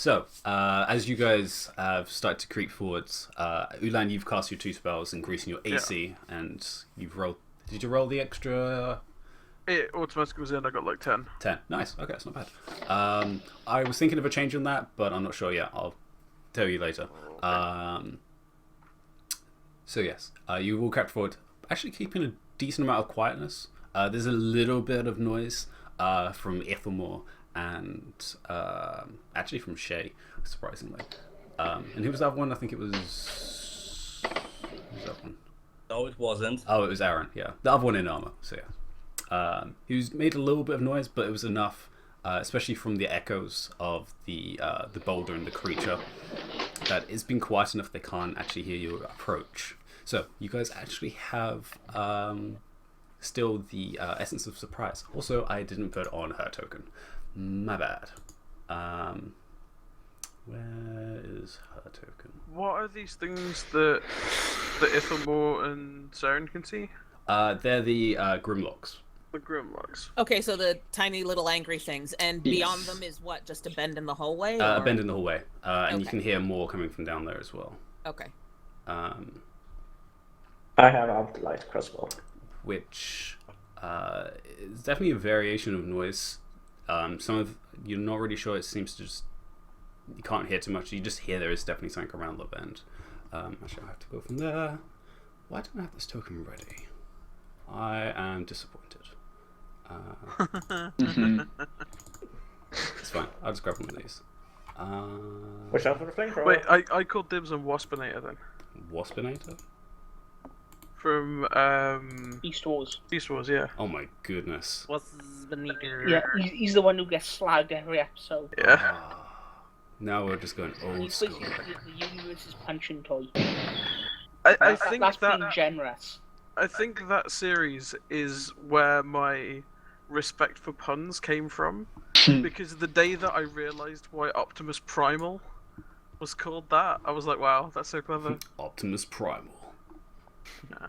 So, as you guys have started to creep forwards, Ulan, you've cast your 2 spells, increasing your AC, and you've rolled... Did you roll the extra... It automatically was in, I got like 10. 10. Nice. Okay, that's not bad. I was thinking of a change on that, but I'm not sure yet. I'll tell you later. Okay. So yes, you all crept forward, actually keeping a decent amount of quietness. There's a little bit of noise from Ethelmore and actually from Shay, surprisingly. And who was that one? I think it was... Who was that one? No, it wasn't. Oh, it was Aaron, yeah. The other one in armor, so yeah. He was made a little bit of noise, but it was enough, especially from the echoes of the boulder and the creature, that it's been quiet enough they can't actually hear you approach. So, you guys actually have still the essence of surprise. Also, I didn't put on her token. My bad. Where is her token? What are these things that Ithelmore and Saren can see? They're the Grimlocks. The Grimlocks. Okay, so the tiny little angry things, and beyond them is what? Just a bend in the hallway? A bend in the hallway, and you Okay. can hear more coming from down there as well. Okay. I have Afterlight Crossbow. Which is definitely a variation of noise. Some of you're not really sure. It seems to just you can't hear too much. You just hear there is definitely something around the bend. Actually, I have to go from there. Why don't I have this token ready? I am disappointed. It's fine. I'll just grab one of these. Watch out for the flamethrower. Wait, I called dibs on Waspinator then. Waspinator? From East Wars. East Wars, yeah. Oh my goodness. What's the nigger? Yeah, he's the one who gets slagged every episode. Yeah. Ah, now we're just going old He's school. basically the universe's punching toy. I think That's that being generous. I think that series is where my respect for puns came from. Because the day that I realised why Optimus Primal was called that, I was like, wow, that's so clever. Optimus Primal. Yeah.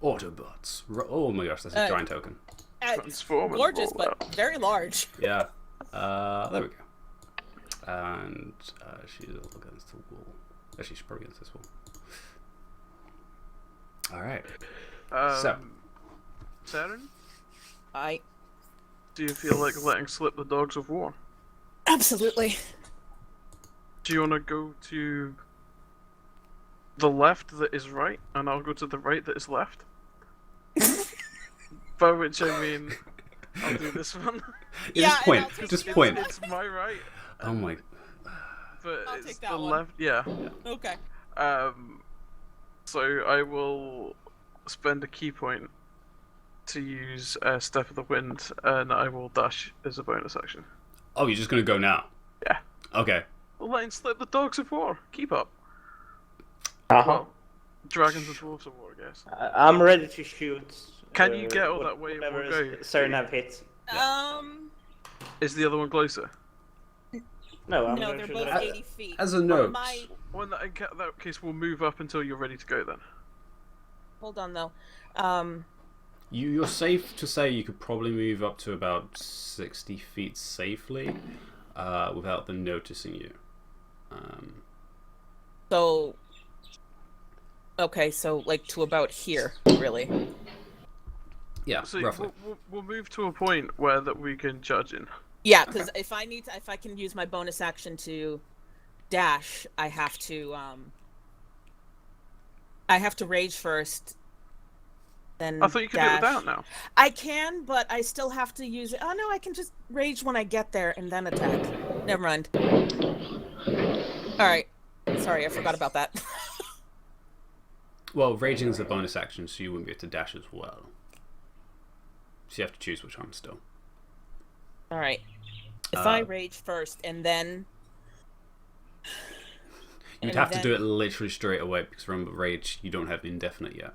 Autobots. Oh my gosh, that's a giant token. Transformers Gorgeous, roll but out. very large. Yeah. There we go. And she's all against the wall. Actually, she's probably against this wall. Alright. So. Saren, I do you feel like letting slip the dogs of war? absolutely. Do you want to go to the left that is right, and I'll go to the right that is left? By which I mean, I'll do this one. Yeah, just point. and I'll take Just this point. one. It's my right, Oh my. but I'll it's take the that one. left. Yeah. Okay. So I will spend a key point to use Step of the Wind, and I will dash as a bonus action. Oh, you're just gonna go now? Yeah. Okay. Letting slip the dogs of war. Keep up. Uh-huh. Dragons and dwarves of war, I guess. I'm ready to shoot. Can you get all that way? Whatever We'll go. Saren have hit. Is the other one closer? No, I'm No, going they're to both the... 80 feet. As a note. My Well, in that case, we'll move up until you're ready to go then. hold on though. You're safe to say you could probably move up to about 60 feet safely without them noticing you. So okay, so like to about here, really. Yeah, So roughly. we'll move to a point where that we can judge in. Yeah, because if I can use my bonus action to dash, I have to rage first. Then I thought you could do it dash. without now. I can, but I still have to use it. Oh no, I can just rage when I get there and then attack. Never mind. All right. Sorry, I forgot about that. Well, raging is a bonus action, so you wouldn't be able to dash as well. So you have to choose which one still. All right. If I rage first and then You'd have to do it literally straight away, because remember, rage, you don't have indefinite yet.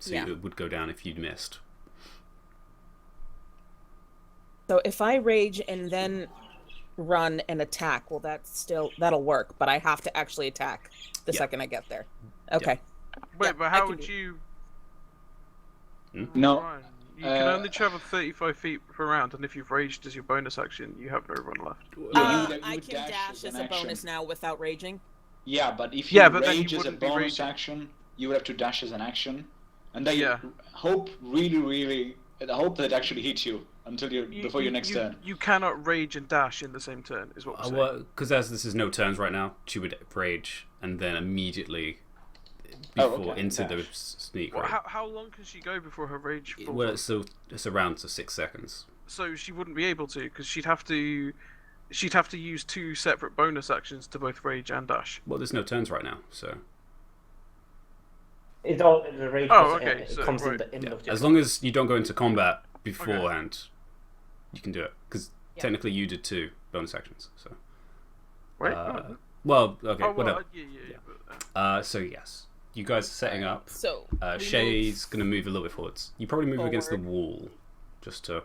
So Yeah. it would go down if you'd missed. So if I rage and then run and attack, well, that'll work. But I have to actually attack the Yeah. second I get there. Okay. Wait, Yeah, but I how can would do- you? No. Ryan, You can only travel 35 feet per round, and if you've raged as your bonus action, you have no run left. Yeah, you I would can dash as a bonus now without raging. Yeah, but if you but then you rage as a wouldn't be bonus raging. action, you would have to dash as an action, and then Yeah. hope really hope that it actually hits you until before your next turn. You cannot rage and dash in the same turn, is what we're saying. Well, because as this is no turns right now, she would rage and then immediately into the sneak. Well, Right? how long can she go before her rage falls Well, off? it's around to 6 seconds. So she wouldn't be able to, because she'd have to use 2 separate bonus actions to both rage and dash. Well, there's no turns right now, so It's all the rage okay, it so, comes in right. the end of the as long as you don't go into combat beforehand, you can do it. Because technically you did 2 bonus actions. So Wait. well, okay, well, whatever. yeah. But, So yes, you guys are setting up. So we Shay's gonna move a little bit forwards. You probably move against the Forward. wall, just to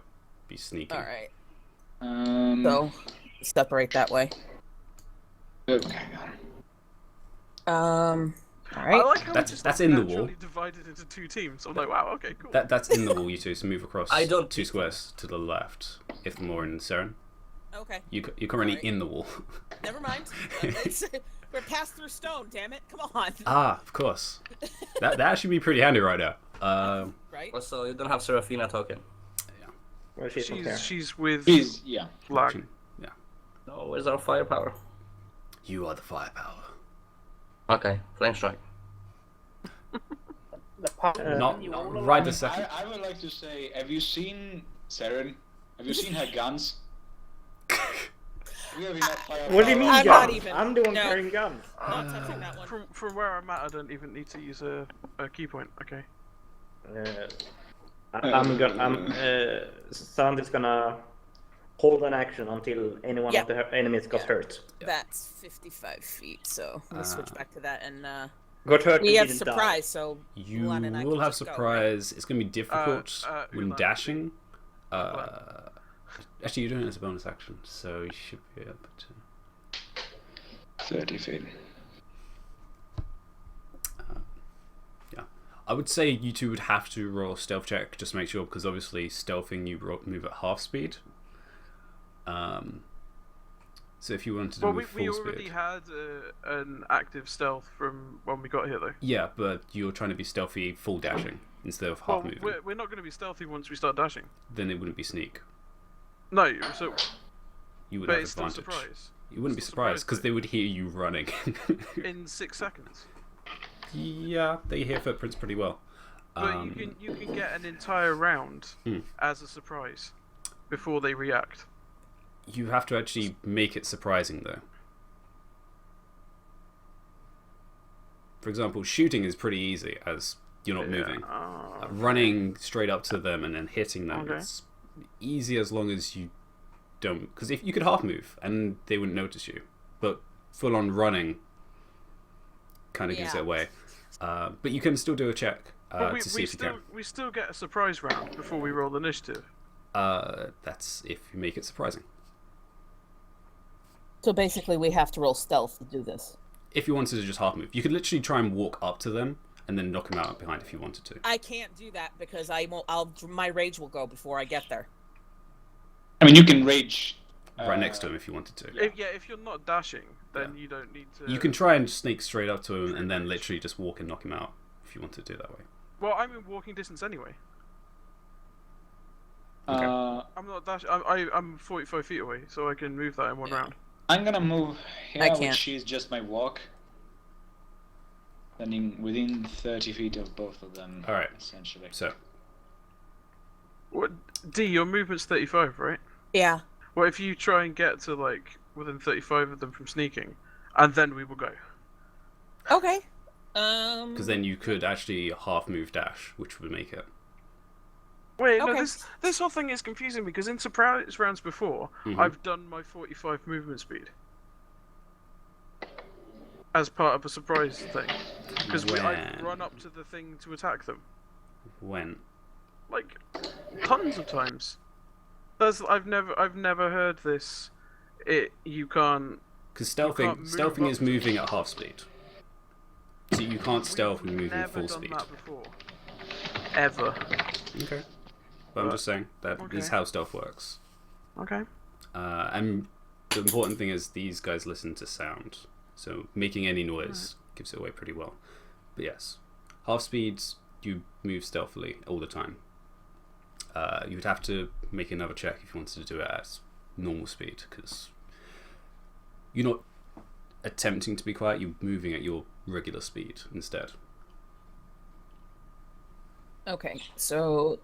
be sneaky. All right. So So separate that way. okay. All I right. like how That's- we just that's in the wall. naturally divided into 2 teams. I'm like, wow, okay, cool. That's in the wall, you two. So move across I don't 2 squares to the left. If more in Saren, Okay. you're currently Alright. in the wall. Never mind. We're passed through stone. Damn it! Come on. Of course. That actually be pretty handy right now. Right. Also, you don't have Serafina token. Well, she's not there. She's with Yeah. lag. Yeah. No, where's our firepower? You are the firepower. Okay, flame strike. The part Not you all right along- this second. I would like to say, have you seen Saren? Have you seen her guns? We have enough firepower. What do you mean I'm guns? not even- I'm the one no. carrying guns. Not touching that one. From where I'm at, I don't even need to use a key point. Okay. Sandy's gonna hold an action until anyone Yeah. of the enemies got Yeah. hurt. That's 55 feet. So let me switch back to that, and Got hurt. we and have didn't die. surprise. So You Ulan and I will can have just go, right? surprise. It's going to be difficult when Ulan. dashing. Actually, you're doing it as a bonus action, so you should be able to. 30 feet. Yeah, I would say you two would have to roll a stealth check just to make sure, because obviously stealthing you move at half speed. So if you wanted to do Well, with we full already speed, had an active stealth from when we got here, though. yeah, but you're trying to be stealthy full dashing instead of Well, half moving. we're not going to be stealthy once we start dashing. Then it wouldn't be sneak. No, so You would but have it's still advantage. surprise. You wouldn't be Still surprised surprise, because though. they would hear you running. In 6 seconds. Yeah, they hear footprints pretty well. But you can get an entire round as a surprise before they react. You have to actually make it surprising, though. For example, shooting is pretty easy as you're not moving. Running straight up to them and then hitting them Okay. is easy as long as you don't. Because if you could half move and they wouldn't notice you, but full on running kind of gives Yeah. it away. But you can still do a check But to see if you can. we still get a surprise round before we roll initiative. That's if you make it surprising. So basically, we have to roll stealth to do this. If you wanted to just half move, you could literally try and walk up to them and then knock them out behind if you wanted to. I can't do that because I won't. My rage will go before I get there. I mean, you can rage. Right next to him if you wanted to. If you're not dashing, then you don't need to. You can try and sneak straight up to him and then literally just walk and knock him out if you want to do it that way. Well, I'm in walking distance anyway. I'm not dashing. I'm 45 feet away, so I can move that in one round. I'm gonna move here, I can't. which is just my walk. Standing within 30 feet of both of them. Alright. Essentially. So, What? D, your movement's 35, right? Yeah. Well, if you try and get to like within 35 of them from sneaking, and then we will go. Okay. because then you could actually half move dash, which would make it. Wait, no, Okay. this whole thing is confusing because in surprise rounds before, I've done my 45 movement speed as part of a surprise thing, because I When? run up to the thing to attack them, When? like tons of times. I've never heard this. You can't. Because can't move stealthing up is to- moving at half speed. So you can't stealth when moving Never full done speed. that before. Ever. Okay. but I'm just saying that is how stealth works. Okay. And the important thing is these guys listen to sound, so making any noise gives it away pretty well. But yes, half speeds, you move stealthily all the time. You would have to make another check if you wanted to do it at normal speed, because you're not attempting to be quiet, you're moving at your regular speed instead. Okay, so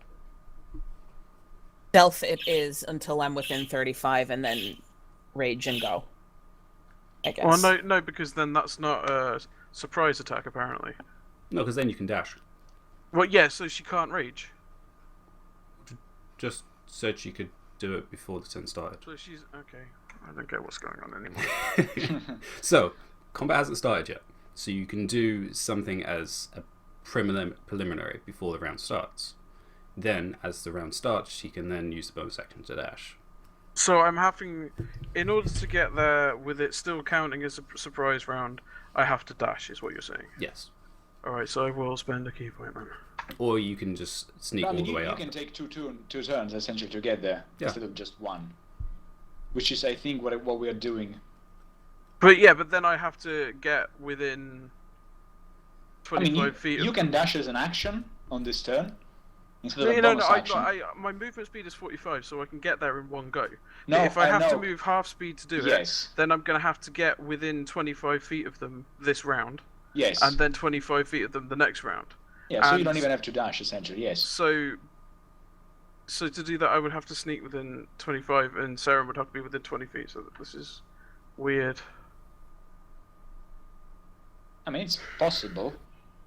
stealth it is until I'm within 35, and then rage and go, I guess. Well, no, because then that's not a surprise attack, apparently. No, because then you can dash. Well, yeah, so she can't rage. Just said she could do it before the turn started. So she's... Okay, I don't get what's going on anymore. So, combat hasn't started yet, so you can do something as a preliminary before the round starts. Then, as the round starts, she can then use the bonus action to dash. So I'm having... In order to get there with it still counting as a surprise round, I have to dash, is what you're saying? Yes. Alright, so I will spend a key point then. Or you can just sneak all the way you up. can take two turns essentially to get there instead of just one, which is I think what we are doing. But then I have to get within 25 feet. You can dash as an action on this turn instead of a No, bonus action. my movement speed is 45, so I can get there in one go. No, But if I have to know. move half speed to do Yes. it, then I'm going to have to get within 25 feet of them this round, Yes. and then 25 feet of them the next round. Yeah, so you and- don't even have to dash essentially. Yes. So to do that, I would have to sneak within 25, and Sarah would have to be within 20 feet. So this is weird. I mean, it's possible.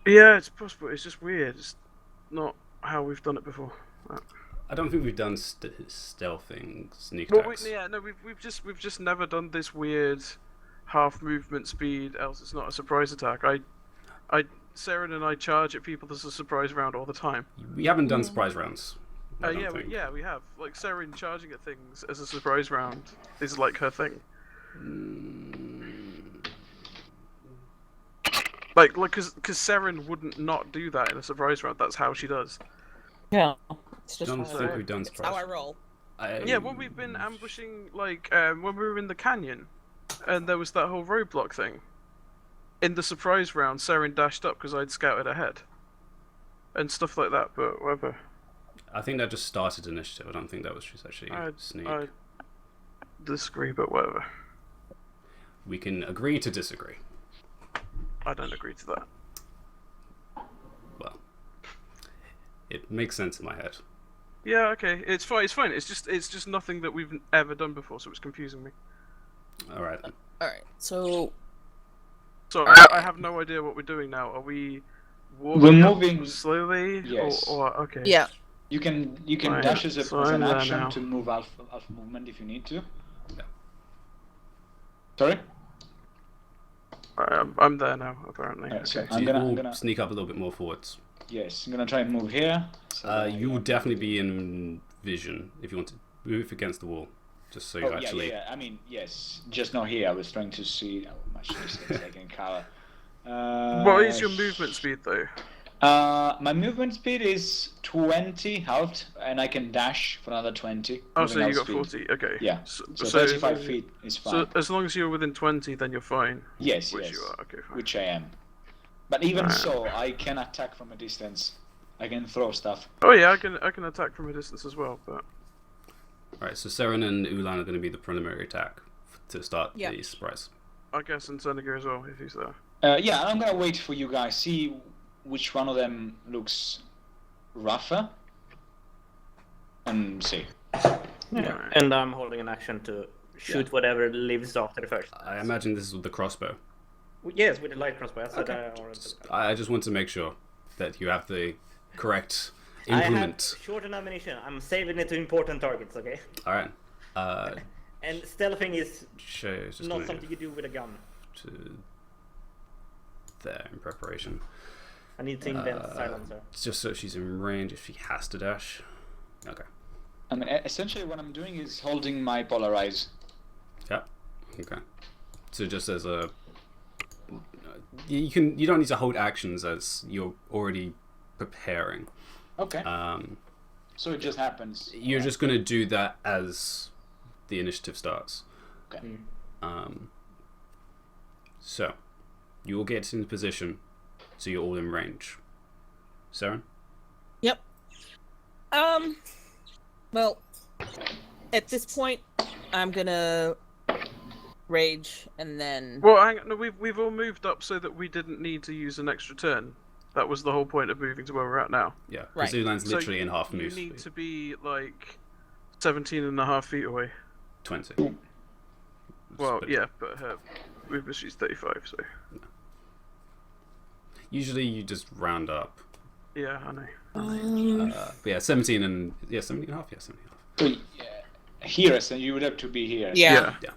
Yeah, it's possible. It's just weird. It's not how we've done it before. I don't think we've done stealthing sneak Well, attacks. we've just never done this weird half movement speed. Else, it's not a surprise attack. Saren and I charge at people as a surprise round all the time. We haven't done surprise rounds. I don't Yeah, think. we have. Like Saren charging at things as a surprise round is like her thing. Like, because Saren wouldn't not do that in a surprise round. That's how she does. Yeah, it's I just don't how I think roll. we've done It's surprise. how I roll. Yeah, when we've been ambushing, like when we were in the canyon, and there was that whole roadblock thing. In the surprise round, Saren dashed up because I'd scouted ahead, and stuff like that. But whatever. I think that just started initiative. I don't think that was just actually sneak. I disagree, but whatever. We can agree to disagree. I don't agree to that. Well, it makes sense in my head. Yeah, okay, it's fine. It's fine. It's just nothing that we've ever done before, so it's confusing me. All right. All right, so So I have no idea what we're doing now. Are we walking We're up moving- slowly? Yes. Or okay. yeah, You can Right, dash as so an I'm there action now. to move alpha movement if you need to. Yeah. Sorry. I'm there now, apparently. Alright, so Okay. So I'm you gonna- will I'm gonna- sneak up a little bit more forwards. Yes, I'm gonna try and move here. So You will definitely be in vision if you want to move against the wall, just so you Oh, actually. yeah. I mean, yes, just not here. I was trying to see how much distance I can cover. What is your movement speed, though? My movement speed is 20 out, and I can dash for another 20. Oh, moving so you out got speed. 40. Okay. Yeah. So, So 35 feet is fine. So as long as you're within 20, then you're fine. Yes, Which yes. you are. Okay, fine. Which I am. But even Alright. so, I can attack from a distance. I can throw stuff. Oh yeah, I can attack from a distance as well, but Alright, so Seren and Ulan are going to be the preliminary attack to start Yeah. the surprise. I guess and Seneca as well if he's there. Yeah, I'm gonna wait for you guys. See which one of them looks rougher. And see. Yeah. Right. And I'm holding an action to shoot whatever lives after the first. I imagine this is with the crossbow. Yes, with the light crossbow. That's Okay. what I already- I just want to make sure that you have the correct I have implement. short on ammunition. I'm saving it to important targets, okay? Alright. And stealthing is Just not gonna something you do with a gun. to there in preparation. I need to invent silencer. It's just so she's in range if she has to dash. Okay. I mean, essentially what I'm doing is holding my polarize. Yeah. Okay. So just as a, you don't need to hold actions as you're already preparing. Okay. So it just happens. You're just going to do that as the initiative starts. Okay. So, you will get into position, so you're all in range. Saren? Yep. Well, at this point, I'm gonna rage and then. Well, hang on. No, we've all moved up so that we didn't need to use an extra turn. That was the whole point of moving to where we're at now. Yeah, Right. because Ulan's So literally in half You move need speed. to be like 17 and a half feet away. 20. Well, But yeah, but her movement she's 35, so Usually you just round up. yeah, I know. But yeah, 17 and... Yeah, 17 and a half? Yeah, 17 and a half. So here, so you would have to be here. Yeah. Yeah.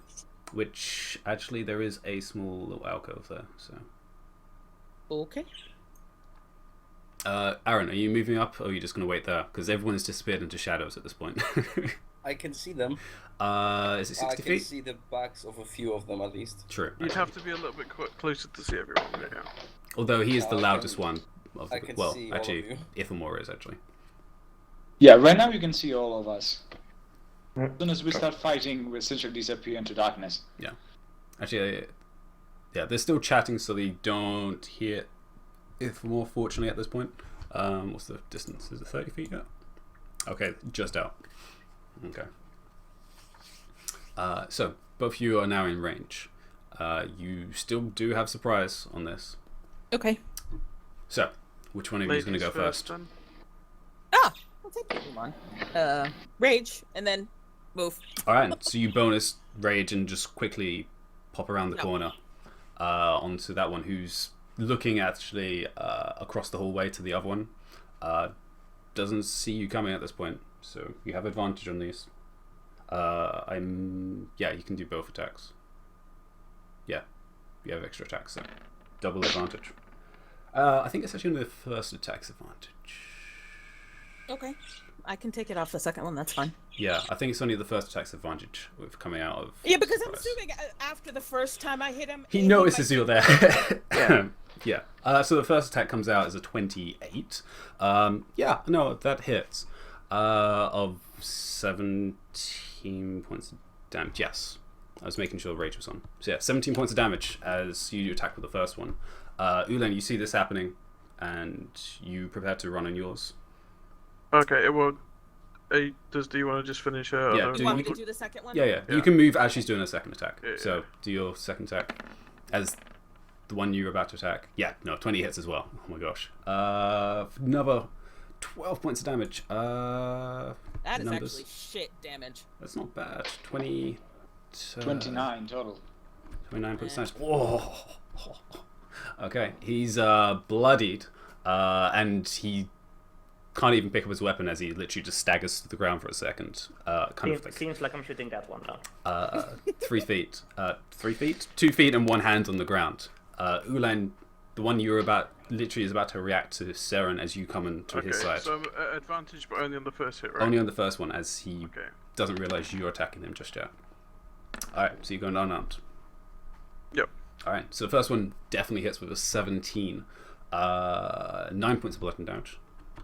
Which, actually, there is a small little alcove there, so... Okay. Aaron, are you moving up, or are you just going to wait there? Because everyone's disappeared into shadows at this point. I can see them. Is it 60 I can feet? see the backs of a few of them at least. True. You'd have to be a little bit closer to see everyone. Yeah. Although he is No, the I loudest can- one. Of I the, can well, see all of actually, you. Ithamore is, actually. Yeah, right now you can see all of us. As soon as we start fighting, we essentially disappear into darkness. Actually, yeah, they're still chatting, so they don't hear Ithamore, fortunately, at this point. What's the distance? Is it 30 feet yet? Okay, just out. Okay. So, both of you are now in range. You still do have surprise on this. Okay. So, which one of you is going to go first? Then. I'll take that one. Rage and then move. Alright, so you bonus rage and just quickly pop around the No. corner onto that one who's looking actually across the hallway to the other one. Doesn't see you coming at this point, so you have advantage on these. Yeah, you can do both attacks. Yeah, you have extra attacks, so double advantage. I think it's actually only the first attack's advantage. Okay. I can take it off the second one. That's fine. Yeah, I think it's only the first attack's advantage with coming out of. Yeah, because I'm surprise. assuming after the first time I hit him, He notices might- you're there. Yeah. So the first attack comes out as a 28. Yeah, no, that hits. Of 17 points of damage. Yes. I was making sure Rage was on. So yeah, 17 points of damage as you attack with the first one. Ulan, you see this happening, and you prepare to run on yours. Okay, well, do you want to just finish her? Yeah, other- Do do you want you me to put- do the second one? Yeah. Yeah. You can move as she's doing a second attack. Yeah, So yeah. do your second attack as the one you're about to attack. Yeah, no, 20 hits as well. Oh my gosh. Another 12 points of damage. That is numbers. actually shit damage. That's not bad. 20. 29 total. 29 points of damage. Whoa. Okay, he's bloodied, and he can't even pick up his weapon as he literally just staggers to the ground for a second. Kind of like Seems like I'm shooting that one down. 3 feet. 3 feet? 2 feet and one hand on the ground. Ulan, the one you're about, literally is about to react to Seren as you come into Okay, his side. so I'm at advantage, but only on the first hit, right? Only on the first one, as he Okay. doesn't realize you're attacking him just yet. Alright, so you're going unarmed. Yep. Alright, so the first one definitely hits with a 17. 9 points of bludgeoning damage.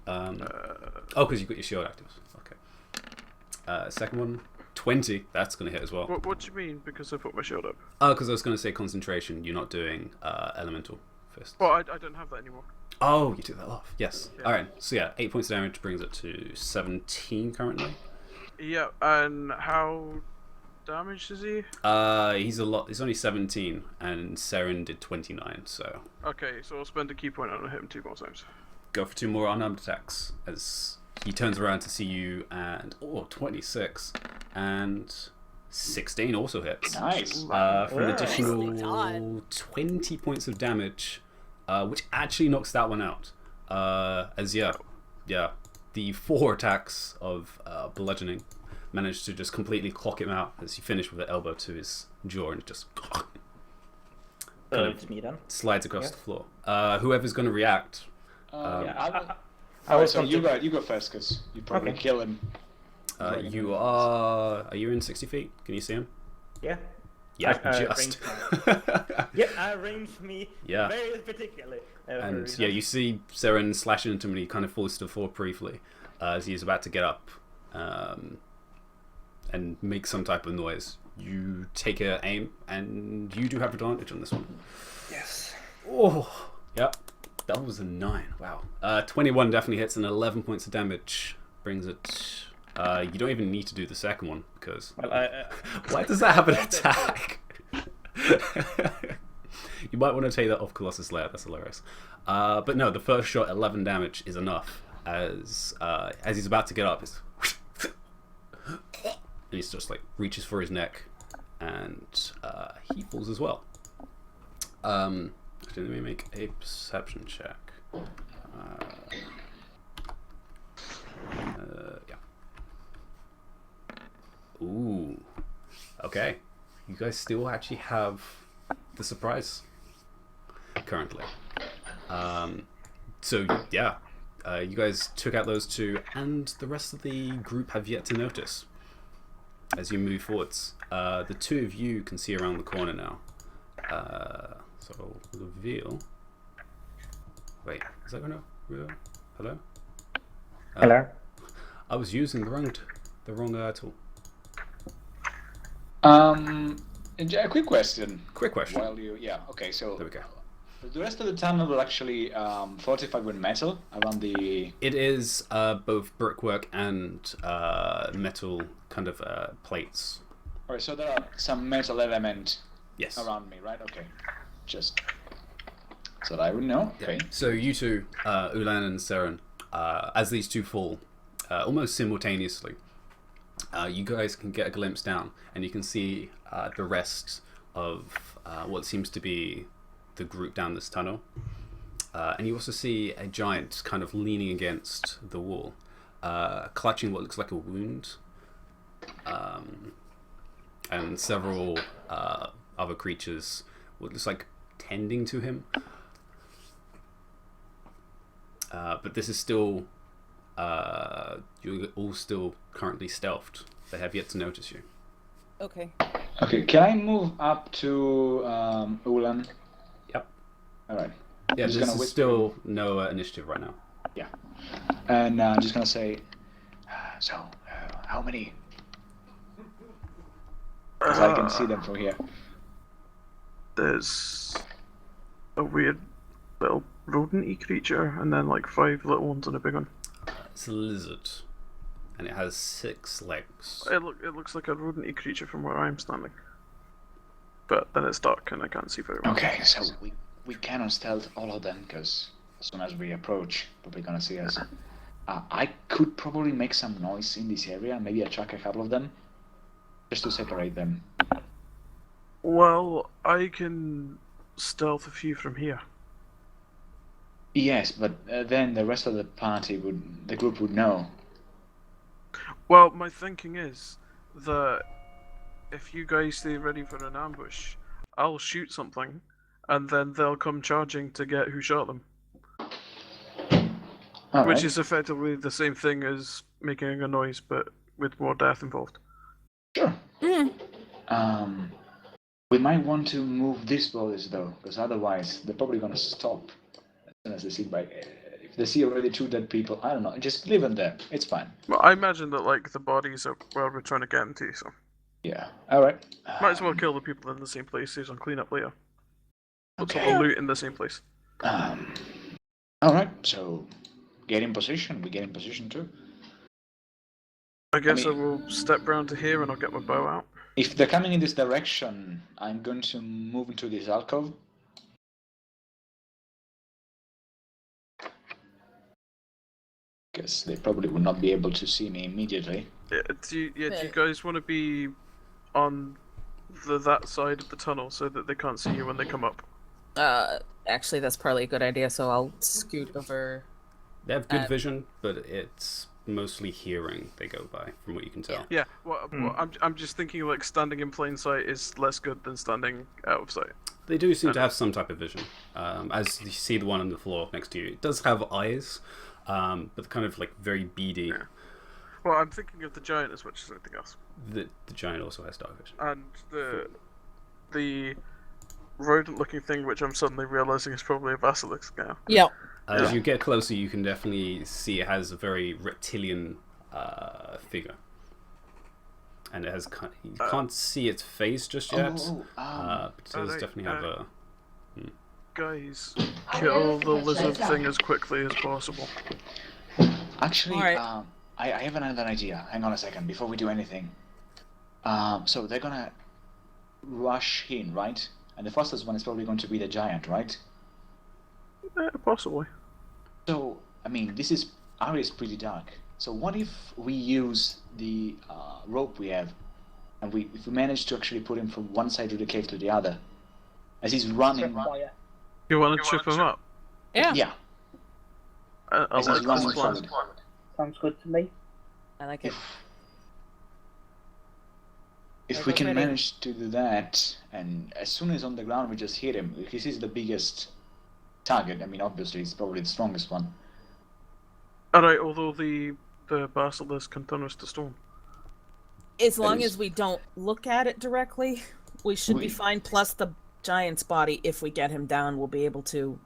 Oh, because you've got your shield active. Okay. Second one, 20. That's going to hit as well. What do you mean? Because I put my shield up. Oh, because I was going to say concentration. You're not doing elemental fist. Well, I don't have that anymore. Oh, you took that off. Yes. Yeah. Alright, so yeah, 8 points of damage brings it to 17 currently. Yeah, and how damaged is he? He's only 17, and Seren did 29, so Okay, so I'll spend a key point on hit him 2 more times. go for 2 more unarmed attacks as he turns around to see you, and 26 and 16 also hits. Nice. For an Nicely additional done. 20 points of damage, which actually knocks that one out. The 4 attacks of bludgeoning managed to just completely clock him out as he finished with an elbow to his jaw and just So Kind of- it's me then. slides across Yeah. the floor. Whoever's going to react. Yeah, I was so you going go first because you probably Okay. kill him. Are you in 60 feet? Can you see him? Yeah. Yeah, I just. Yeah, arranged me Yeah. very particularly. And yeah, you see Seren slashing into him and he kind of falls to the floor briefly. as he is about to get up and make some type of noise. You take a aim, and you do have advantage on this one. Yes. Oh, yep. That was a 9. Wow. 21 definitely hits, and 11 points of damage brings it. You don't even need to do the second one because. Well, why does that have an attack? You might want to take that off Colossus Lair. That's hilarious. But no, the first shot, 11 damage, is enough. As he's about to get up, and he's just like reaches for his neck, and he falls as well. Let me make a perception check. Yeah. Ooh. Okay. You guys still actually have the surprise currently. So yeah, you guys took out those two, and the rest of the group have yet to notice as you move forwards. The two of you can see around the corner now. So I'll reveal. Wait, is that gonna reveal? Hello? Hello. I was using the wrong tool. A quick question. Quick question. Okay, so There we go. the rest of the tunnel will actually fortified with metal around the. It is both brickwork and metal kind of plates. Alright, so there are some metal element Yes. around me, right? Okay. Just so that I would know. Okay. So you two, Ulan and Seren, as these two fall, almost simultaneously, you guys can get a glimpse down, and you can see the rest of what seems to be the group down this tunnel. And you also see a giant kind of leaning against the wall, clutching what looks like a wound, and several other creatures, what looks like tending to him. But this is still, you're all still currently stealthed. They have yet to notice you. Okay. Okay, can I move up to Ulan? Yep. Alright. Yeah, Just this gonna is whisper. still no initiative right now. Yeah. And I'm just gonna say, how many? Because I can see them from here. There's a weird little rodent-y creature, and then like 5 little ones and a big one. It's a lizard, and it has 6 legs. It looks like a rodent-y creature from where I'm standing. But then it's dark and I can't see very well. Okay, so we cannot stealth all of them because as soon as we approach, probably gonna see us. I could probably make some noise in this area, maybe attract a couple of them, just to separate them. Well, I can stealth a few from here. Yes, but then the rest of the group would know. Well, my thinking is that if you guys stay ready for an ambush, I'll shoot something, and then they'll come charging to get who shot them. All Which right. is effectively the same thing as making a noise, but with more death involved. Sure. We might want to move these bodies though, because otherwise they're probably gonna stop as soon as they see if they see already 2 dead people. I don't know. Just leave them there. It's fine. Well, I imagine that like the bodies are where we're trying to get them to, so Yeah. All right. might as well kill the people in the same place, so clean up later. Put Okay. all the loot in the same place. All right. So get in position. We get in position too. I guess I mean- will step round to here and I'll get my bow out. If they're coming in this direction, I'm going to move into this alcove. Because they probably would not be able to see me immediately. Do you guys want to be on that side of the tunnel so that they can't see you when they come up? Actually, that's probably a good idea. So I'll scoot over. They have good vision, but it's mostly hearing they go by, from what you can tell. Yeah, well, I'm just thinking like standing in plain sight is less good than standing out of sight. They do seem to have some type of vision. As you see the one on the floor next to you, it does have eyes, but kind of like very beady. Yeah. Well, I'm thinking of the giant as much as anything else. The giant also has dark vision. And the rodent-looking thing, which I'm suddenly realizing is probably a basilisk now. Yep. As you get closer, you can definitely see it has a very reptilian figure, and it has you can't see its face just yet. But it does definitely have a. Guys, kill the lizard thing as quickly as possible. Actually, Alright. I have another idea. Hang on a second before we do anything. So they're gonna rush in, right? And the fastest one is probably going to be the giant, right? Possibly. So, I mean, area is pretty dark. So what if we use the rope we have, and if we manage to actually put him from one side of the cave to the other, as he's running. Fire. You want to chip him up? Yeah. Yeah. I As like he's running this plan. forward. Sounds good to me. I like it. If we can Ready. manage to do that, and as soon as on the ground we just hit him, because he's the biggest target. I mean, obviously he's probably the strongest one. Alright, although the basilisk can turn us to stone. As long is- as we don't look at it directly, we should be fine. Plus the giant's body, if we get him down, we'll be able to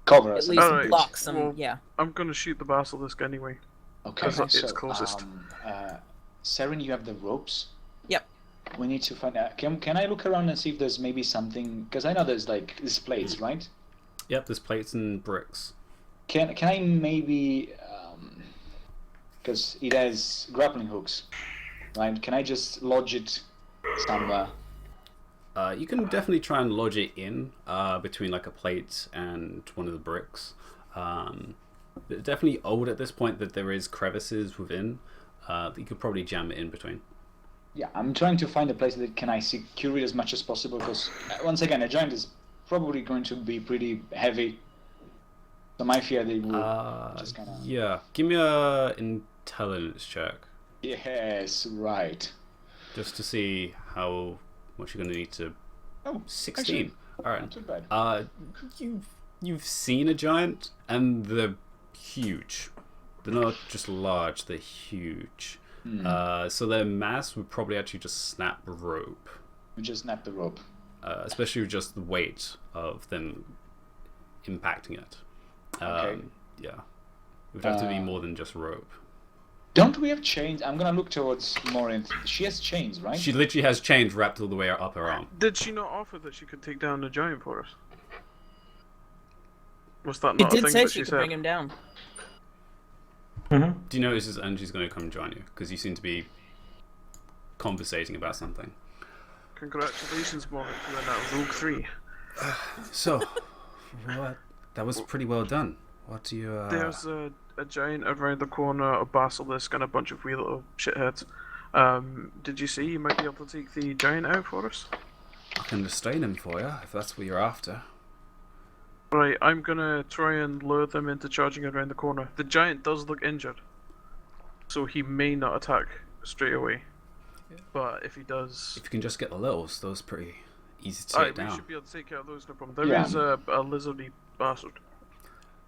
Cover at us. least Alright, block some. well- Yeah. I'm gonna shoot the basilisk anyway. Okay, Because it's so, closest. Saren, you have the ropes. Yep. We need to find out. Can I look around and see if there's maybe something? Because I know there's like these plates, right? Yep, there's plates and bricks. Can I maybe? Because it has grappling hooks, right? Can I just lodge it somewhere? You can definitely try and lodge it in between like a plate and one of the bricks. They're definitely old at this point that there is crevices within. You could probably jam it in between. Yeah, I'm trying to find a place that can I secure it as much as possible. Because once again, a giant is probably going to be pretty heavy. So my fear they will just kind of. Yeah, give me a intelligence check Yes, right. just to see how much you're going to need to. Oh, 16. All right. not too bad. You've seen a giant, and they're huge. They're not just large; they're huge. So their mass would probably actually just snap rope, We just snap the rope. especially with just the weight of them impacting it. Okay. Yeah, it would have to be more than just rope. Don't we have chains? I'm gonna look towards Morin. She has chains, right? She literally has chains wrapped all the way up her arm. Did she not offer that she could take down the giant for us? Was that It not a did thing say that she she could said? bring him down. Do you notice as Angie's going to come and join you? Because you seem to be conversating about something. Congratulations, Morgan, you are now Rogue 3. So, what? That was pretty well done. What do you? There's a giant around the corner, a basilisk, and a bunch of wee little shitheads. Did you see you might be able to take the giant out for us? I can restrain him for you if that's what you're after. Right, I'm gonna try and lure them into charging around the corner. The giant does look injured, so he may not attack straight away. But if he does, If you can just get the littles, those are pretty easy to alright, take we down. should be able to take care of those, no problem. There Yeah. is a lizardy bastard.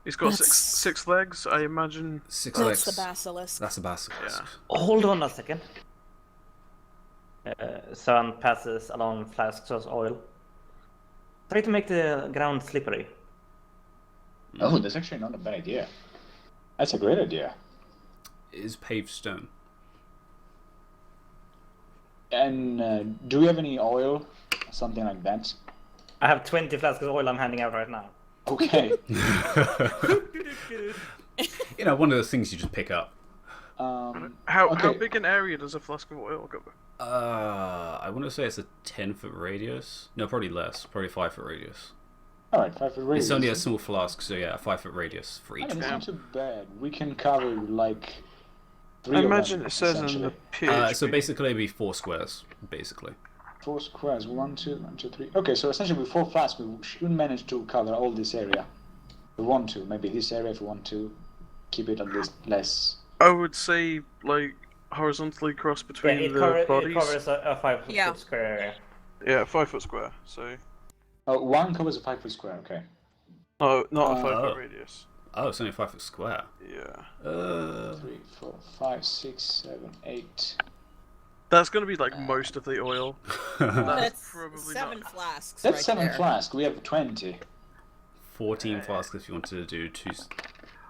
He's got That's- six legs, I imagine. Six That's legs. the basilisk. That's a basilisk. Yeah. Hold on a second. Sun passes along flasks of oil. Try to make the ground slippery. Oh, that's actually not a bad idea. That's a great idea. It is paved stone. And do we have any oil? Something like that? I have 20 flasks of oil I'm handing out right now. Okay. You know, one of those things you just pick up. How okay. big an area does a flask of oil cover? I want to say it's a 10-foot radius. No, probably less. Probably 5-foot radius. Alright, 5 foot radius. It's only a small flask, so yeah, a 5-foot radius for I each mean, it's one. not too bad. We can cover like 3 I of imagine them, it says in the essentially. PHP. So basically, it'd be 4 squares, basically. 4 squares. 1, 2, 1, 2, 3. Okay, so essentially with 4 flasks, we should manage to cover all this area. If we want to. Maybe this area if we want to keep it at least less. I would say like horizontally cross Yeah, between it, the bodies. it covers a 5 foot Yeah. square area. Yeah, 5 foot square. So Oh, 1 covers a 5 foot square, okay. no, not a 5 Oh. foot radius. Oh, it's only a 5-foot square. Yeah, 3, 4, 5, 6, 7, 8. that's gonna be like most of the oil. That's That's probably 7 not. flasks. That's right 7 there. flasks. We have 20. 14 flasks if you wanted to do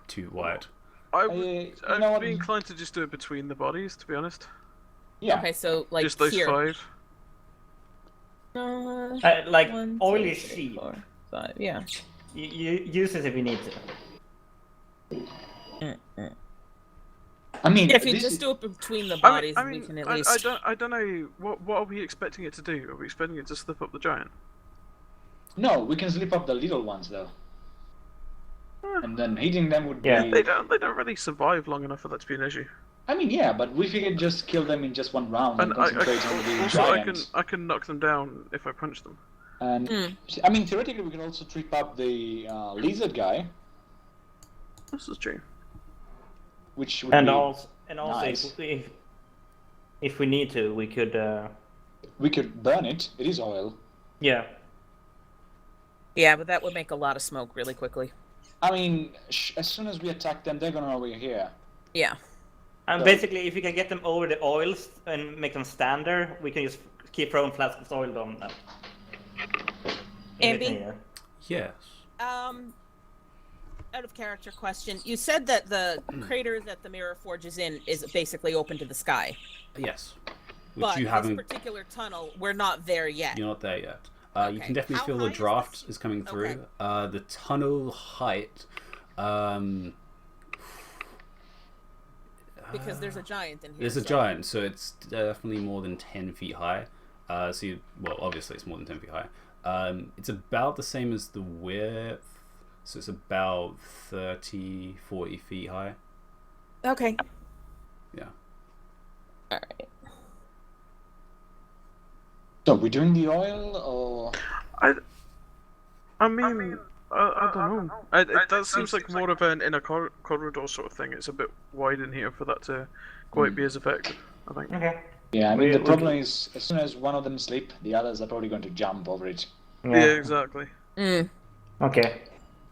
two wide. I'd know what? be inclined to just do it between the bodies, to be honest. Yeah. Okay, so like Just those here. 5. Like 1, oil 2, is 3, cheap. 4, 5. Yeah. You use it if you need to. I mean, Yeah, if you this just is- do it between the bodies, I mean, we can at I least. I don't know. What are we expecting it to do? Are we expecting it to slip up the giant? No, we can slip up the little ones though, and then hitting them would Yeah. be. They don't really survive long enough for that to be an issue. I mean, yeah, but we figured just kill them in just one round and And I concentrate on the also giant. I can knock them down if I punch them. And I mean, theoretically, we can also trip up the lizard guy, This is true. which would And be also nice. if we need to, we could. We could burn it. It is oil. Yeah. Yeah, but that would make a lot of smoke really quickly. I mean, as soon as we attack them, they're gonna know we're here. Yeah. And So- basically, if you can get them over the oils and make them stand there, we can just keep throwing flasks of oil on them. Andy? Here. Yes. Out of character question. You said that the crater that the mirror forges in is basically open to the sky. Yes. Which But you this haven't. particular tunnel, we're not there yet. You're not there yet. You Okay. can definitely How feel high the is draft this? is coming through. Okay. The tunnel height. Because there's a giant in here. There's a so- giant, so it's definitely more than 10 feet high. Well, obviously it's more than 10 feet high. It's about the same as the width, so it's about 30, 40 feet high. Okay. Yeah. Alright. So we're doing the oil, or I mean, I don't know. That seems like more of an inner corridor sort of thing. It's a bit wide in here for that to quite be as effective, I think. Okay. yeah. I mean, We- the we problem can- is, as soon as one of them sleep, the others are probably going to jump over it. Yeah, exactly. Okay.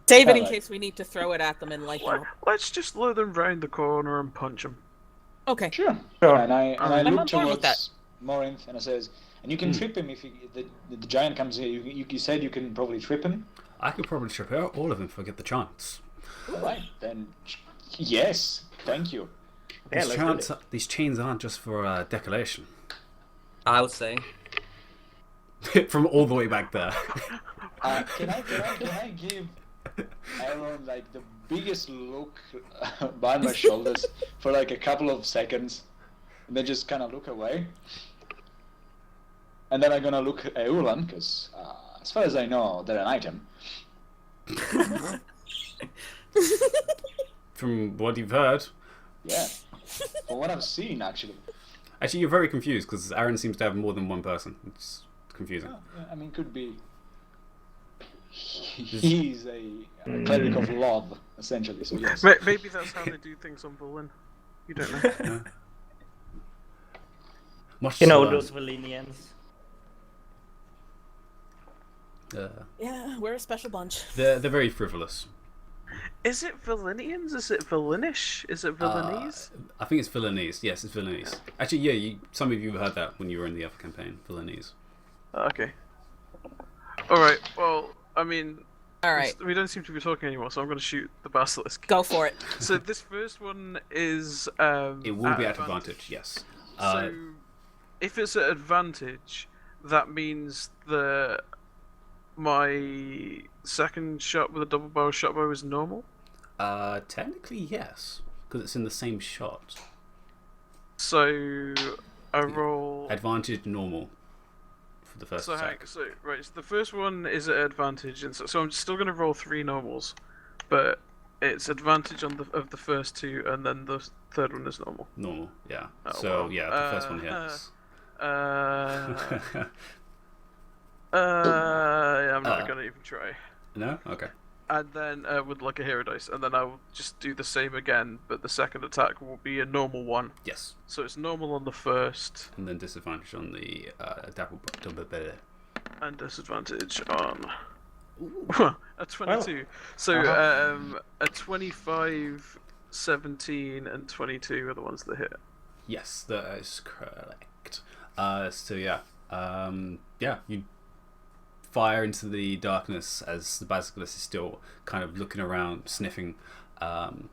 Save it in Alright. case we need to throw it at them and light them up. Let's just lure them round the corner and punch them. Okay. Sure. Sure. And I I'm look on board with towards Morinth and I says, and you can trip him if the giant comes here. You said you can probably trip him. I could probably trip out all of them if I get the chance. All right, then yes, thank you. Yeah, These chains aren't just for decoration. I would say. From all the way back there. Can I give Aaron like the biggest look behind my shoulders for like a couple of seconds, and then just kind of look away, and then I'm gonna look at Ulan because as far as I know, they're an item. From what you've heard. Yeah, from what I've seen actually. Actually, you're very confused because Aaron seems to have more than one person. It's confusing. Oh, yeah, I mean, could be. He's a cleric of love, essentially. So yes. Maybe that's how they do things on Berlin. You don't know. Much You know to learn. those Valinians. Yeah, we're a special bunch. They're very frivolous. Is it Valinians? Is it Valinish? Is it Villainese? I think it's Villainese. Yes, it's Villainese. Actually, yeah, some of you heard that when you were in the other campaign. Villainese. Okay. Alright, well, I mean, Alright, we don't seem to be talking anymore, so I'm going to shoot the basilisk. go for it. So this first one is It will be at advantage. Yes. So if it's at advantage, that means that my second shot with a double barrel shotbow is normal. Technically, yes, because it's in the same shot. So I roll. Advantage normal for the first So attack. so the first one is at advantage, and so I'm still going to roll 3 normals, but it's advantage on the first 2, and then the third one is normal. Normal, yeah. Oh, So well. yeah, the first one hits. I'm not going to even try. No, okay. And then with like a hero dice, and then I'll just do the same again, but the second attack will be a normal one. Yes, So it's normal on the first, and then disadvantage on the double. and disadvantage on a 22. So a 25, 17, and 22 are the ones that hit. Yes, that is correct. So yeah, yeah, you fire into the darkness as the basilisk is still kind of looking around, sniffing, and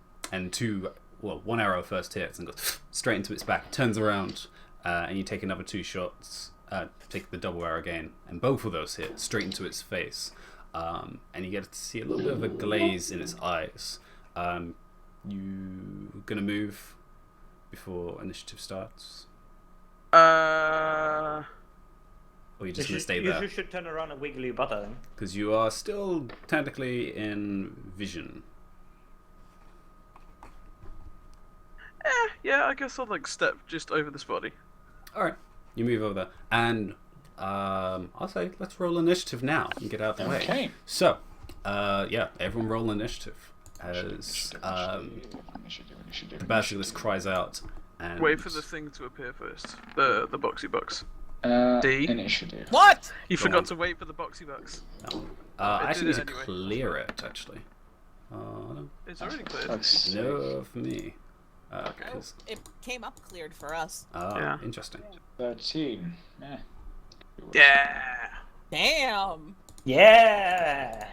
one arrow first hits and goes straight into its back, turns around, and you take another 2 shots, take the double arrow again, and both of those hit straight into its face, and you get to see a little bit of a glaze in its eyes. You gonna move before initiative starts? Or you just gonna stay there? You should turn around and wiggle your butt at him. Because you are still technically in vision. Yeah, I guess I'll like step just over this body. Alright, you move over there. And I'll say let's roll initiative now and get out of the way. Okay. So, everyone roll initiative. As the basilisk cries out and... Wait for the thing to appear first. The boxy box. D. Initiative. What? You forgot to wait for the boxy box. No. I actually need did to it anyway. clear it, actually. No. It's already cleared. No, for me. Oh, it came up cleared for us. Yeah. Interesting. 13. Yeah. Damn. Yes.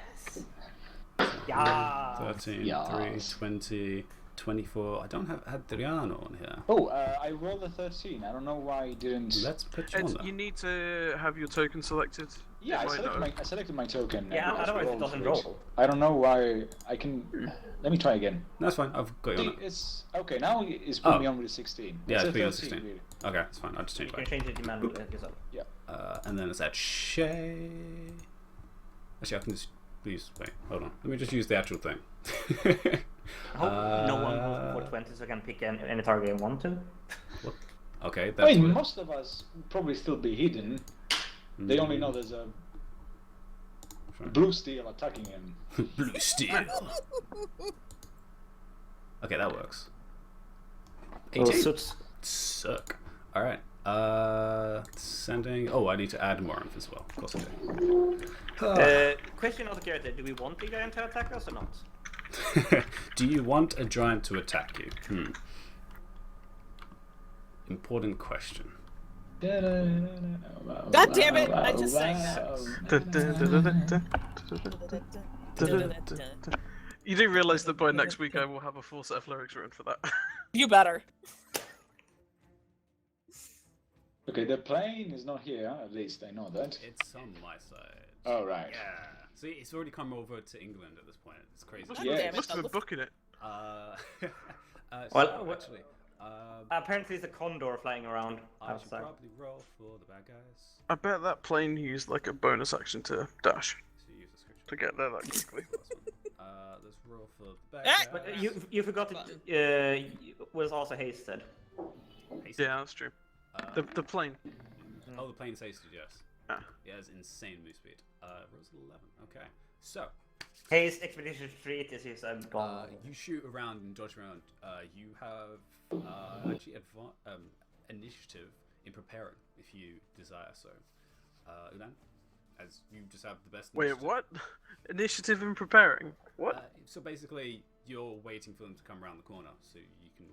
Yeah. 13, Yes. 3, 20, 24. I don't have Adriano on here. Oh, I rolled a 13. I don't know why I didn't. Let's put you on there. You need to have your token selected. Yeah, If I selected my token. Yeah, and otherwise it rolled doesn't for roll. I don't know why. I can. Let me try again. That's fine. I've got you on it. It's okay. Now it's put me on with 16. Yeah, it's it's a put you on 13, 16. really. Okay, that's fine. I'll just change You can it change it to manually yourself. back. And then it's at Shay. Actually, I can just please wait. Hold on. Let me just use the actual thing. I hope no one goes for 20 so I can pick any target I want to. What? Okay, I that's mean, what- most of us would probably still be hidden. They only know there's a blue steel attacking him. Blue steel. Okay, that works. Well, 18. suits. Suck. All right. Sending. Oh, I need to add more inf as well. Of course I do. Question of the character: do we want the giant to attack us or not? Do you want a giant to attack you? Important question. God damn it! I just sang that. You do realize that by next week I will have a full set of lyrics written for that. You better. Okay, the plane is not here. At least I know that. It's on my side. Oh right. Yeah. See, it's already come over to England at this point. It's crazy. Must, Yeah. have, must have been booking it. Well, actually, Apparently, it's a condor flying around I should outside. probably roll for the bad guys. I bet that plane used like a bonus action to dash So use the scripture. to get there that quickly. Let's roll for the bad Ah! guys. But you forgot was also hasted. Hasted. Yeah, that's true. Uh, The plane. Oh, the plane's hasted, yes. Ah. Yeah, it's insane move speed. Rolls 11. Okay. So, Haste Expedition Street is his gone. you shoot around and dodge around. You have actually initiative in preparing if you desire so. Udan, as you just have the best Wait, initiative. what? Initiative in preparing? What? So basically, you're waiting for them to come around the corner so you can.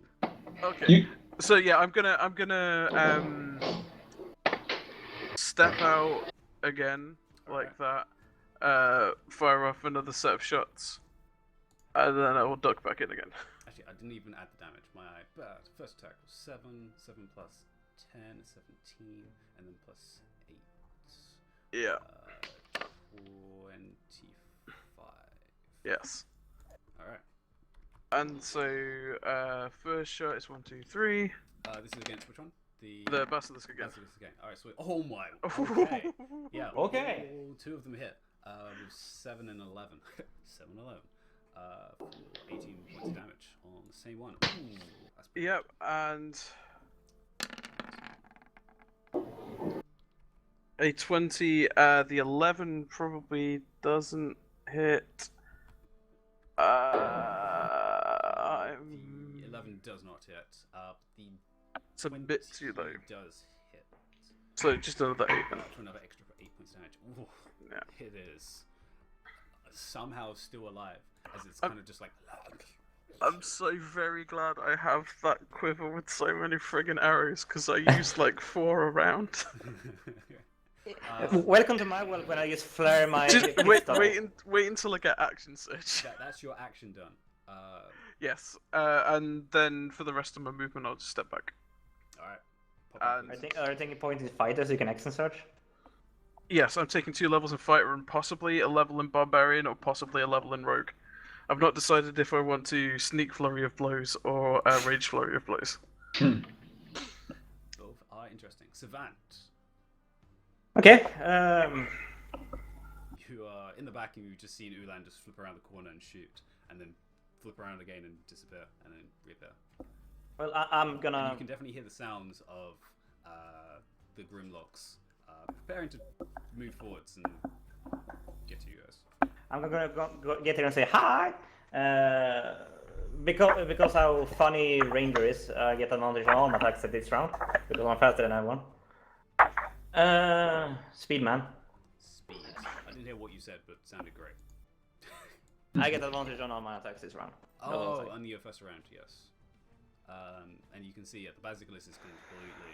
Okay. So yeah, I'm gonna step out again like that. Fire off another set of shots, and then I will duck back in again. Actually, I didn't even add the damage. My bad. First attack was 7, 7 plus 10, 17, and then plus 8. Yeah. 25. Yes. Alright. And so first shot is 1, 2, 3. This is against which one? The basilisk again. Basilisk again. Alright, sweet. Oh my. Okay. Yeah. Okay. all 2 of them hit. With 7 and 11. 7 and 11. For 18 points of damage on the same one. Ooh, that's pretty Yep, and a 20. The 11 probably doesn't hit. The I'm... 11 does not hit. The It's a bit too low. does hit. So just another 8 then. For another extra 8 points damage. Ooh, Yeah. it is somehow still alive, as it's kind of just like. I'm so very glad I have that quiver with so many friggin' arrows, because I used like 4 around. Welcome to my world when I just flare my. Just pistol. wait until I get action search. That's your action done. Yes, and then for the rest of my movement, I'll just step back. All right. Pop back And- in. I think point is fighter, so you can action search. Yes, I'm taking 2 levels in fighter and possibly a level in barbarian or possibly a level in rogue. I've not decided if I want to sneak flurry of blows or rage flurry of blows. Both are interesting. Savant, Okay. you are in the back and you've just seen Ulan just flip around the corner and shoot, and then flip around again and disappear, and then reappear. Well, I'm And gonna. you can definitely hear the sounds of the Grimlocks preparing to move forwards and get to you guys. I'm gonna go get here and say hi. Because how funny Ranger is, I get advantage on all my attacks at this round because I'm faster than everyone. Speed man. Speed. I didn't hear what you said, but it sounded great. I get advantage on all my attacks this round. Oh, on your first round, yes. And you can see, the Basilisk is completely.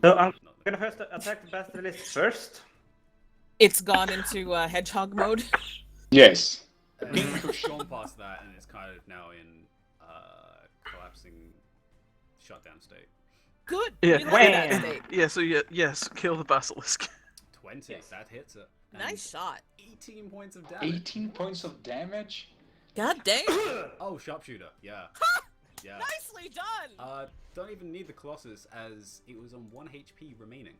So I'm gonna first attack the Basilisk first. It's gone into hedgehog mode. Yes. You push Sean past that, and it's kind of now in collapsing, shutdown state. Good. Yeah. We like that Wham! state. Yeah, so yes, kill the basilisk. 20. That hits it. And Nice shot. 18 points of damage. 18 points of damage? God dang. Oh, sharpshooter. Yeah. Yeah. Nicely done. Don't even need the Colossus, as it was on 1 HP remaining.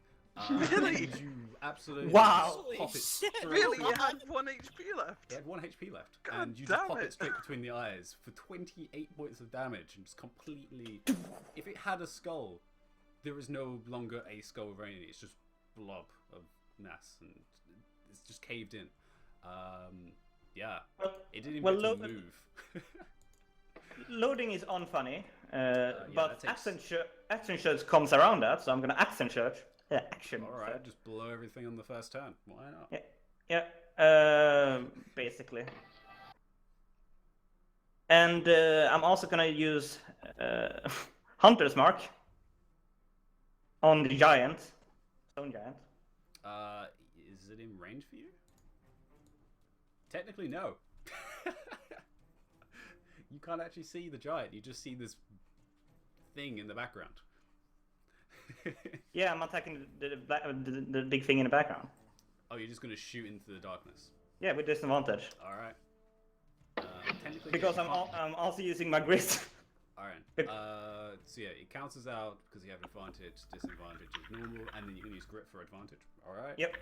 Really? You absolutely Wow. just pop it Holy straight shit. Really, through. you had 1 HP left. It had 1 HP left, God and you just damn pop it. it straight between the eyes for 28 points of damage, and just completely. If it had a skull, there is no longer a skull remaining. It's just blob of mass, and it's just caved in. Yeah, it didn't even get to move. Loading is unfunny, that but takes- action search comes around that, so I'm gonna action search. Action. All right, search. just blow everything on the first turn. Why not? Yeah. Basically. And I'm also gonna use Hunter's Mark on the giant, stone giant. Is it in range for you? Technically, no. You can't actually see the giant. You just see this thing in the background. Yeah, I'm attacking the big thing in the background. Oh, you're just gonna shoot into the darkness. Yeah, with disadvantage. All right. Technically, Because yeah, you can't- I'm also using my grit. All right. So yeah, it cancels out because you have advantage, disadvantage is normal, and then you can use grit for advantage. All right. Yep.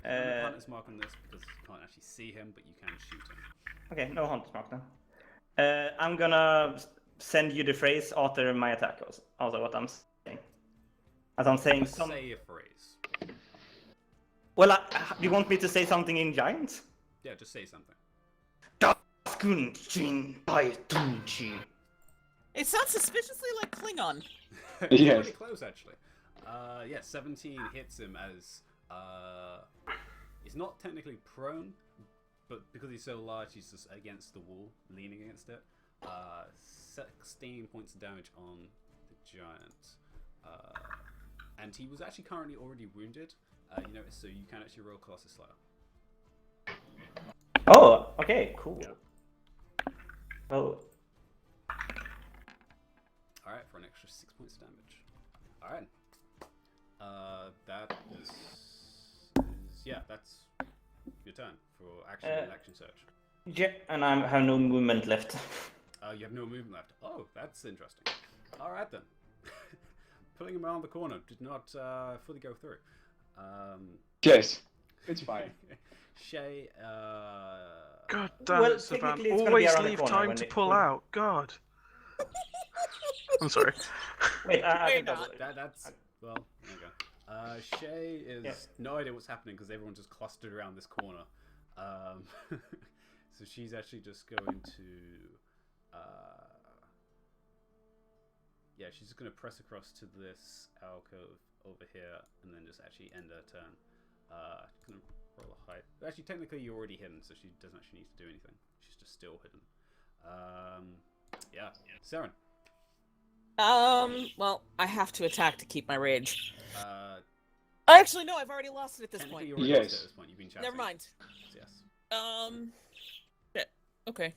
There's no hunter's mark on this because you can't actually see him, but you can shoot him. Okay, no Hunter's Mark then. I'm gonna send you the phrase after my attack. Also, what I'm saying. As I'm saying some. Say a phrase. Well, you want me to say something in giant? Yeah, just say something. It sounds suspiciously like Klingon. It's Yes. pretty close actually. Yeah, 17 hits him as he's not technically prone, but because he's so large, he's just against the wall, leaning against it. 16 points of damage on the giant, and he was actually currently already wounded. You notice, so you can actually roll Colossus Slayer. Oh, okay, cool. Yeah. Well, Alright, for an extra 6 points of damage. Alright. That is. Yeah, that's your turn for action and action search. yeah, and I have no movement left. You have no movement left. Oh, that's interesting. Alright then. Pulling him around the corner did not fully go through. Yes. It's fine. Shay, God damn Well, it, Saban. technically it's gonna be Always around the leave corner time when to it- pull when- out. God. I'm sorry. Wait, I Wait, think not. that's well. There you go. Shay is no idea what's happening because everyone's just clustered around this corner. So she's actually just going to. Yeah, she's just going to press across to this alcove over here and then just actually end her turn. Gonna roll a height. Actually, technically, you're already hidden, so she doesn't actually need to do anything. She's just still hidden. Yeah, Saren. Well, I have to attack to keep my rage. Uh, Actually, no, I've already lost it at this technically, point. you already lost it Yes. at this point. You've been chatting. Never mind. Yes. Shit. Okay.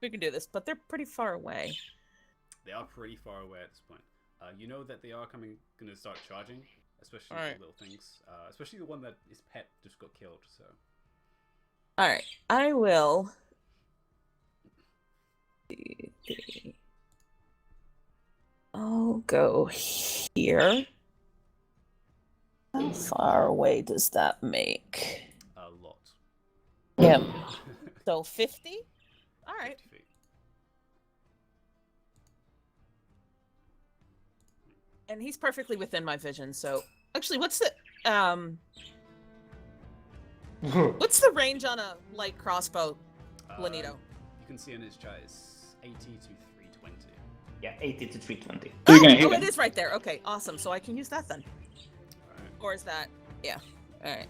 We can do this, but they're pretty far away. They are pretty far away at this point. You know that they are gonna start charging, especially Alright. the little things. Especially the one that his pet just got killed. So. Alright, I will. I'll go here. How far away does that make? A lot. Yeah. So 50? Alright. 50 feet. And he's perfectly within my vision, so actually what's the what's the range on a light crossbow, Lanito? You can see in his chat it's 80 to 320. Yeah, 80 to 320. So you're gonna hit Oh, him. it is right there. Okay, awesome. So I can use that then. Alright. Or is that yeah. Alright.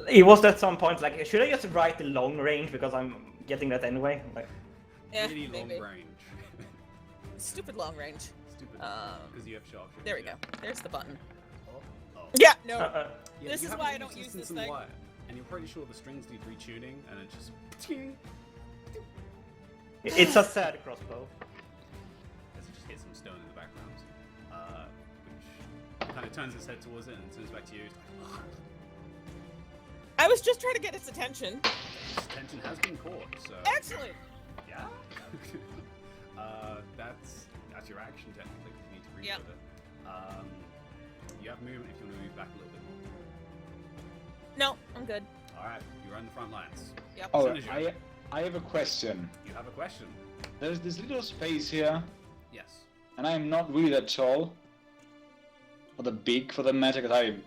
It was at some point like, should I just write the long range because I'm getting that anyway? Like, Yeah, Really long maybe. range. Stupid long range. Stupid. Um, Because you have sharpshooters. There we yeah. go. There's the button. Oh. Yeah, no. Yeah, This you is have why to I don't use distance this and thing. wire, and you're pretty sure the strings need retuning, and it just. it's a sad crossbow. As it just hits some stone in the background, which kind of turns its head towards it and turns back to you. It's like, I was just trying to get its attention. its attention has been caught, so. Excellent. Yeah. That's your action technically. 'Cause you need to Yeah. reload it. You have movement if you want to move back a little bit more. No, I'm good. All right, you're on the front lines. Yep. Oh, As soon as I have a question. You have a question? There's this little space here, Yes. and I'm not really that tall. Or the big for the matter, because I'm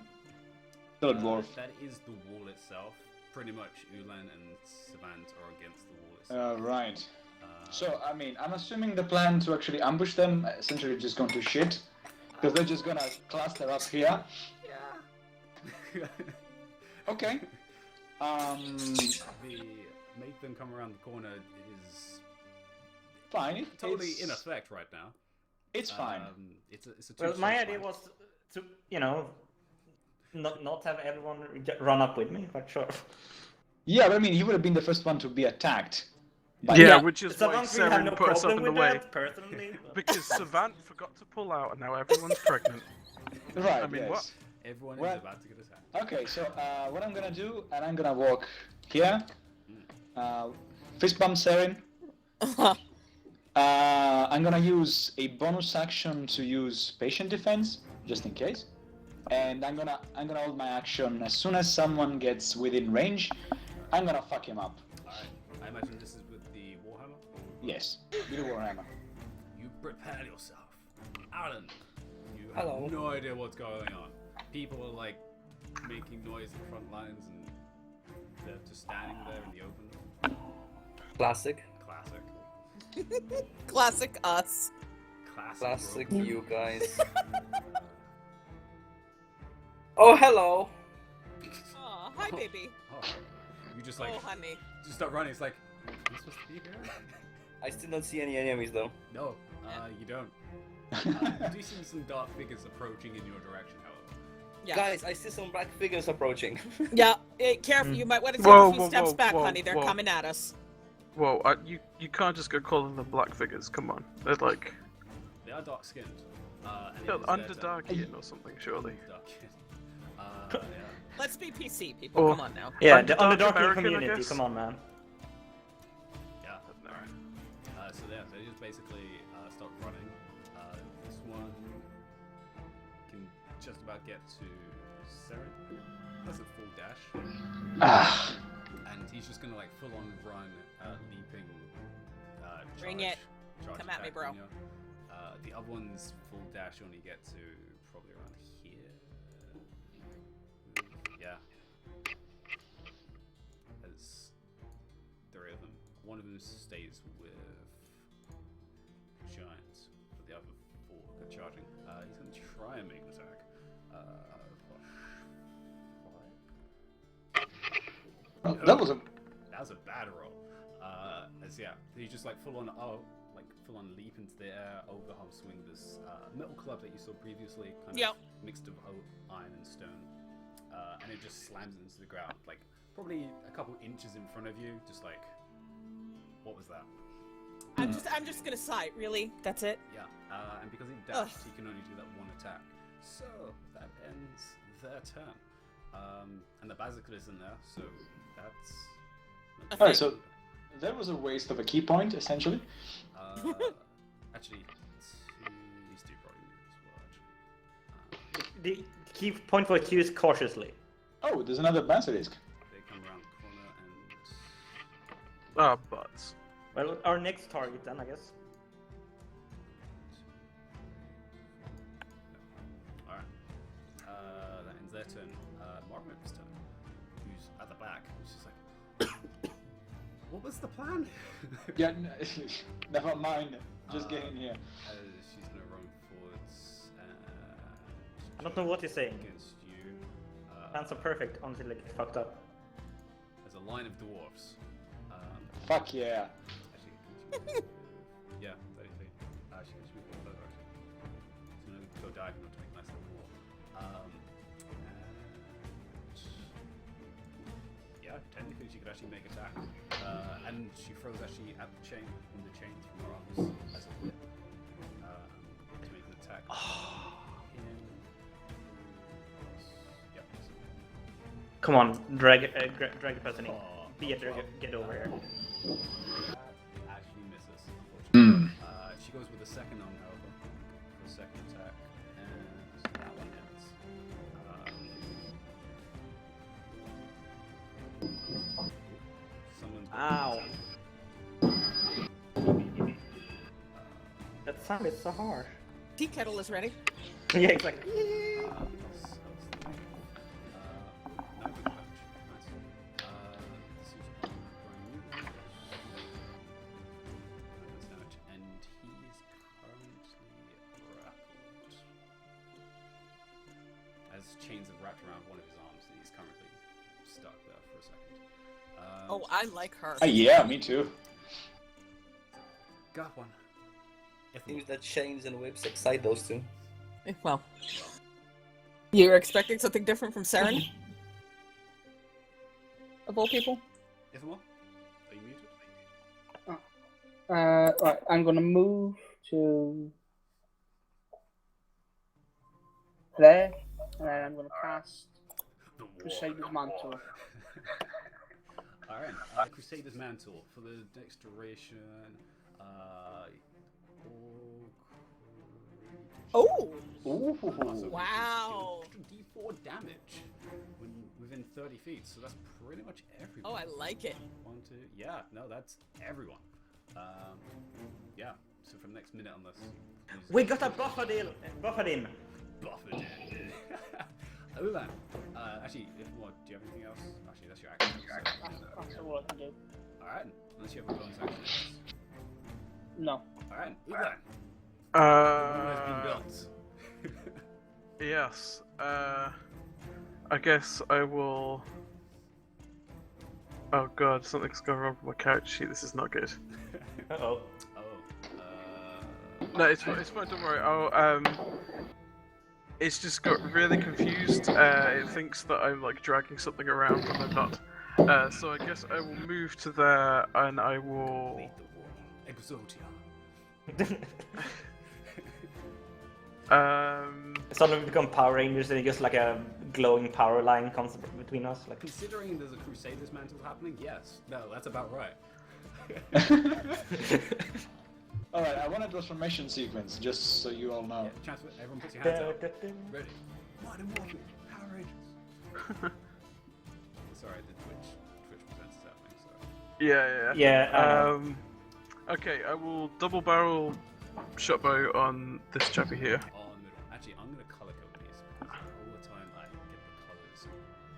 still a dwarf. That is the wall itself. Pretty much Ulan and Savant are against the wall itself. Right. So, I mean, I'm assuming the plan to actually ambush them essentially just going to shit. Because they're just gonna cluster up here. Yeah. Okay. The make them come around the corner is Fine. totally it's, in effect right now. It's fine. It's a Well, two-shot my idea fight. was to, not have everyone run up with me, but sure. Yeah, but I mean, he would have been the first one to be attacked. Yeah, Yeah. which is So why long as we have no Seren put us out problem of the with way. that, personally. Because Savant forgot to pull out, and now everyone's pregnant. Right, I mean, yes. what? Everyone Well- is about to get attacked. Okay, so what I'm gonna do, and I'm gonna walk here. Fist bump Seren. I'm gonna use a bonus action to use patient defense, just in case. And I'm gonna hold my action as soon as someone gets within range. I'm gonna fuck him up. Alright, I imagine this is with the Warhammer. Yes, with the warhammer. You prepare yourself. Alan, you have Hello. no idea what's going on. People are like making noise in the front lines and they're just standing there in the open. Classic. Classic. Classic us. Classic bro. you guys. Oh, hello. Aw, hi, baby. Oh, you just like Oh, honey. just start running. It's like, am I supposed to be here? I still don't see any enemies though. No, you don't. You do see some dark figures approaching in your direction, however. Yeah. Guys, I see some black figures approaching. Yeah. Careful. You might want to take Whoa, a few whoa, steps whoa, back, whoa, honey. They're whoa. coming at us. Whoa, you can't just go calling them black figures. Come on, they're like They are dark skinned. they're Underdarkian or something, surely. Yeah. Let's be PC, people. Or- Come on now. Yeah, Underdark the Underdark American, I community, guess? come on, man. Yeah. So yeah, so you just basically start running. This one can just about get to Seren. That's a full dash. Ah, And he's just gonna like full on run, leaping. Bring charge- it. charge Come at me, attack bro. on you. The other one's full dash you only get to probably around here. Yeah. There's 3 of them. One of them stays with Giants, but the other 4 are charging. He's gonna try and make an attack. that was a. That was a bad roll. As So yeah, you just like full on leap into the air, overarm swing this metal club that you saw previously, kind of mixed of iron and stone, and it just slams it into the ground, like probably a couple inches in front of you. Just like, what was that? I'm just gonna sigh. Really? That's it? Yeah, and because he dashed, he can only do that one attack. So that ends their turn. And the basilisk in there, so that's. Alright, so that was a waste of a key point, essentially. Actually, these two probably move as well. Actually, The key point for Q is cautiously. Oh, there's another basilisk. they come around the corner and. Ah, butts. Well, our next target then, I guess. Alright. That ends their turn. Margaret's turn. Who's at the back. Who's just like. What was the plan? Yeah, never mind. Just get in here. She's gonna run forwards. I don't know what you're saying. Against you. Plans are perfect until they get fucked up. There's a line of dwarves. Fuck yeah. Actually, yeah, 30 feet. She can move a little further, actually. She's gonna go diagonal to make a nice little wall. Yeah, technically she could actually make attack. And she throws actually at the chain, from the chains from her arms as a whip. To make an attack. Yep. Come on, drag the person in. Theater, get over here. Actually misses, unfortunately. She goes with a second on, however, for a second attack, and that one hits. Someone's Ow. That sounded so harsh. Tea kettle is ready. Yeah, exactly. Chains have wrapped around one of his arms, and he's currently stuck there for a second. Oh, I like her. Yeah, me too. Got one. Seems that chains and whips excite those two. Well, you were expecting something different from Saren? Of all people? Ithamar, are you muted? Right, I'm gonna move to there, and then I'm gonna cast Crusader's Mantle. Alright, Crusader's Mantle for the next duration. Oh! Ooh. So Wow. D4 damage when within 30 feet, so that's pretty much everyone. Oh, I like it. 1, 2, yeah, no, that's everyone. Yeah, so for the next minute on this. We got a buffered in. Buffered in. Ulan, actually, if what, do you have anything else? Actually, that's your action. That's all I can do. Alright, unless you have a bonus action. No. Alright, Ulan. The wall has been built. Yes. I guess I will. Oh god, something's gone wrong with my character sheet. This is not good. Uh-oh. No, it's fine. Don't worry. It's just got really confused. It thinks that I'm like dragging something around, but I'm not. So I guess I will move to there, and I will. Complete the wall. Exodia. Suddenly we become Power Rangers and just like a glowing power line comes between us. Like Considering there's a Crusader's Mantle happening, yes. No, that's about right. Alright, I want a transformation sequence, just so you all know. Yeah, transfer, everyone puts your hands up. Ready. Mighty Morphin, Power Rangers. Sorry, the Twitch presents is happening, so. Yeah. Okay, I will double barrel shot bow on this chappy here. On middle. Actually, I'm gonna color code these because all the time I get the colors.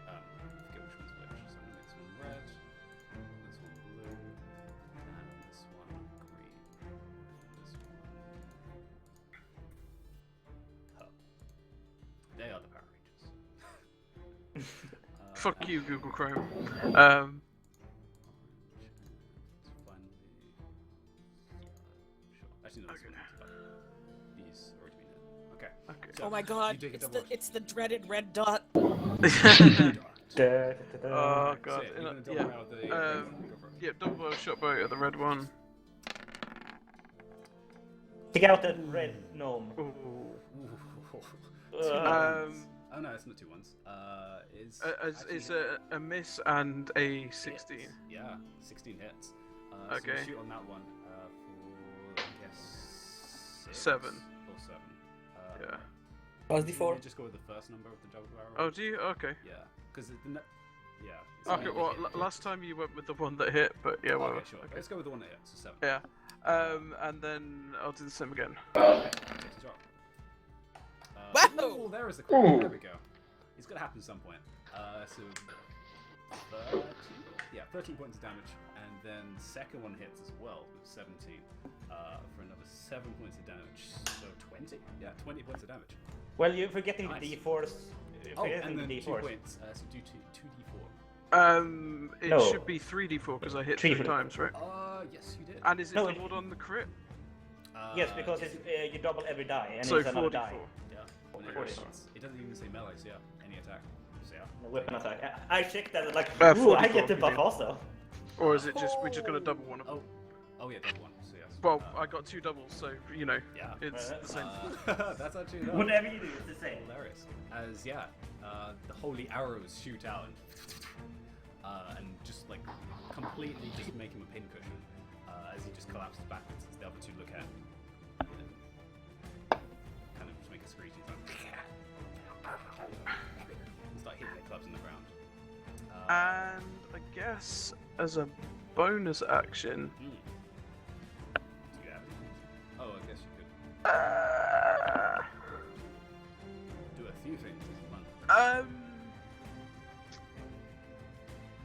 I forget which one's which. So I'm gonna make this one red, this one blue, and this one green. This one purple. They are the Power Rangers. Fuck you, Google Chrome. Finally. Oh my god, You take a it's double it's the dreaded red dot. action. Oh god. So, you're gonna double barrel the go for it. Yeah, double barrel shotbow at the red one. Take out that red gnome. Ooh. Ooh. Oh no, it's not 2 ones. It's a miss and a 16. Hits. Yeah, 16 hits. So Okay. you shoot on that one for, I guess, 6 7. or 7. Yeah. Plus D4. You just go with the first number of the double barrel. Oh, do you? Okay. Yeah, because yeah. it's Okay. only Well, hit that last time you went with the one that hit, but yeah. Well. Okay, sure. Let's go with the one that hit. So 7. Yeah. And then I'll do the same again. Okay, takes a drop. Wow! Ooh, there is the crit. There we go. It's gonna happen at some point. So 13 points of damage, and then second one hits as well with 17 for another 7 points of damage. So 20. Yeah, 20 points of damage. Well, you're forgetting Nice. the D4s. Oh, Forgetting and then the 2 D4s. points. So do 2d4. It No. should be 3d4 because I hit Three 3 for- times, right? Yes, you did. And is it No, doubled on the crit? Yes, because it's, you double every die, and So it's another 44. die. Yeah. And then 40. it doesn't even say melee, so yeah, any attack. So yeah. The weapon attack. I checked that, like, ooh, 44 I get the could buff be. also. Or is it just we're just gonna double one of them? Oh yeah, double one. So yes. Well, I got 2 doubles, so you know, Yeah. it's the same. That's actually Whatever you do, it's the same. hilarious. As the holy arrows shoot out and just like completely just make him a pincushion as he just collapses backwards as the other two look at him. And then kind of just make a screeching sound. And start hitting their clubs in the ground. And I guess as a bonus action, Do you have it? Oh, I guess you could do a few things as a monk.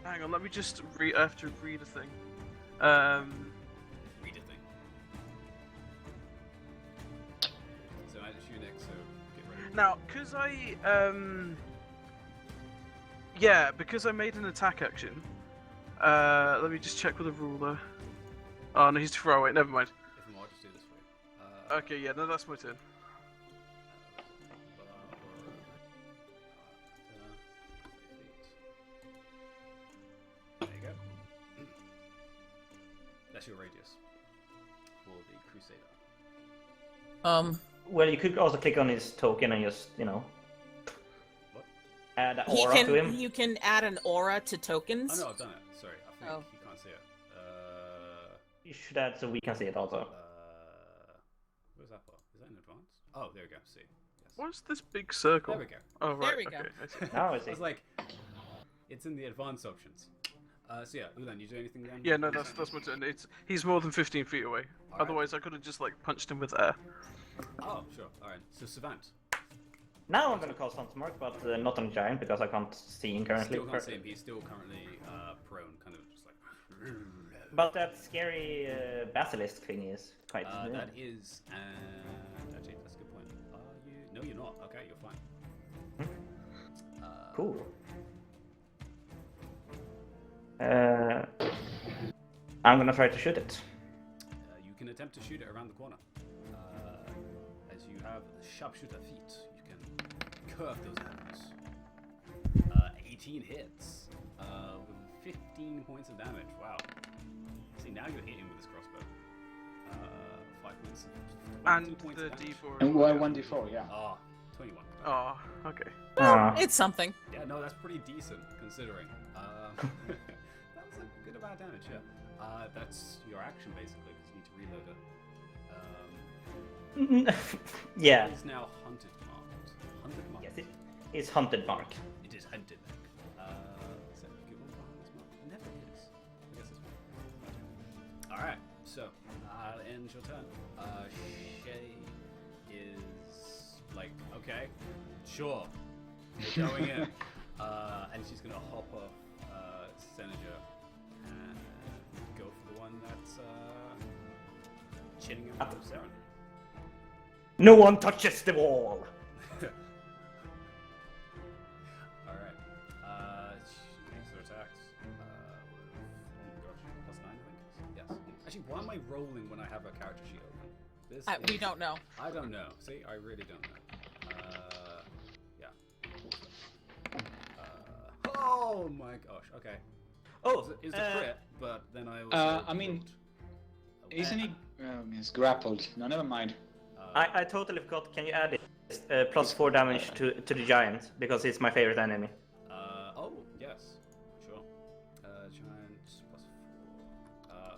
hang on, let me just read. I have to read a thing. Read a thing. So I just shoot next, so get ready. Now, because because I made an attack action. Let me just check with the ruler. Oh no, he's too far away. Never mind. If I'm just do this for you. Okay, yeah, no, that's my turn. There you go. That's your radius for the Crusader. Well, you could also click on his token and just, What? add an aura to him. You can add an aura to Oh tokens. no, I've done it. Sorry, I think Oh. you can't see it. You should add so we can see it also. Where's that part? Is that in advance? Oh, there we go. See. Yes. What's this big circle? There we go. Oh right. There we go. Okay. I see. Now I I see. was like, it's in the advanced options. So yeah, Ulan, you do anything then? Yeah, no, that's my turn. He's more than 15 feet away. Alright. Otherwise, I could have just like punched him with air. Oh, sure. All right. So Savant. Now I'm gonna cast Hunter's Mark, but not on Giant because I can't see him currently. Still can't see him. He's still currently prone, kind of just like. But that scary basilisk thing is quite. That is, and actually, that's a good point. Are you? No, you're not. Okay, you're fine. Cool. I'm gonna try to shoot it. You can attempt to shoot it around the corner. As you have sharpshooter feet, you can curve those arrows. 18 hits with 15 points of damage. Wow. See, now you're hitting with this crossbow. 5 points. And 22 points the of damage. D4. And why 1d4? Yeah. Ah, 21. Oh, okay. Ah. It's something. Yeah, no, that's pretty decent considering. That's a good amount of damage, yeah. That's your action basically, because you need to reload it. Yeah. It is now hunted marked. Hunted marked. Yes, it is Hunted Mark. It is hunted marked. Is that a good one behind this mark? It never is. I guess it's one. Alright, so, end your turn. Shay is like, okay, sure, we're going in. And she's gonna hop off Senator and go for the one that's chinning him out of Saren. No one touches the wall. Alright. Makes her attacks. With, oh my gosh, +9 I think. Yes. Actually, why am I rolling when I have a character sheet open? This We is- don't know. I don't know. See, I really don't know. Yeah. Oh my gosh. Okay. Oh, It was a crit, but then I also. I mean, rolled isn't he? He's grappled. No, never mind. I totally forgot. Can you add it? +4 damage to the giant because it's my favorite enemy. Oh yes, sure. Giant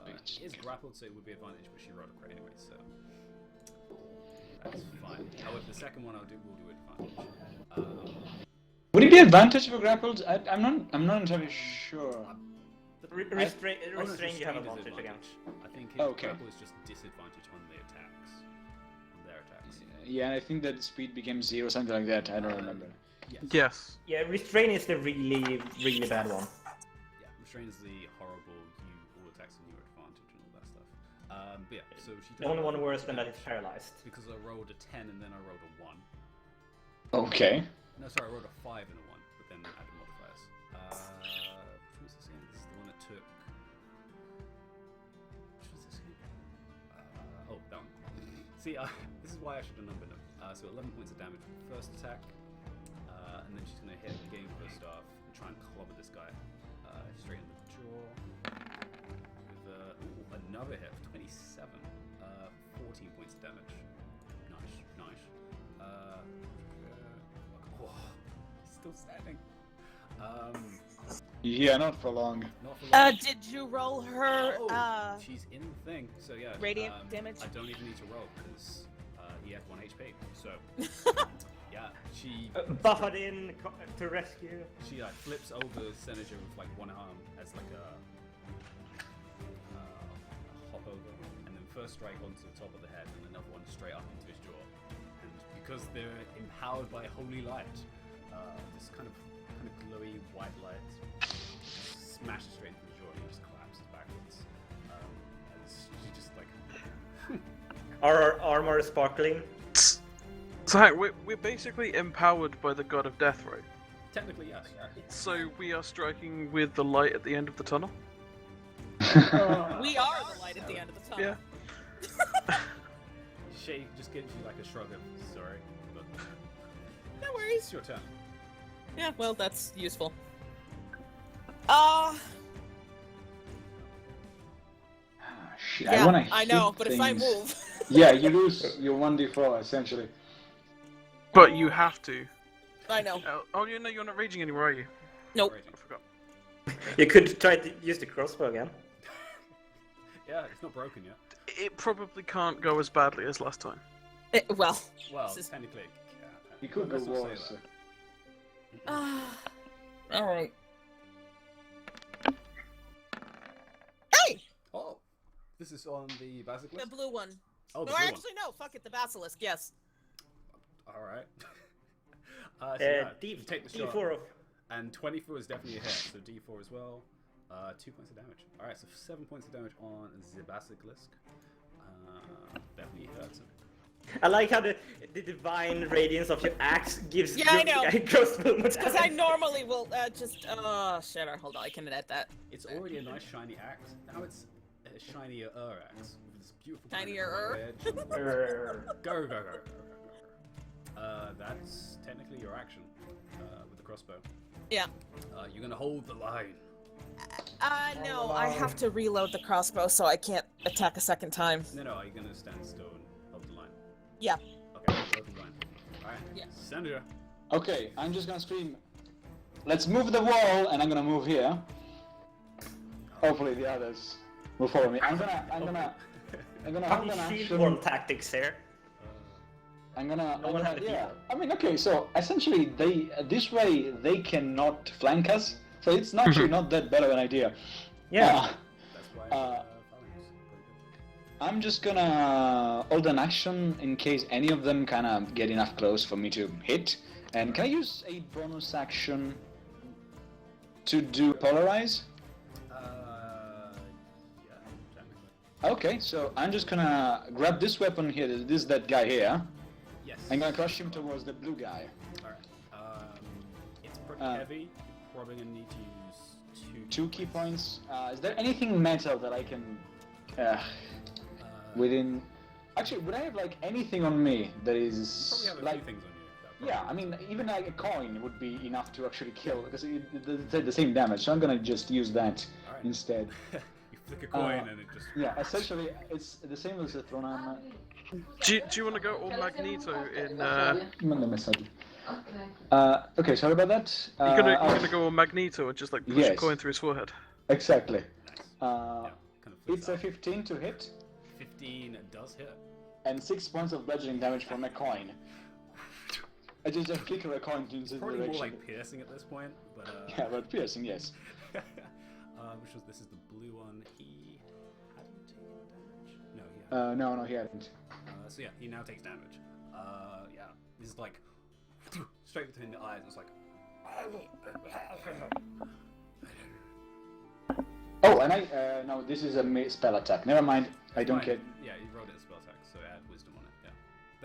+4. She is grappled, so it would be advantage, but she rolled a crit anyway, so that's fine. However, the second one will do advantage. Would it be advantage for grappled? I'm not entirely sure. Restrain, you have Restrained is advantage again. I think his Okay. grapple is just disadvantage on the attacks. On their attacks. Yeah, I think that speed became 0, something like that. I don't remember. Yes. Yeah, restrain is the really bad one. Yeah, restrain is the horrible all attacks on your advantage and all that stuff. But yeah, so she The only one worse than that is paralyzed. because I rolled a 10 and then I rolled a 1. Okay. No, sorry, I rolled a 5 and a 1, but then added modifiers. Which was this again? This is the one that took. Which was this again? Oh, that one. See, this is why I should have numbered them. So 11 points of damage with the first attack, and then she's going to hit again with her staff and try and clobber this guy straight in the jaw. With another hit of 27, 14 points of damage. Nice. Oh, he's still standing. Yeah, not for long. Not for long. Did you roll her? Oh, she's in the thing. So yeah. Radiant damage? I don't even need to roll because he had 1 HP. So yeah, she Buffered in to rescue. she flips over Senator with like one arm as like a hop over, and then first strike onto the top of the head, and another one straight up into his jaw. And because they're empowered by holy light, this kind of glowy white light smashes straight into the jaw, and he just collapses backwards. And she just like. Our armor is sparkling. So Hank, we're basically empowered by the god of death, right? Technically, yes. So we are striking with the light at the end of the tunnel? We are the light at the end of the tunnel. Yeah. She just gives you like a shrug of sorry, but No worries. it's your turn. Yeah, well, that's useful. Shit, Yeah, wanna I know, hit but if I things. move, Yeah, you lose your 1d4 essentially. But you have to. I know. Oh, you know you're not raging anymore, are you? Nope. I forgot. You could try to use the crossbow again. Yeah, it's not broken yet. It probably can't go as badly as last time. Well, Well, This is- technically, You could go let's not say worse. that. all right. Hey, Oh, this is on the the basilisk. blue one. Oh, the No, blue actually, no. Fuck it, the basilisk. Yes. one. All right. So yeah, you take the shot, D4 of and 24 is definitely a hit. So D4 as well. 2 points of damage. All right, so 7 points of damage on the basilisk. Definitely hurts him. I like how the divine radiance of your axe gives Yeah, I your know. crossbow more Because I damage. normally will just. Oh, shit. Hold on, I can edit that. It's already a nice shiny axe. Now it's a shinier axe with this beautiful kind of Shinier-er? glow edge. Go. That's technically your action with the crossbow. Yeah. You're gonna hold the line. No, I have to reload the crossbow, so I can't attack a second time. No, are you gonna stand still and hold the line? Yeah. Okay, hold the line. Alright. Yeah. Sandra. Okay, I'm just gonna scream. Let's move the wall, and I'm gonna move here. Hopefully the others will follow me. I'm gonna hold an Shield action. worm tactics here. Yeah. I mean, okay. So essentially, this way they cannot flank us. So it's actually not that bad of an idea. Yeah. That's why phalanx. I'm just gonna hold an action in case any of them kind of get enough close for me to hit. And can I use a bonus action to do polarize? Yeah, technically. Okay, so I'm just gonna grab this weapon here. This is that guy here. Yes. I'm gonna crush him towards the blue guy. Alright. It's pretty Uh, heavy. Probably gonna need to use 2 key points. Is there anything metal that I can within? Actually, would I have like anything on me that You is probably have a like? few things on you. Yeah, I mean, even like a coin would be enough to actually kill, because it does the same damage, so I'm gonna just use that Alright. instead. You flick a coin and it just. Yeah, essentially, it's the same as the throne armor. Do you want to go all Magneto in? Manda mensagem. Okay, sorry about that. You're gonna go all Magneto and just like push a Yes. coin through his forehead. Exactly. Nice. Yeah, kind of flips It's a out. 15 to hit, 15 does hit. and 6 points of bludgeoning damage from a coin. I just flicker a coin in the Probably direction. more like piercing at this point, but Yeah, but piercing, yes. this is the blue one. He hadn't taken damage. No, he hadn't. No, he hadn't. So yeah, he now takes damage. Yeah, this is like straight between the eyes. It's like. Oh, and no, this is a spell attack. Never mind, I don't Fine. get. Yeah, you rolled it as spell attack, so add wisdom on it.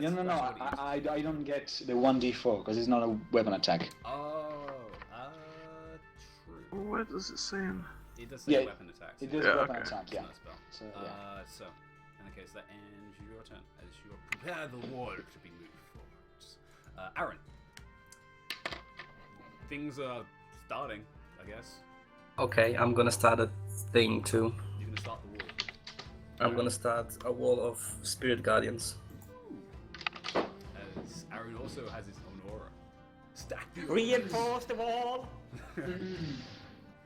Yeah. No, That's what he used. I don't get the 1d4 because it's not a weapon attack. Oh, true. Where does it say? It does say Yeah, weapon attacks. It is Yeah, a weapon okay. attack, It's yeah. not a spell. So, yeah. So, in that case, that ends your turn as you prepare the wall to be moved forwards. Aaron. Things are starting, I guess. Okay, I'm gonna start a thing too. You're gonna start the wall. I'm gonna start a wall of spirit guardians. As Aaron also has his own aura. Stack the Reinforce the wall!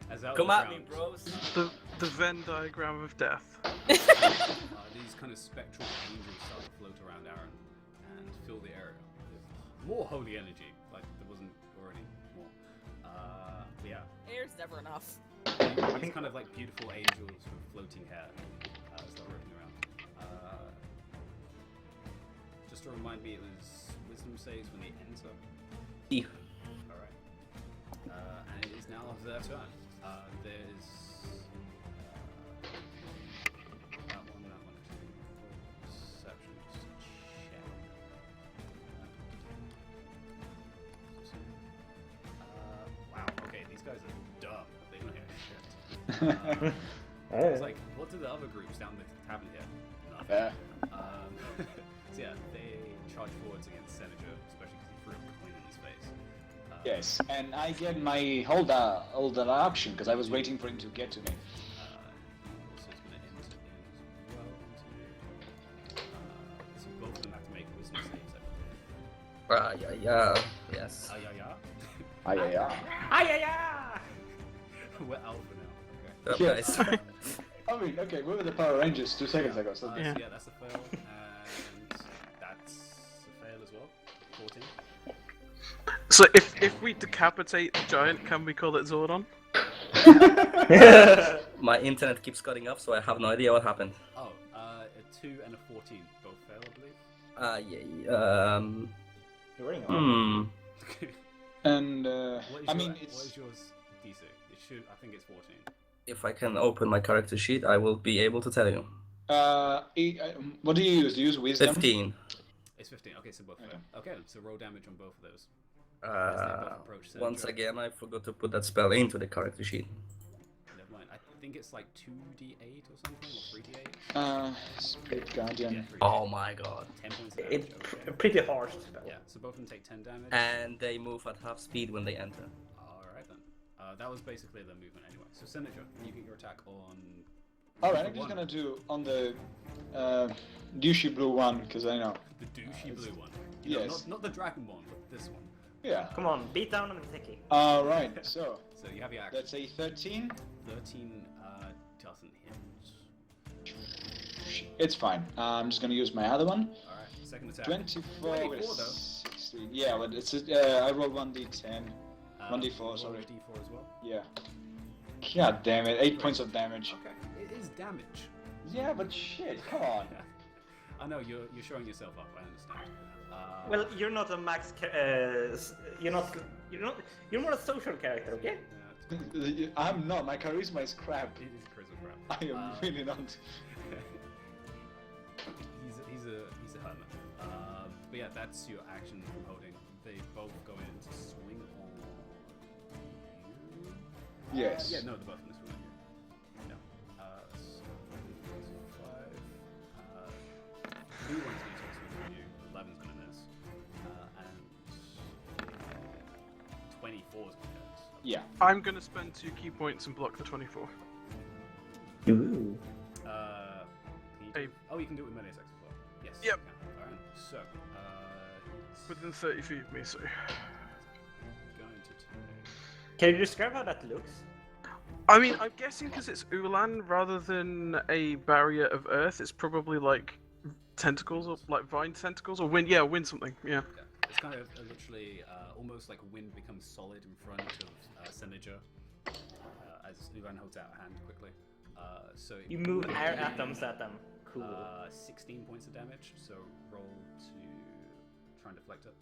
As out Come of at the me, ground, bros. The Venn diagram of death. these kind of spectral angels start to float around Aaron and fill the area with more holy energy, like there wasn't already more. But yeah, Air's never enough. these kind of like beautiful angels with floating hair start roaming around. Just to remind me, it was wisdom saves when they enter. Yeah. Alright. And it is now their turn. There's that one, two, perception, just check. Wow, okay, these guys are dumb. They don't hear shit. It's like, what do the other groups down the tavern hear? Nothing. So yeah, they charge forwards against Senator, especially because he threw a coin in his face. Yes, and I get my hold action because I was waiting for him to get to me. Also, it's going to end as well into. So both of them have to make wisdom saves, I believe. Yeah. Yes. Yeah. Yeah. We're alpha now. Okay. Yeah. Guys. I mean, okay, we were the Power Rangers 2 seconds ago, so So Yeah. yeah, that's a fail, and that's a fail as well. 14. So if we decapitate the giant, can we call it Zordon? My internet keeps cutting off, so I have no idea what happened. Oh, a 2 and a 14 both fail, I believe. You're running on. and What is I your- mean, what it's is yours DC? It should. I think it's 14. If I can open my character sheet, I will be able to tell you. what do you use? Do you use wisdom? 15. It's 15. Okay, so both fail. Okay. Okay, so roll damage on both of those. As they both approach Senator. Once again, I forgot to put that spell into the character sheet. Never mind. I think it's like 2d8 or something, or 3d8. Spirit Yeah, Guardian. 3d8. Oh my god. 10 points of damage. It's Okay. pretty harsh spell. Yeah, so both of them take 10 damage. And they move at half speed when they enter. Alright then. That was basically the movement anyway. So Senator, can you get your attack on... Alright, I'm just gonna do on the douchey blue one, because I know. The douchey blue one. You know, Yes. not the dragon one, but this one. Yeah. Come on, beat down on the ticky. Alright, so So you have your action. that's a 13. 13 doesn't hit. It's fine. I'm just gonna use my other one. Alright, second attack. 24 with 24 though. 16. Yeah, but it's I roll 1d10. 1d4, roll sorry. a d4 as well. Yeah. God damn it, 8 points of damage. Okay, it is damage. Yeah, but shit, come on. I know you're showing yourself up. I understand. Well, you're not a max. You're more a social character, okay? I'm not. My charisma is crap. It is charisma crap. I am really not. he's a hermit. But yeah, that's your action from holding. They both go in to swing on you. Yes. Yeah, no, they're both in this room. Yeah. So 5. Blue one's going to swing on you. 11's going to miss. And 24 is good. Yeah. I'm gonna spend 2 key points and block the 24. Ooh. Can you oh, you can do it with melee attacks as well. Yes. Yep. You can. Alright, so, it's Within 30 feet of me, so. going to take... Can you describe how that looks? I mean, I'm guessing because it's Ulan rather than a barrier of earth, it's probably like tentacles or like vine tentacles or wind. Yeah, wind something. Yeah. Okay. It's kind of literally almost like wind becomes solid in front of Senager as Uran holds out a hand quickly. So You move air atoms at them. Cool. 16 points of damage, so roll to try and deflect it.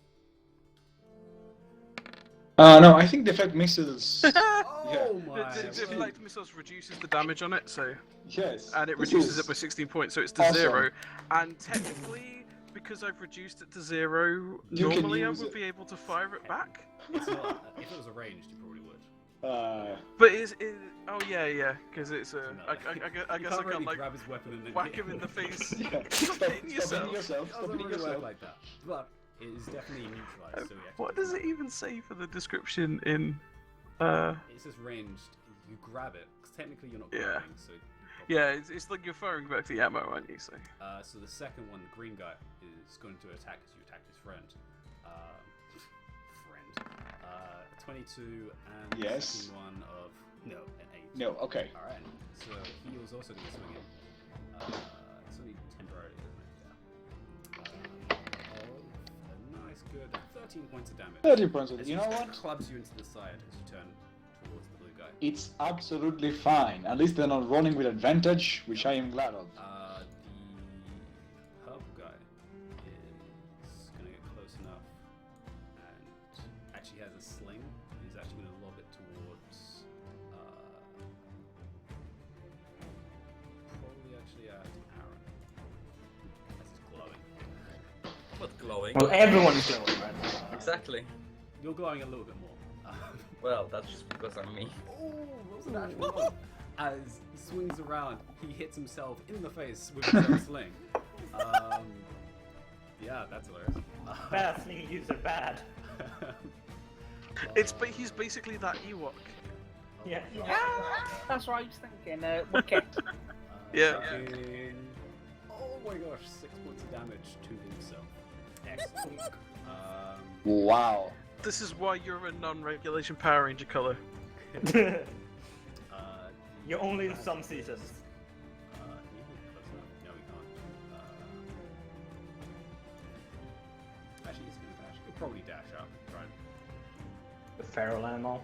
No, I think deflect missiles. Oh my! Deflect missiles reduces the damage on it, so Yes. and it this reduces is it by 16 points, so it's to awesome. 0. And technically, because I've reduced it to 0, You can normally I use would it. be able to fire it back. It's not, if it was arranged, you probably would. But oh yeah, because it's No. I You guess I can't really can't like grab his weapon and then whack hit him in the face. Yeah. Stop hitting Stop yourself. hitting yourself. It Stop doesn't hitting really work yourself. like that, but it is definitely neutralized. So we actually What does it even say for the description in? It says ranged. You grab it because technically you're not Yeah. grabbing. So Yeah, it's like you're firing back the ammo, aren't you? So. So the second one, the green guy, is going to attack as you attacked his friend. 22 and Yes. the second one of an 8. No, okay. All right. So he was also going to swing in. It's only temporarily, isn't it? A nice, good 13 points of damage. 30 points. As You he know just what? clubs you into the side as you turn towards the blue guy. It's absolutely fine. At least they're not rolling with advantage, which I am glad of. The purple guy is going to get close enough and actually has a sling. He's actually going to lob it towards probably actually at Aaron. As he's glowing. What glowing? Well, everyone is glowing right now. Exactly. You're glowing a little bit more. Well, that's just because I'm me. Oh, rolls a natural one. As he swings around, he hits himself in the face with his own sling. Yeah, that's hilarious. Bad sling user, bad. But he's basically that Ewok. Yeah. That's what I was thinking. Wicket. Yeah. Taking, oh my gosh, 6 points of damage to himself. Excellent. Wow. This is why you're a non-regulation Power Ranger color. You're only in some seasons. Can you hold it close enough? No, we can't. Actually, he's gonna dash. He'll probably dash up. Right. The feral animal.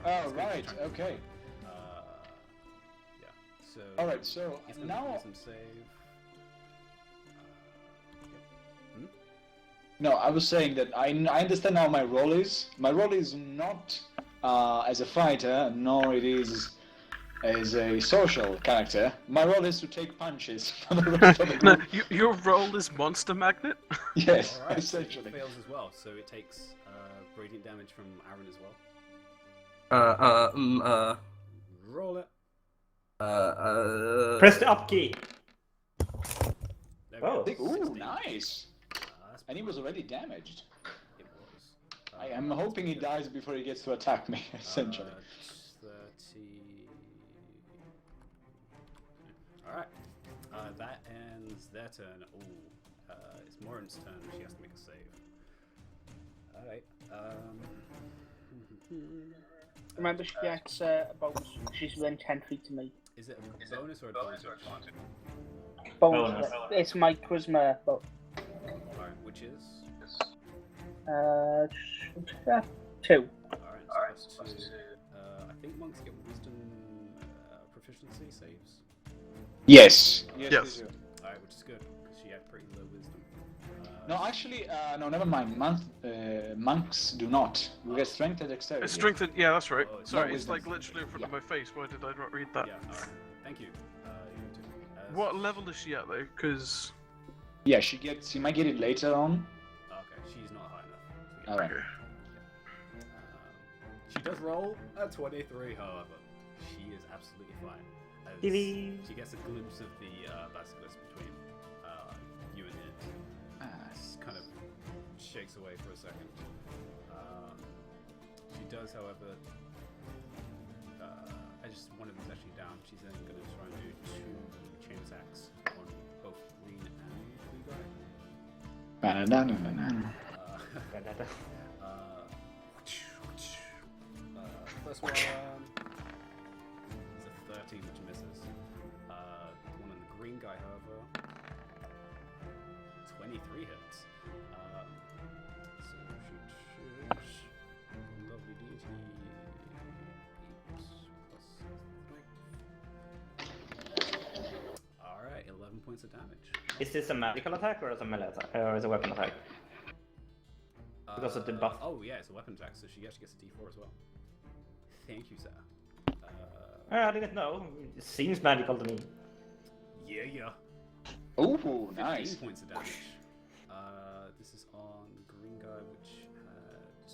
Oh, right. Okay. Yeah. So. All right. So He's gonna now, do some save. no, I was saying that I understand now my role is. My role is not as a fighter, nor it is as a social character. My role is to take punches for the rest of the No, group. your role is Monster Magnet. Yes, All right. essentially. It fails as well, so it takes radiant damage from Aaron as well. Roll it. Press the up key. There we Oh. go. Ooh, 16. nice. That's And he was already damaged. It was. I am hoping he dies before he gets to attack me, essentially. 30. Alright. That ends their turn. Oh, it's Morin's turn. She has to make a save. Alright. Remember, she gets a bonus. She's within 10 feet of me. Is it a bonus or advantage? Bonus. It's my charisma, but Alright, which is? 2. Alright, so plus 2. I think monks get wisdom proficiency saves. Yes. Yes. they do. Alright, which is good, because she had pretty low wisdom. No, actually, no, never mind. Monks do not. We get strength and dexterity. It's strengthened. Yeah, that's right. Oh, it's Sorry, not it's like wisdom. literally in front of Yeah. my face. Why did I not read that? Yeah, alright. Thank you. You too. What level is she at though? Because Yeah, she might get it later on. Okay, she's not high enough. All right. She does roll a 23, however. She is absolutely fine. As Giddy. she gets a glimpse of the basilisk between you and it. Kind of shakes away for a second. She does, however, one of them's actually down. She's then going to try and do 2 chain attacks on both green and blue guy. First one is a 13, which misses. The one on the green guy, however, 23 hits. So shoot. Lovely deity. Alright, 11 points of damage. Is this a magical attack or is it a melee attack? Or is it a weapon attack? Because of the buff. Oh yeah, it's a weapon attack, so she actually gets a D4 as well. Thank you, sir. I didn't know. It seems magical to me. Yeah. Oh, 15 nice. points of damage. This is on green guy, which had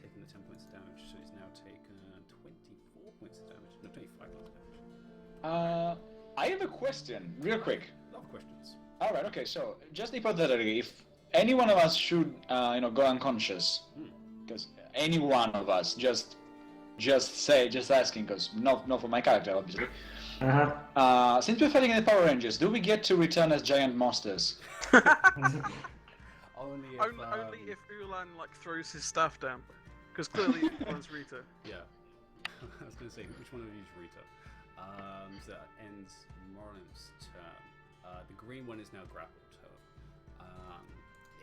taken the 10 points of damage, so he's now taken 24 points of damage. No, 25 points of damage. I have a question, real quick. A lot of questions. All right, okay. So just hypothetically, if any one of us should, go unconscious, because any one of us, just asking, because not for my character, obviously. Since we're fighting in the Power Rangers, do we get to return as giant monsters? Only if Ulan throws his staff down, because clearly one's Rita. Yeah. I was going to say, which one of you is Rita? So that ends Marlin's turn. The green one is now grappled.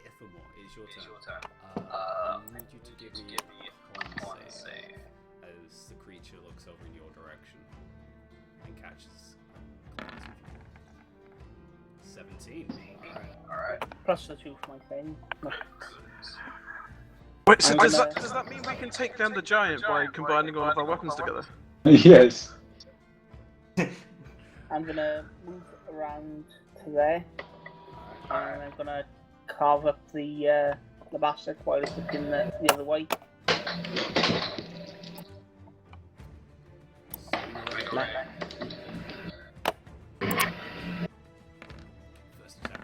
Ithamore, it's your turn. I need you to give me a con save as the creature looks over in your direction and catches 17. Alright. Plus the 2 for my thing. Wait, so does that mean we can take down the giant by combining all of our weapons together? Yes. I'm gonna move around to there, and I'm gonna carve up the bastard while it's looking the other way. First attack.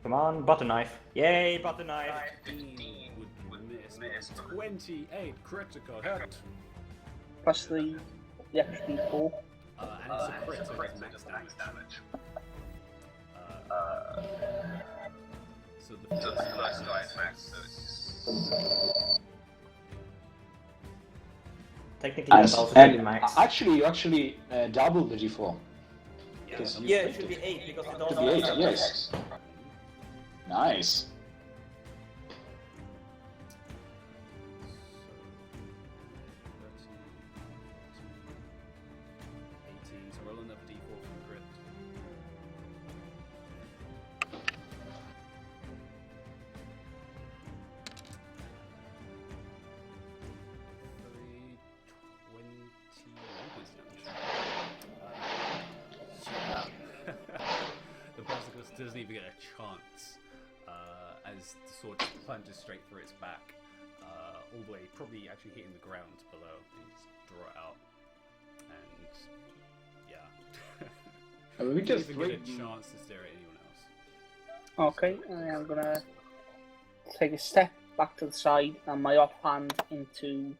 Come on, butter knife. Yay, butter knife. 15 would miss. 28 critical hit. Plus the extra d4. And it's a crit, so it's max damage. So the first guy is max. Technically, that's also should be max. Actually, you doubled the d4. Yeah, it should be 8 because it It also should be 8, yes. Nice. So roll enough d4 from crit. The basilisk doesn't even get a chance as the sword plunges straight through its back, all the way, probably actually hitting the ground below. And you just draw it out, and yeah. We just doesn't get a chance to stare at anyone else. Okay, and I'm gonna take a step back to the side and my offhand into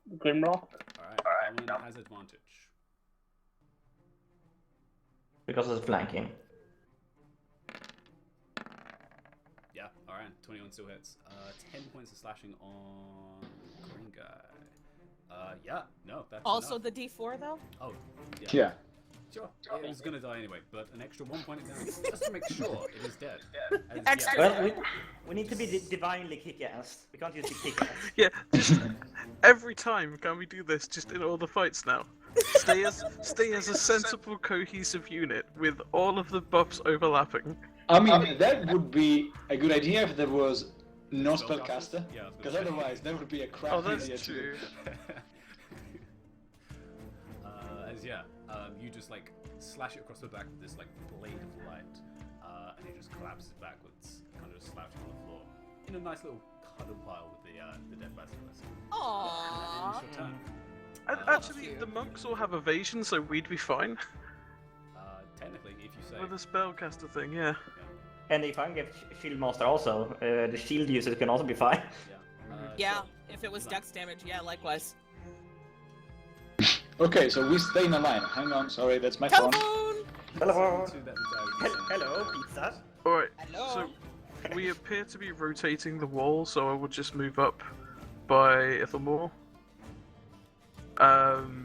the Grimrock. Alright, Alan has advantage. because it's flanking. Yeah, alright, 21 still hits. 10 points of slashing on green guy. Yeah, no, that's Also enough. the D4 though? Oh, yeah. Yeah. Sure, it was gonna die anyway, but an extra 1 point of damage just to make sure it is dead. As, Extra. Well, we need to be divinely kick-ass. We can't use the kick-ass. Yeah, just every time can we do this just in all the fights now? Stay as a sensible, cohesive unit with all of the buffs overlapping. I mean, that would be a good idea if there was no Spellcaster? spellcaster, Yeah, I was because gonna say. otherwise that would be a crap Oh, that's idea to true. You just like slash it across the back with this like blade of light, and it just collapses backwards, kind of just slouching on the floor in a nice little cuddle pile with the dead basilisk. Aww. Ends your turn. Actually, the monks all have evasion, so we'd be fine Technically, if you say with the spellcaster thing. Yeah. And if I get Shield Master also, the shield users can also be fine. yeah, Yeah, if it was dex damage, yeah, likewise. Okay, so we stay in a line. Hang on, sorry, that's my phone. Telephone! Hello. So that the guy Hello, pizza. Alright, Hello? so we appear to be rotating the wall, so I will just move up by Ithamore.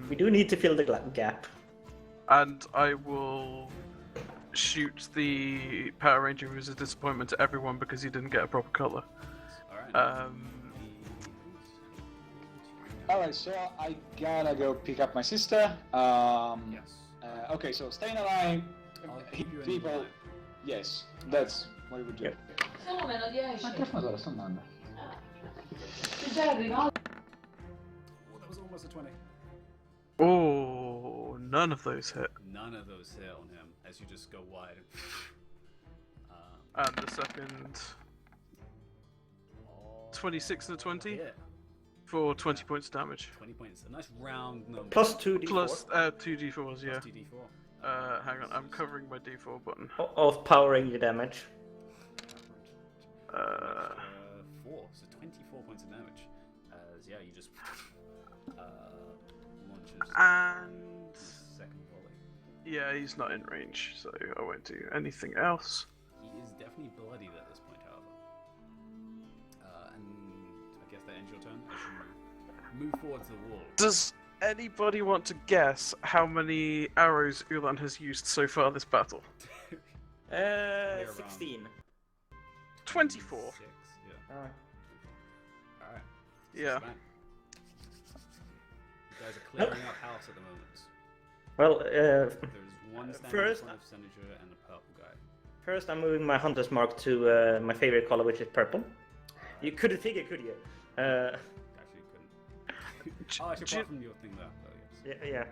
We do need to fill the gap. And I will shoot the Power Ranger who's a disappointment to everyone because he didn't get a proper color. Alright. Alright, so I gotta go pick up my sister. Yes. Okay, so stay in a line. I'll Hit keep you in people. line. Yes, that's what we would do. Sono meno 10. Ma che dove sto andando? Ti già arrivato? Oh, that was almost a 20. Oh, none of those hit. None of those hit on him as you just go wide. And the second 26 and a 20 Yeah, for 20 points of damage. 20 points. A nice round number. Plus 2d4 Plus 2 d4s, yeah. Plus 2d4. Hang on, I'm covering my d4 button. of Power Ranger damage. 4, so 24 points of damage. As yeah, you just launches And second volley. yeah, he's not in range, so I won't do anything else. He is definitely bloodied at this point, however. And I guess that ends your turn as you move forwards the wall. Does anybody want to guess how many arrows Ulan has used so far this battle? 16. 24. 6, yeah. Alright. Yeah. Bang. You guys are clearing out house at the moment. Well, There's one standing first- in front of Senator and a purple guy. first I'm moving my Hunter's Mark to my favorite color, which is purple. You couldn't figure, could you? Actually, couldn't. Oh, actually, apart from your thing there, though, yes. Yeah.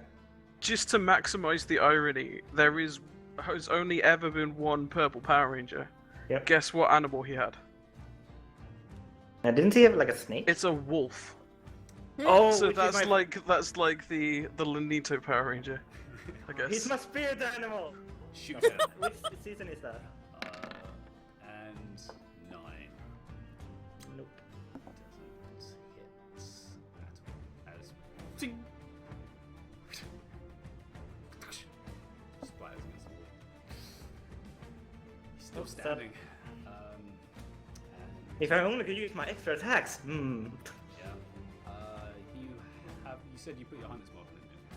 Just to maximize the irony, has only ever been one purple Power Ranger. Yep. Guess what animal he had? Now, didn't he have like a snake? It's a wolf. Oh, So which is that's my... like the Lanito Power Ranger, I guess. He's my spirit animal! Shoot him. Which season is that? And 9. Nope. Doesn't hit at all. As ting. Splatters against the wall. He's still What's that? standing. If I only could use my extra attacks. Yeah. You said you put your hunter's mark on him, didn't you?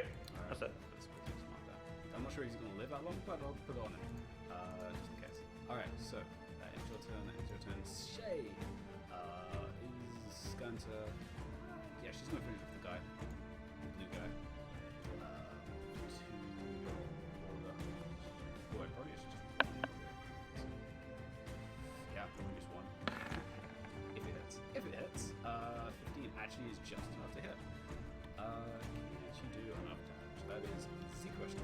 Yep. Alright, That's it. let's put his mark there. I'm not sure he's gonna live that long, but I'll put it on him. Just in case. Alright, so that ends your turn, that ends your turn. Shay is going to yeah, she's gonna finish with the guy. The blue guy. Probably should just yeah, probably just one. If it hits. If it hits, 15 actually is just enough to hit. Can she do enough damage? That is the question.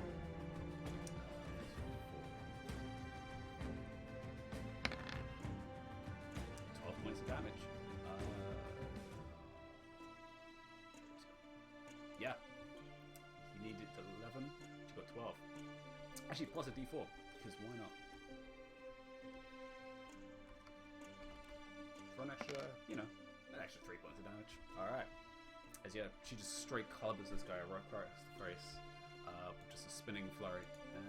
12 points of damage. Yeah. You needed 11. She got 12. Actually, plus a d4, because why not? For an extra, an extra 3 points of damage. Alright. As yeah, she just straight clubbers this guy right across the face. Just a spinning flurry. And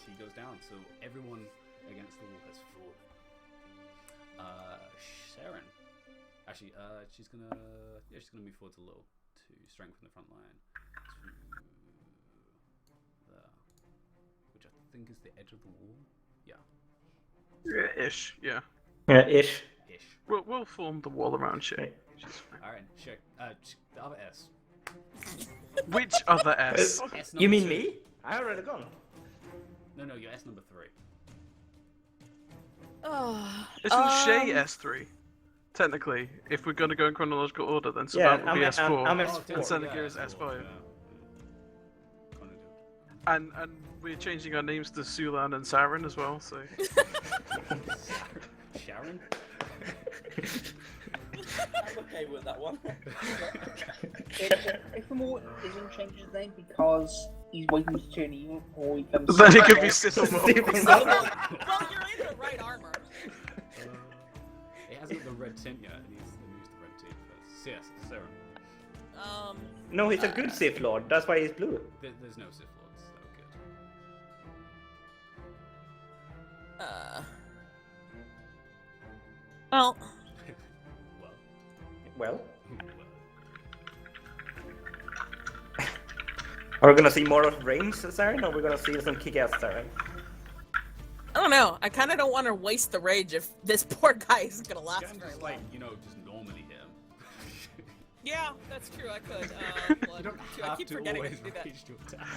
he goes down. So everyone against the wall has fallen. Sharon. Actually, she's gonna move forward a little to strengthen the front line. To there. Which I think is the edge of the wall. Yeah. Ish, yeah. Ish. Ish. We'll form the wall around Shay. Right. Alright, sure. The other S. Which other S? S You number mean 2. me? I already gone. No, you're S number 3. Oh, Isn't Shay S3? Technically, if we're gonna go in chronological order, then Savant will be S4. I'm Oh, S4. And Seneca is S5. And we're changing our names to Sulan and Saren as well, so... Sharon? I'm okay with that one. Ithamore isn't changing his name because he's waiting to turn evil before he comes. Then he could be Sithomore. well, you're in the right armor. It hasn't got the red tint yet, and he's Yes, Saren. No, he's a good Sith Lord. That's why he's blue. There's no Sith Lords. So good. Well, Well, are we gonna see more of Range Saren, or are we gonna see some kick-ass Saren? I don't know. I kind of don't want to waste the rage if this poor guy isn't gonna last Can very just long. just normally hit him. Yeah, that's true. I could. You don't I have keep to forgetting always to do that. rage to attack.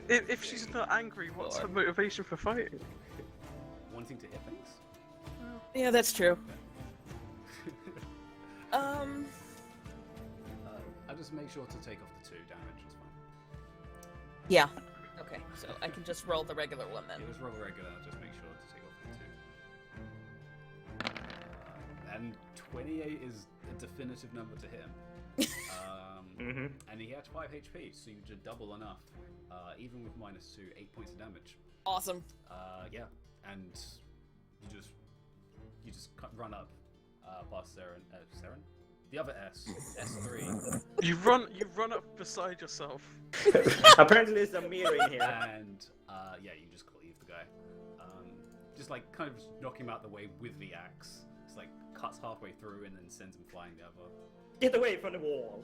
If she's not angry, what's her motivation for fighting? Wanting to hit things? Yeah, that's true. I just make sure to take off the 2 damage. It's fine. Yeah. Okay, so I can just roll the regular one then. Yeah, just roll regular. Just make sure to take off the 2. And 28 is a definitive number to him. And he had 5 HP, so you did double enough. Even with -2, 8 points of damage. Awesome. Yeah, and you just run up past Saren. Saren? The other S, S3. You run up beside yourself. Apparently there's a mirror in here. And yeah, you just cleave the guy. Just like kind of knock him out the way with the axe. It's like cuts halfway through and then sends him flying the other. Get away from the wall.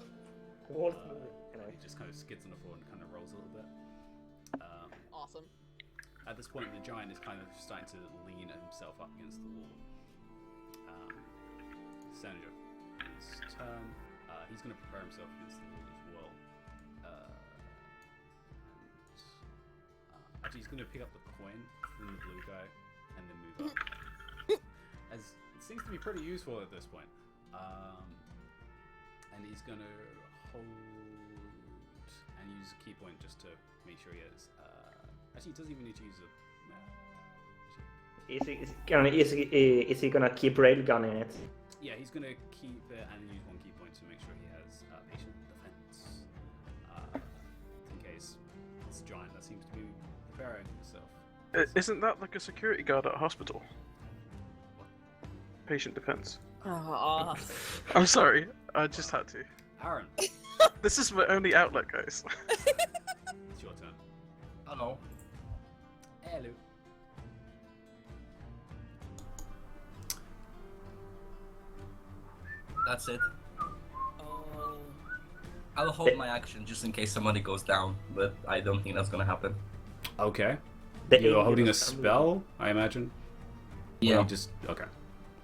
The wall's moving. He just kind of skids on the floor and kind of rolls a little bit. Awesome. At this point, the giant is kind of starting to lean himself up against the wall. Senator, his turn. He's going to prepare himself against the wall as well. Actually, he's going to pick up the coin from the blue guy and then move up. As it seems to be pretty useful at this point. And he's going to hold and use a key point just to make sure he has. Actually, he doesn't even need to use a. Is he gonna keep railgunning it? Yeah, he's gonna keep it and use 1 key point to make sure he has patient defense. In case it's a giant that seems to be preparing himself. Isn't that like a security guard at a hospital? Patient defense. I'm sorry, I just had to. Aaron, This is my only outlet, guys. it's your turn. Hello. Hello. That's it. Oh. I'll hold my action just in case somebody goes down, but I don't think that's gonna happen. Okay. The You're angels holding a are spell, I imagine. Or Yeah. you just okay.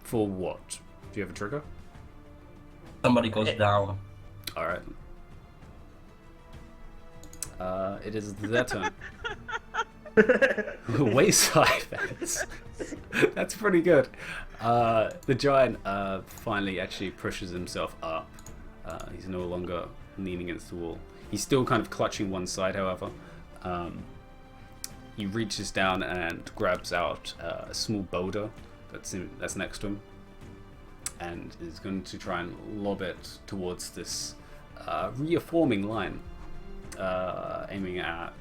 For what? Do you have a trigger? Somebody goes down. All right. It is their turn. Wayside. That's pretty good. The giant finally actually pushes himself up. He's no longer leaning against the wall. He's still kind of clutching one side, however. He reaches down and grabs out a small boulder that's next to him, and is going to try and lob it towards this reforming line, aiming at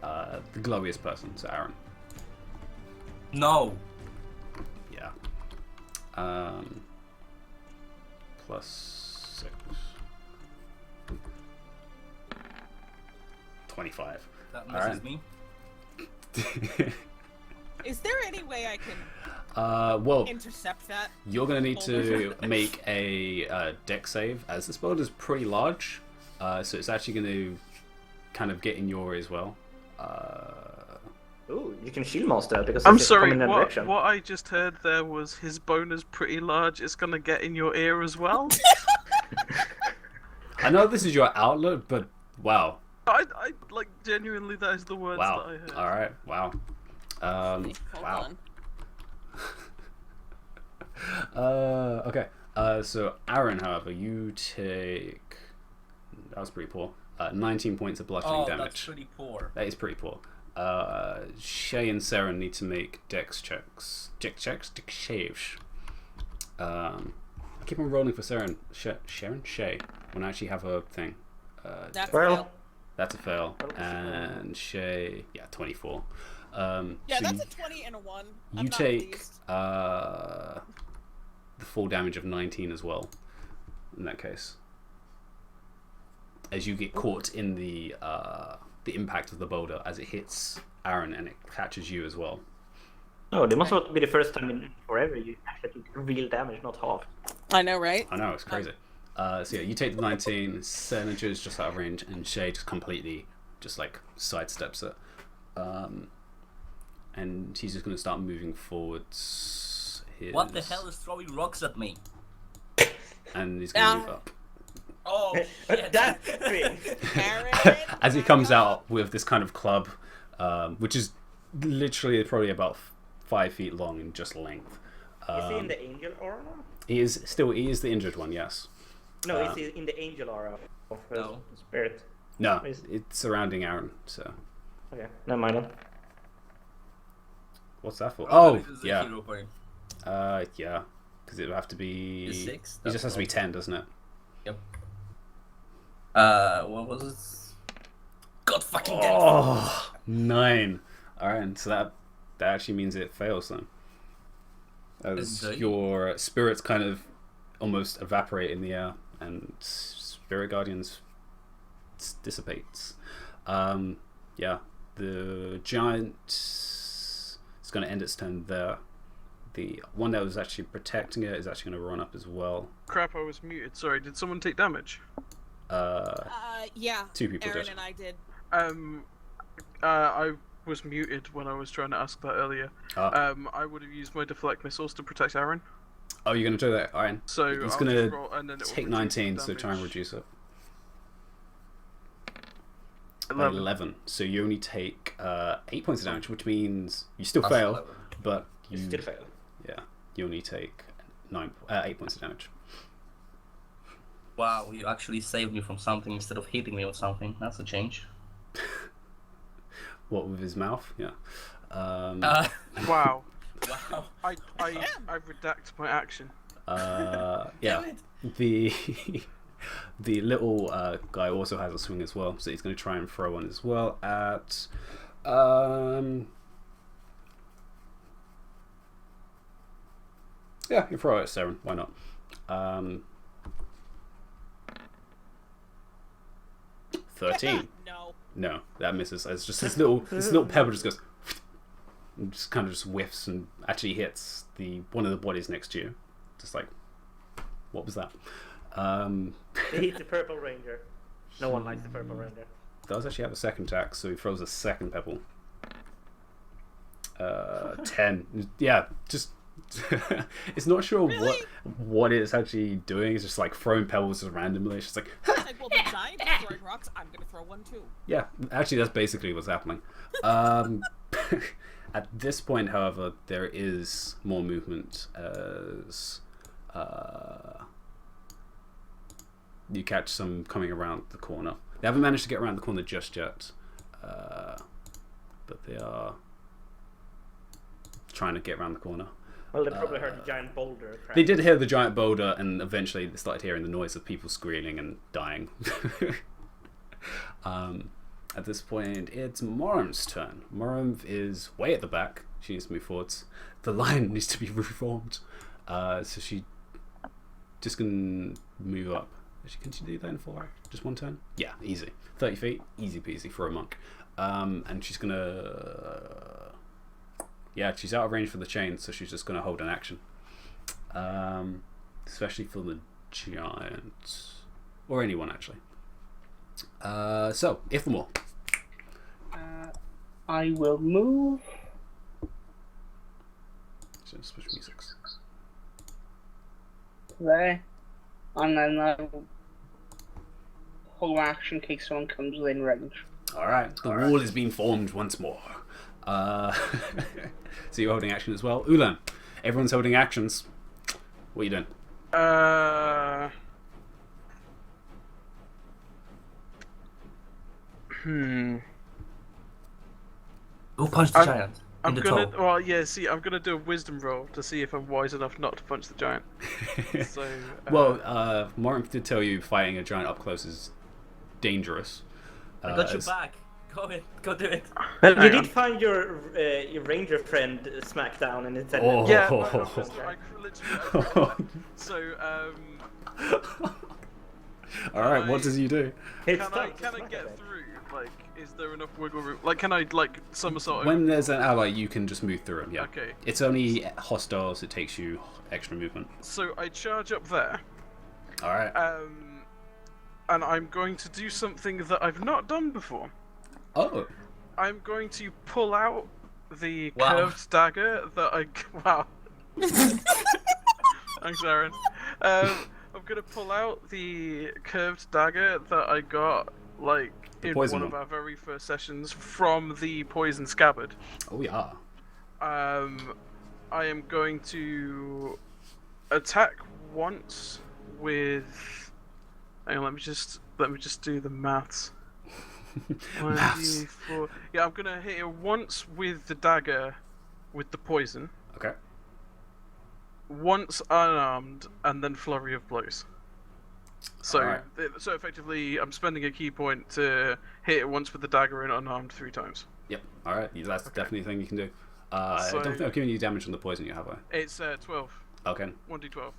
the glowiest person, so Aaron. No. Yeah. +6. 25. That misses Alright. me. Is there any way I can Well, intercept that? you're going to need to make a deck save, as this boulder is pretty large, so it's actually going to kind of get in your way as well. Ooh, you can shield master because I'm it's sorry, coming in that what direction. I just heard there was his boner's pretty large, it's gonna get in your ear as well? I know this is your outlet, but wow. I like, genuinely, that is the words that I Wow. heard. Alright, wow. Hold Wow. on. Okay. So Aaron, however, you take. That was pretty poor. 19 points of bludgeoning Oh, damage. that's pretty poor. That is pretty poor. Shay and Saren need to make dex checks. Dex saves. I keep on rolling for Saren. Sharon? Shay. When I actually have a thing. That's a Well, fail. That's a fail. And Shay, yeah, 24. Yeah, so that's a 20 and a 1. I'm you not take pleased. the full damage of 19 as well. In that case, as you get caught in the impact of the boulder as it hits Aaron and it catches you as well. Oh, this must be the first time in forever you actually took real damage, not half. I know, right? I know, it's crazy. So yeah, you take the 19, Senator is just out of range, and Shay just completely just like sidesteps it. And he's just going to start moving forwards. What the hell is throwing rocks at me? And he's going to move up. Oh, shit. That thing! Aaron, As he comes out with this kind of club, which is literally probably about 5 feet long in just length. Is he in the angel aura? He is the injured one, yes. No, is he in the angel aura of No. spirit? No, it's surrounding Aaron, so... Okay, never mind then. What's that for? Oh, Oh, this is a yeah. hero point. Yeah. Because it would have to be... Is 6? It just has to be 10, doesn't it? Yep. What was it? God fucking damn it. Oh, 9. Alright, so that actually means it fails then. As Indeed. your spirits kind of almost evaporate in the air and Spirit Guardians dissipates. Yeah, the giant is going to end its turn there. The one that was actually protecting it is actually going to run up as well. Crap, I was muted. Sorry, did someone take damage? Yeah. 2 people Aaron did. and I did. I was muted when I was trying to ask that earlier. Ah. I would have used my deflect missiles to protect Aaron. Oh, you're going to do that? Alright. So It's I'll going just to roll, and then it will take reduce 19, the so try and damage. reduce it. 11. 11. So you only take 8 points of damage, which means you still That's fail, 11. but You still fail. yeah, you only take 8 points of damage. Wow, you actually saved me from something instead of hitting me with something. That's a change. What, with his mouth? Yeah. Wow. Wow. I redact my action. Yeah. The the little guy also has a swing as well, so he's going to try and throw one as well at yeah, you throw it at Saren, why not? 13. No, that misses. It's just this little pebble just goes and just kind of just whiffs and actually hits one of the bodies next to you. Just like, what was that? He hit the purple ranger. No one likes the purple ranger. Does actually have a second attack, so he throws a second pebble. 10. Yeah, just it's not sure what it's actually doing. It's just like throwing pebbles just randomly. It's just like Like, well, the giant is throwing rocks. I'm gonna throw one too. yeah, actually that's basically what's happening. At this point, however, there is more movement as you catch some coming around the corner. They haven't managed to get around the corner just yet, but they are trying to get around the corner. Well, they probably heard the giant boulder crash. They did hear the giant boulder, and eventually they started hearing the noise of people squealing and dying. At this point, it's Morum's turn. Morum is way at the back. She needs to move forwards. The line needs to be reformed. So she just can move up. Can she do that in 4 act? Just one turn? Yeah, easy. 30 feet, easy peasy for a monk. And she's gonna... Yeah, she's out of range for the chain, so she's just gonna hold an action. Especially for the giant. Or anyone, actually. So, Ithamore. I will move. So, special musics. There. And then I'll hold my action in case someone comes within range. Alright, the wall is being formed once more. So you're holding action as well. Ulan, everyone's holding actions. What are you doing? Who punched the giant? I'm In the gonna. toe. Well, yeah. See, I'm gonna do a wisdom roll to see if I'm wise enough not to punch the giant. So. Well, Morin did tell you fighting a giant up close is dangerous. I got your as- back. Go ahead. Go do it. Well, you Hang did on. find your ranger friend Smackdown and it said Oh. Yeah. I literally. All right, what does you do? It's Can I get through? Like, is there enough wiggle room? Like, can I like somersault? When over? there's an ally, you can just move through him. Yeah. Okay. It's only hostiles. It takes you extra movement. So I charge up there. All right. And I'm going to do something that I've not done before. Oh. I'm going to pull out the Wow. curved dagger that I. Wow. Thanks, Aaron. I'm gonna pull out the curved dagger that I got, like, in poison one of one. our very first sessions from the poison scabbard. Oh yeah. I am going to attack once with. Hang on, let me just do the maths. Maths. 1d4. Yeah, I'm gonna hit it once with the dagger, with the poison. Okay. Once unarmed, and then flurry of blows. So, Alright. so effectively, I'm spending a key point to hit it once with the dagger and unarmed 3 times. Yep. All right. That's definitely a thing you can do. I So- don't think I've given you damage on the poison you have. It's 12, Okay. 1d12.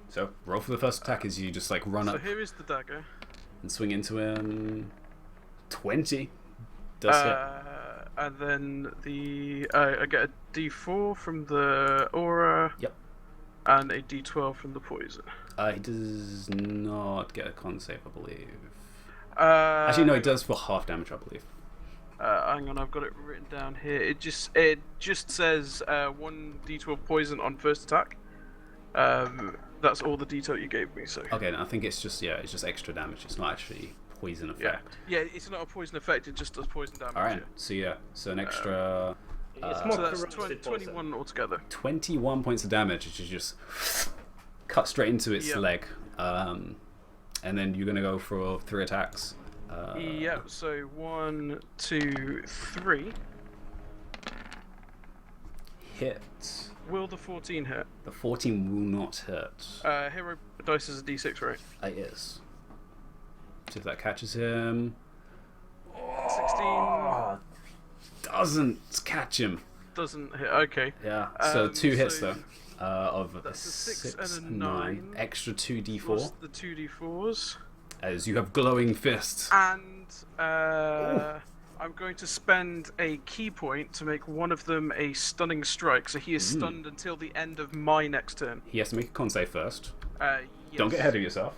So roll for the first attack as you just like run So up here is the dagger. and swing into him. 20. Does hit. And then I get a d4 from the aura. Yep. And a d12 from the poison. He does not get a con save, I believe. Actually, no, he does for half damage, I believe. Hang on, I've got it written down here. It just says 1d12 poison on first attack. That's all the detail you gave me. So. Okay, no, I think it's just extra damage. It's not actually poison effect. Yeah, it's not a poison effect. It just does poison damage. All right. So an extra. It's more So that's corrosive poison. 21 altogether. 21 points of damage, which is just cut straight into its Yep. leg. And then you're gonna go for 3 attacks. Yeah. So 1, 2, 3. Hit. Will the 14 hit? The 14 will not hit. Hero dice is a d6, right? It is. See if that catches him. 16 Doesn't catch him. doesn't hit. Okay. Yeah. So 2 hits so though. Of that's a 6 and a 9. 9. Extra 2d4 Plus the 2d4s. as you have glowing fists. And I'm going to spend a key point to make one of them a stunning strike. So he is stunned until the end of my next turn. He has to make a con save first. Yes. Don't get ahead of yourself.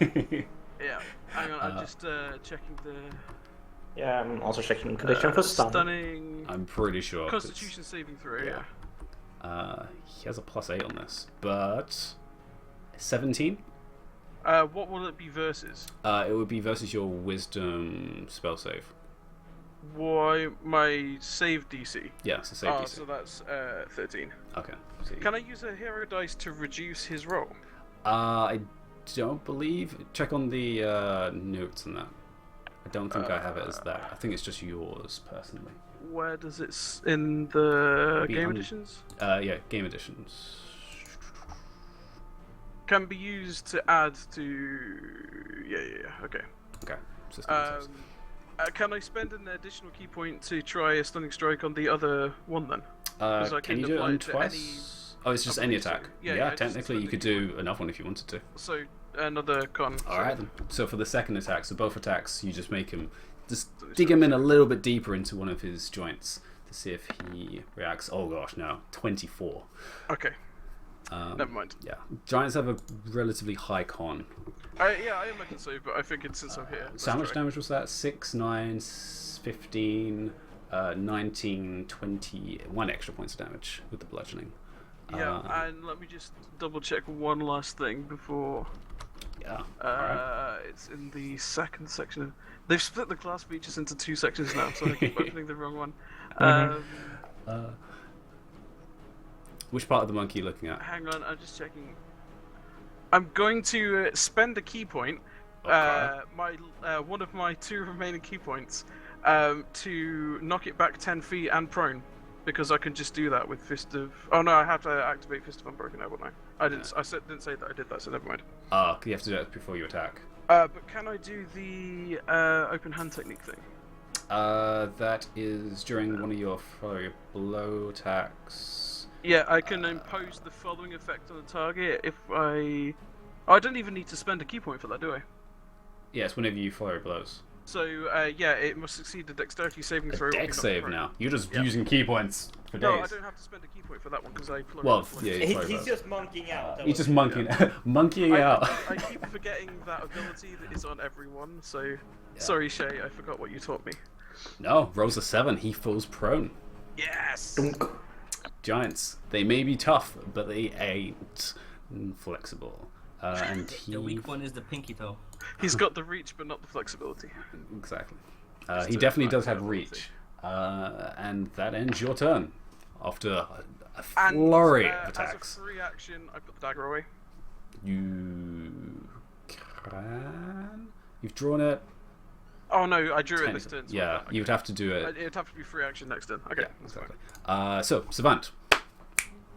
Yeah. Hang on, I'm just checking the Yeah, I'm also checking condition for stun. stunning I'm pretty sure. 'cause, Constitution saving throw. yeah. Yeah. He has a +8 on this, but 17. What will it be versus? It would be versus your Wisdom spell save. Why my save DC? Yeah, it's a save Oh, DC. so that's 13. Okay. So Can I use a hero dice to reduce his roll? I don't believe. Check on the notes on that. I don't think I have it as that. I think it's just yours personally. Where does it in the Be game on- editions? Yeah, game editions. Can be used to add to. Yeah. Okay. Okay. System saves. Can I spend an additional key point to try a stunning strike on the other one then? 'cause I Can can you do it apply on to twice? Oh, it's just I any believe so. attack. Yeah, Yeah, just technically you spend could the key do another one if you wanted to. So another con. Alright then. So for the second attack, so both attacks, you just make him, just dig him in a little bit deeper into one of his joints to see if he reacts. Oh gosh, no. 24. Okay. Never mind. Yeah. Giants have a relatively high con. I imagine so, but I figured since I'm here. So how much let's try. damage was that? 6, 9, 15, 19, 20. 1 extra points of damage with the bludgeoning. Yeah, and let me just double check one last thing before. Yeah. Alright. It's in the second section. They've split the class features into 2 sections now, so I keep opening the wrong one. Which part of the monkey are you looking at? Hang on, I'm just checking. I'm going to spend a key point, Okay. one of my 2 remaining key points, to knock it back 10 feet and prone, because I can just do that with Fist of. Oh no, I have to activate Fist of Unbroken now, wouldn't I? I didn't say that I did that, so never mind. You have to do that before you attack. But can I do the open hand technique thing? That is during one of your blow attacks. Yeah, I can impose the following effect on the target if I don't even need to spend a key point for that, do I? Yes, whenever you flurry blows. So, yeah, it must succeed a dexterity saving throw. A or be dex knocked save prone. now. You're just Yeah. using key points for days. No, I don't have to spend a key point for that one because I flurry Well, twice. yeah, He's flurry blows. just monkeying out. that He's was just it. monkeying out. I keep forgetting that ability that is on everyone, so... Sorry, Shay, I forgot what you taught me. No, rolls a 7. He falls prone. Yes! Giants. They may be tough, but they ain't flexible. And he... The weak one is the pinky toe. He's got the reach, but not the flexibility. Exactly. Just He to definitely find does have ability. reach. And that ends your turn. After a And flurry of as attacks. a free action, I put the dagger away. You can... You've drawn it. Oh no, I drew it this turn. so Yeah, okay. you'd have to do it. It'd have to be free action next turn. Okay, Yeah, that's fine. exactly. So, Savant,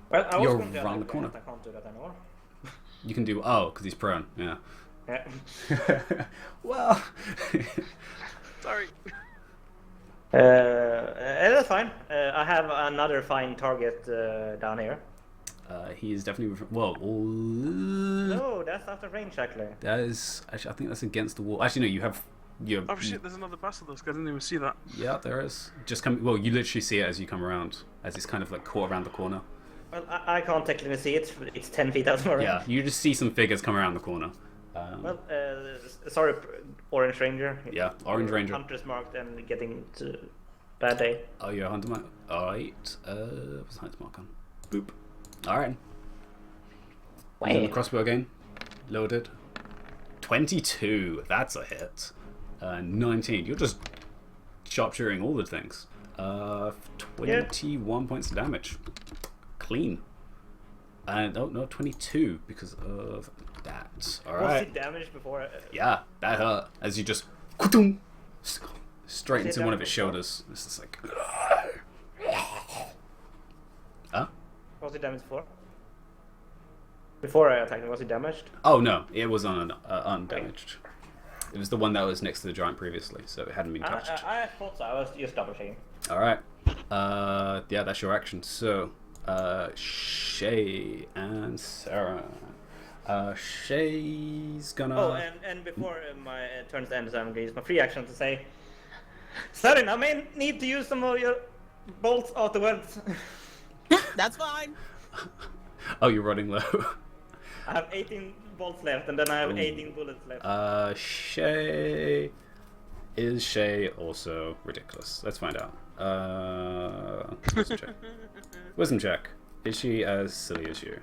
Well, I was You're going to around the attack, corner. but I can't do that anymore. you can do... Oh, because he's prone. Yeah. Yeah. Well... Sorry. That's fine. I have another fine target down here. he is definitely... Well, No, that's out of range actually. that is... Actually, I think that's against the wall. Actually, no, you have... Your, Oh shit, there's another basilisk. I didn't even see that. Yeah, there is. Just come... Well, you literally see it as you come around. As it's kind of like caught around the corner. Well, I can't technically see it. It's 10 feet out of my range. Yeah, you just see some figures come around the corner. Well, sorry, Orange Ranger. Yeah, Orange You're Ranger. Hunter's marked and getting to bad day. Oh, you're a hunter mark? Alright. What's the hunter's mark on? Boop. Alright. The crossbow again. Loaded. 22. That's a hit. 19. You're just sharpshooting all the things. 21 points of damage. Clean. And oh no, 22 because of that. Was Alright. it damaged before? Yeah, that hurt. As you just straight Was it into one of damaged his before? shoulders. It's just like. Huh? Was it damaged before? Before I attacked him, was he damaged? Oh no, it was undamaged. It was the one that was next to the giant previously, so it hadn't been touched. I thought so. I was just double checking. Alright. Yeah, that's your action. So, Shay and Sarah. Shay's gonna... Oh, and before my turn's end, so I'm gonna use my free action to say, Sarin, I may need to use some of your bolts afterwards. That's fine. Oh, you're running low. I have 18 bolts left, and then I have 18 bullets left. Shay... Is Shay also ridiculous? Let's find out. Wisdom check. Wisdom check. Is she as silly as you?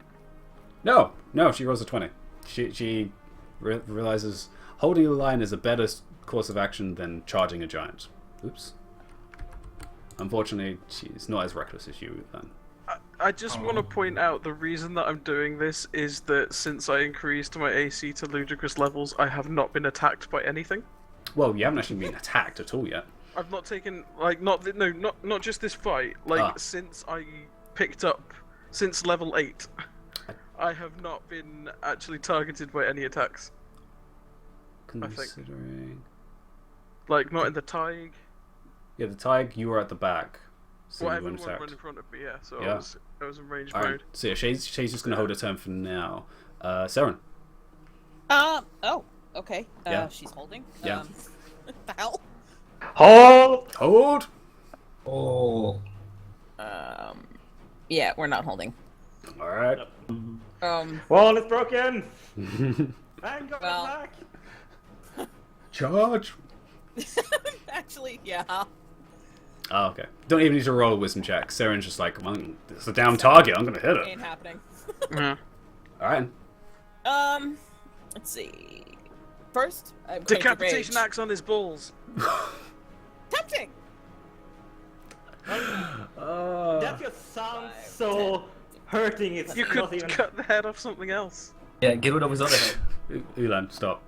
No! No, she rolls a 20. She realizes holding the line is a better course of action than charging a giant. Oops. Unfortunately, she's not as reckless as you then. I just want to point out the reason that I'm doing this is that since I increased my AC to ludicrous levels, I have not been attacked by anything. Well, you haven't actually been attacked at all yet. I've not taken not just this fight. Since I picked up since level 8, I have not been actually targeted by any attacks. Considering... Like not in the Tig. Yeah, the Tig, you were at the back. So Well, you weren't everyone attacked. ran in front of me, yeah. So Yeah. I was in range Alright, mode. so yeah, Shay's just going to hold her turn for now. Saren. Oh, okay. Yeah. She's holding. Yeah. What the hell? Hold! Hold! Oh. Yeah, we're not holding. Alright. Wall is broken! Thank God Well- back! Charge! Actually, yeah. Oh, okay. Don't even need to roll a wisdom check. Saren's just like, well, it's a damn target, I'm gonna hit it. Ain't happening. Alright. Let's see. First, I'm going Decapitation to rage. axe on his balls. Tempting. That just sounds so hurting. It's You not could even. cut the head off something else. Yeah, get rid of his other head. Ulan, stop.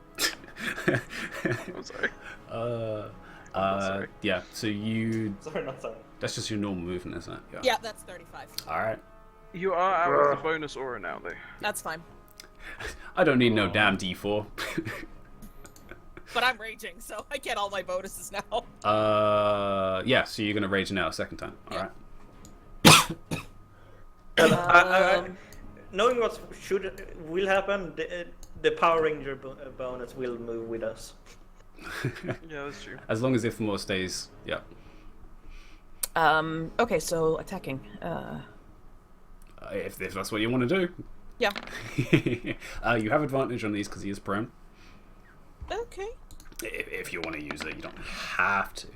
I'm sorry. sorry. Yeah, so you... Sorry, not sorry. That's just your normal movement, isn't it? Yeah, that's 35. Alright. You are out of the bonus aura now, though. That's fine. I don't need no damn D4. But I'm raging, so I get all my bonuses now. Yeah, so you're gonna rage now a second time. Alright. Knowing what will happen, the Power Ranger bonus will move with us. Yeah, that's true. As long as Ifmore stays, yeah. Okay, so attacking. If that's what you want to do. Yeah. You have advantage on these because he is prone. Okay. If you want to use it, you don't have to.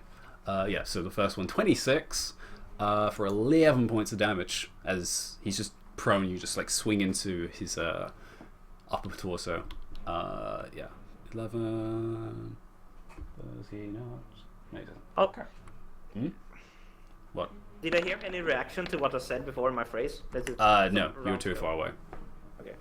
Yeah, so the first one, 26 for 11 points of damage. As he's just prone, you just like swing into his upper torso. Yeah, 11. Does he not? No, he doesn't. Okay. What? Did I hear any reaction to what I said before in my phrase? No, you were too far away. Okay.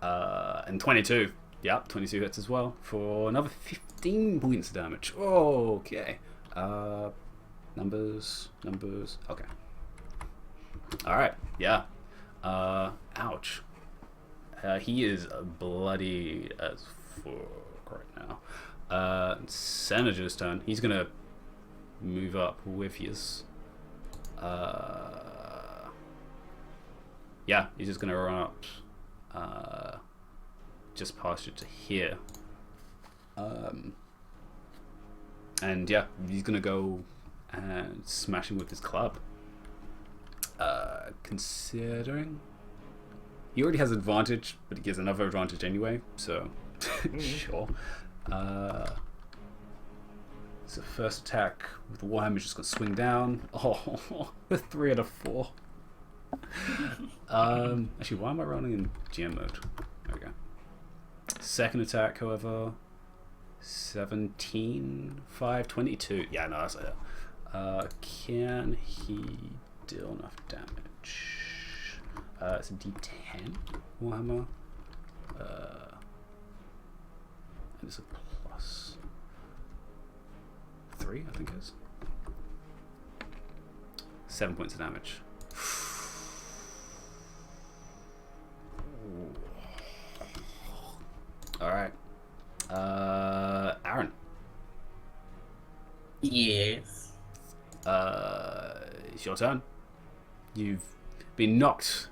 And 22. Yeah, 22 hits as well for another 15 points of damage. Okay. Numbers. Okay. Alright, yeah. Ouch. He is bloody as fuck right now. Senator's turn. He's gonna move up with his. Yeah, he's just gonna run up. Just past you to here. And yeah, he's gonna go and smash him with his club. Considering he already has advantage, but he gets another advantage anyway, so sure. So first attack with the Warhammer is just gonna swing down. Oh, 3 out of 4. Actually, why am I running in GM mode? There we go. Second attack, however, 17, 5, 22. Yeah, no, that's like that. Can he deal enough damage? It's a D10 Warhammer. And it's a plus 3, I think it is. 7 points of damage. Alright. Aaron. Yes. It's your turn. You've been knocked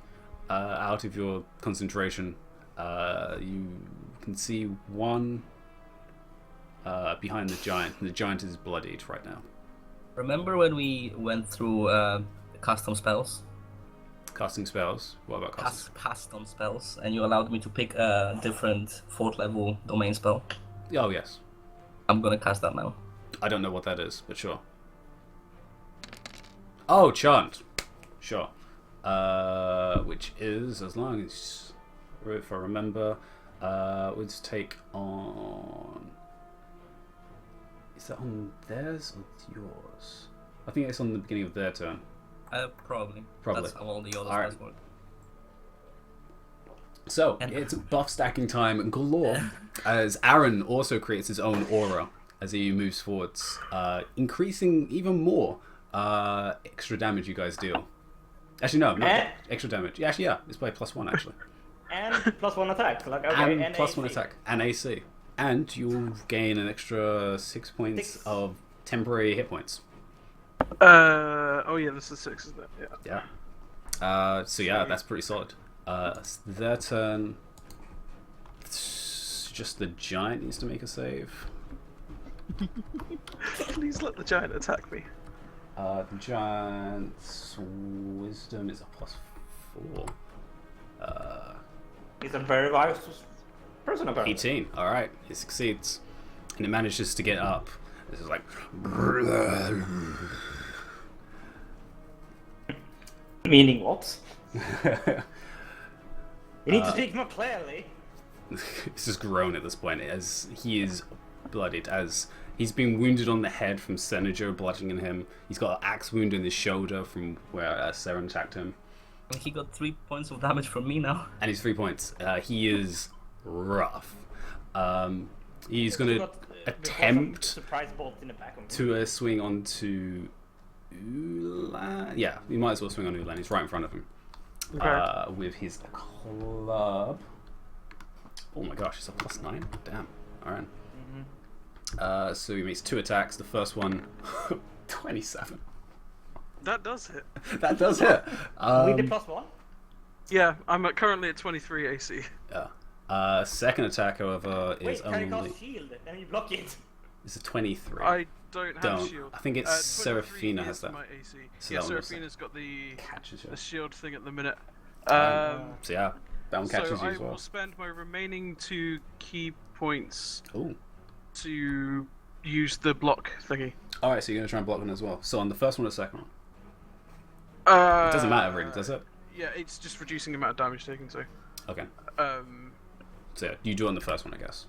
out of your concentration. You can see one behind the giant. The giant is bloodied right now. Remember when we went through custom spells? Casting spells. What about casting? Custom spells, and you allowed me to pick a different 4th level domain spell. Oh, yes. I'm gonna cast that now. I don't know what that is, but sure. Oh, Chant. Sure. Which is, as long as, if I remember, would take on... Is that on theirs or yours? I think it's on the beginning of their turn. Probably. Probably. That's how all the other Alright. spells work. So, it's buff stacking time galore, as Aaron also creates his own aura as he moves forwards, increasing even more extra damage you guys deal. Actually, no, not extra damage. Yeah, actually, yeah, it's by +1, actually. And +1 attack. Like, okay, and +1 attack, and AC. And you'll gain an extra 6 points of temporary hit points. Oh yeah, this is 6, isn't it? Yeah. Yeah. So yeah, that's pretty solid. It's their turn. It's just the giant needs to make a save. Please let the giant attack me. The giant's wisdom is a +4. He's a very wise person, apparently. 18. All right, he succeeds, and it manages to get up. This is like. Meaning what? You need to speak more clearly. He's just grown at this point as he is bloodied, as he's been wounded on the head from Senator bludgeoning him. He's got an axe wound in his shoulder from where Seren attacked him. He got 3 points of damage from me now. And he's 3 points. He is rough. He's going to attempt surprise bolt in the back of to swing onto Ulan. Yeah, he might as well swing on Ulan. He's right in front of him. Okay. With his club. Oh my gosh, it's a +9? Damn. Alright. So he makes 2 attacks. The first one, 27. That does hit. That does hit. with the +1? Yeah, I'm currently at 23 AC. Yeah. Second attack, however, is Wait, can you only... cast shield and you block it? It's a 23. I don't have Don't. shield. I think it's 23 Seraphina has is that. my AC. So Yeah, that one also Seraphina's got the catches you. shield thing at the minute. So yeah, that one So catches you I as well. will spend my remaining 2 key points Ooh. to use the block thingy. Alright, so you're going to try and block one as well. So on the first one or the second one? It It doesn't matter really, does it? Yeah, it's just reducing the amount of damage taken. So, Okay. so So yeah, you do it on the first one, I guess.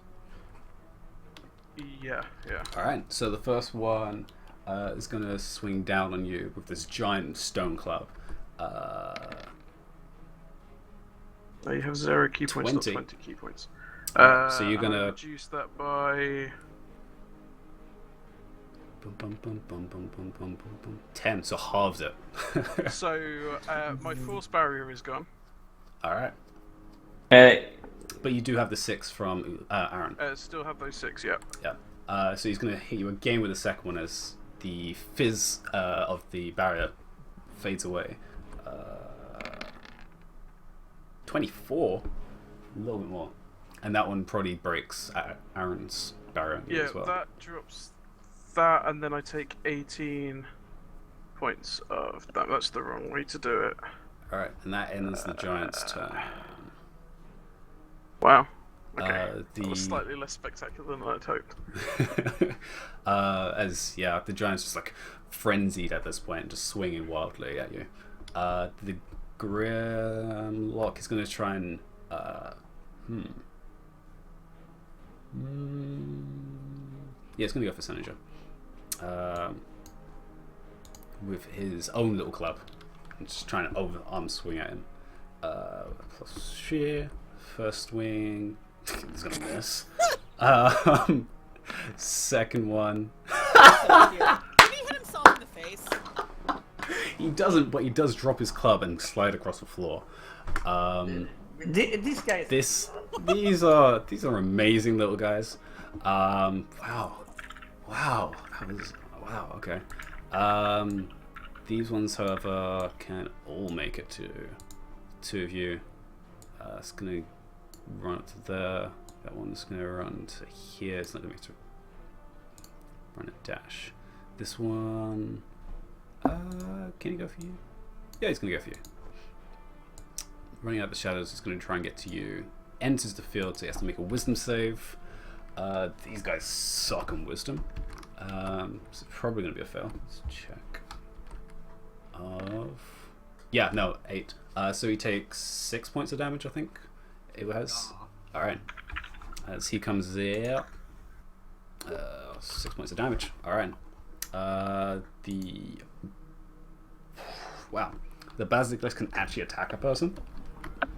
yeah. Alright, so the first one is going to swing down on you with this giant stone club. Now you have 0 key points, not 20. 20 key points. So you're I'll gonna- reduce that by. Boom, boom, boom, boom, boom, boom, boom, boom, boom. 10, so halves it. So my force barrier is gone. Alright. Uh, But you do have the 6 from Aaron. Still have those 6, yeah. Yeah. So he's going to hit you again with the second one as the fizz of the barrier fades away. 24? A little bit more. And that one probably breaks Aaron's barrier Yeah, as well. that drops that, and then I take 18 points of that. That's the wrong way to do it. Alright, and that ends the giant's turn. Wow. Okay. The... That was slightly less spectacular than I'd hoped. The giant's just like frenzied at this point, just swinging wildly at you. The Grimlock is going to try and yeah, it's going to go for Senator. With his own little club. I'm just trying to overarm swing at him. Plus sheer. First swing. He's going to miss. Second one. Did he hit himself in the face? He doesn't, but he does drop his club and slide across the floor. this guy is... These are amazing little guys. Wow. Wow. Okay. These ones, however, can all make it to 2 of you. It's gonna run up to there. That one's gonna run to here. It's not gonna make it to run a dash. This one. Can he go for you? Yeah, he's gonna go for you. Running out the shadows, he's gonna try and get to you. Enters the field, so he has to make a wisdom save. These guys suck on wisdom. So it's probably gonna be a fail. Let's check. 8. So he takes 6 points of damage, I think. It has. Alright. As he comes there. 6 points of damage. Alright. Wow. The Basilisk can actually attack a person.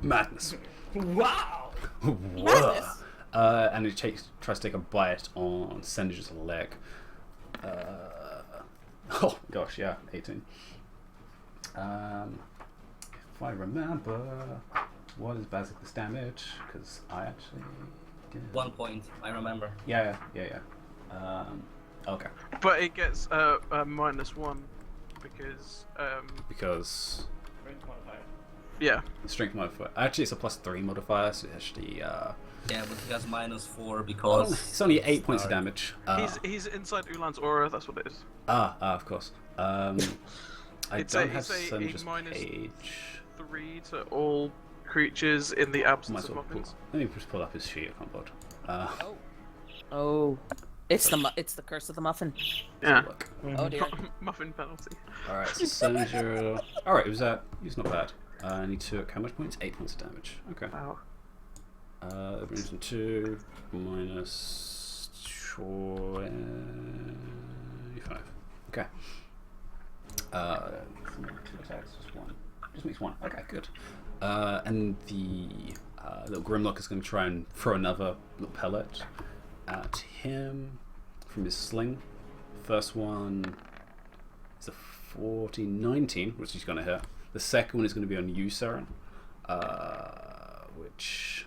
Madness. Wow! Madness. And it tries to take a bite on Sender's leg. Oh gosh, yeah, 18. If I remember, what is Basilisk damage? Because I actually did. 1 point, I remember. Yeah. Okay. But it gets a -1 because Because yeah. strength modifier. Actually, it's a +3 modifier, so it actually. Yeah, but he has -4 Oh, because... it's only 8 points of damage. He's inside Ulan's aura. That's what it is. Of course. I It's don't a- have it's a Sender's minus- page. 3 to all creatures in the absence Might of as well muffins. let me just pull up his sheet. I can't bother. Oh, it's the curse of the muffin. Yeah. Look. Oh dear. Muffin penalty. All right, so Senator. All right, he's not bad. And he took how much points? 8 points of damage. Okay. Wow. That brings him to minus 25. Okay. 2 attacks, just 1. Just makes 1. Okay, good. And the little Grimlock is going to try and throw another little pellet at him from his sling. First one is a 19, which he's going to hit. The second one is going to be on you, Saren. Which...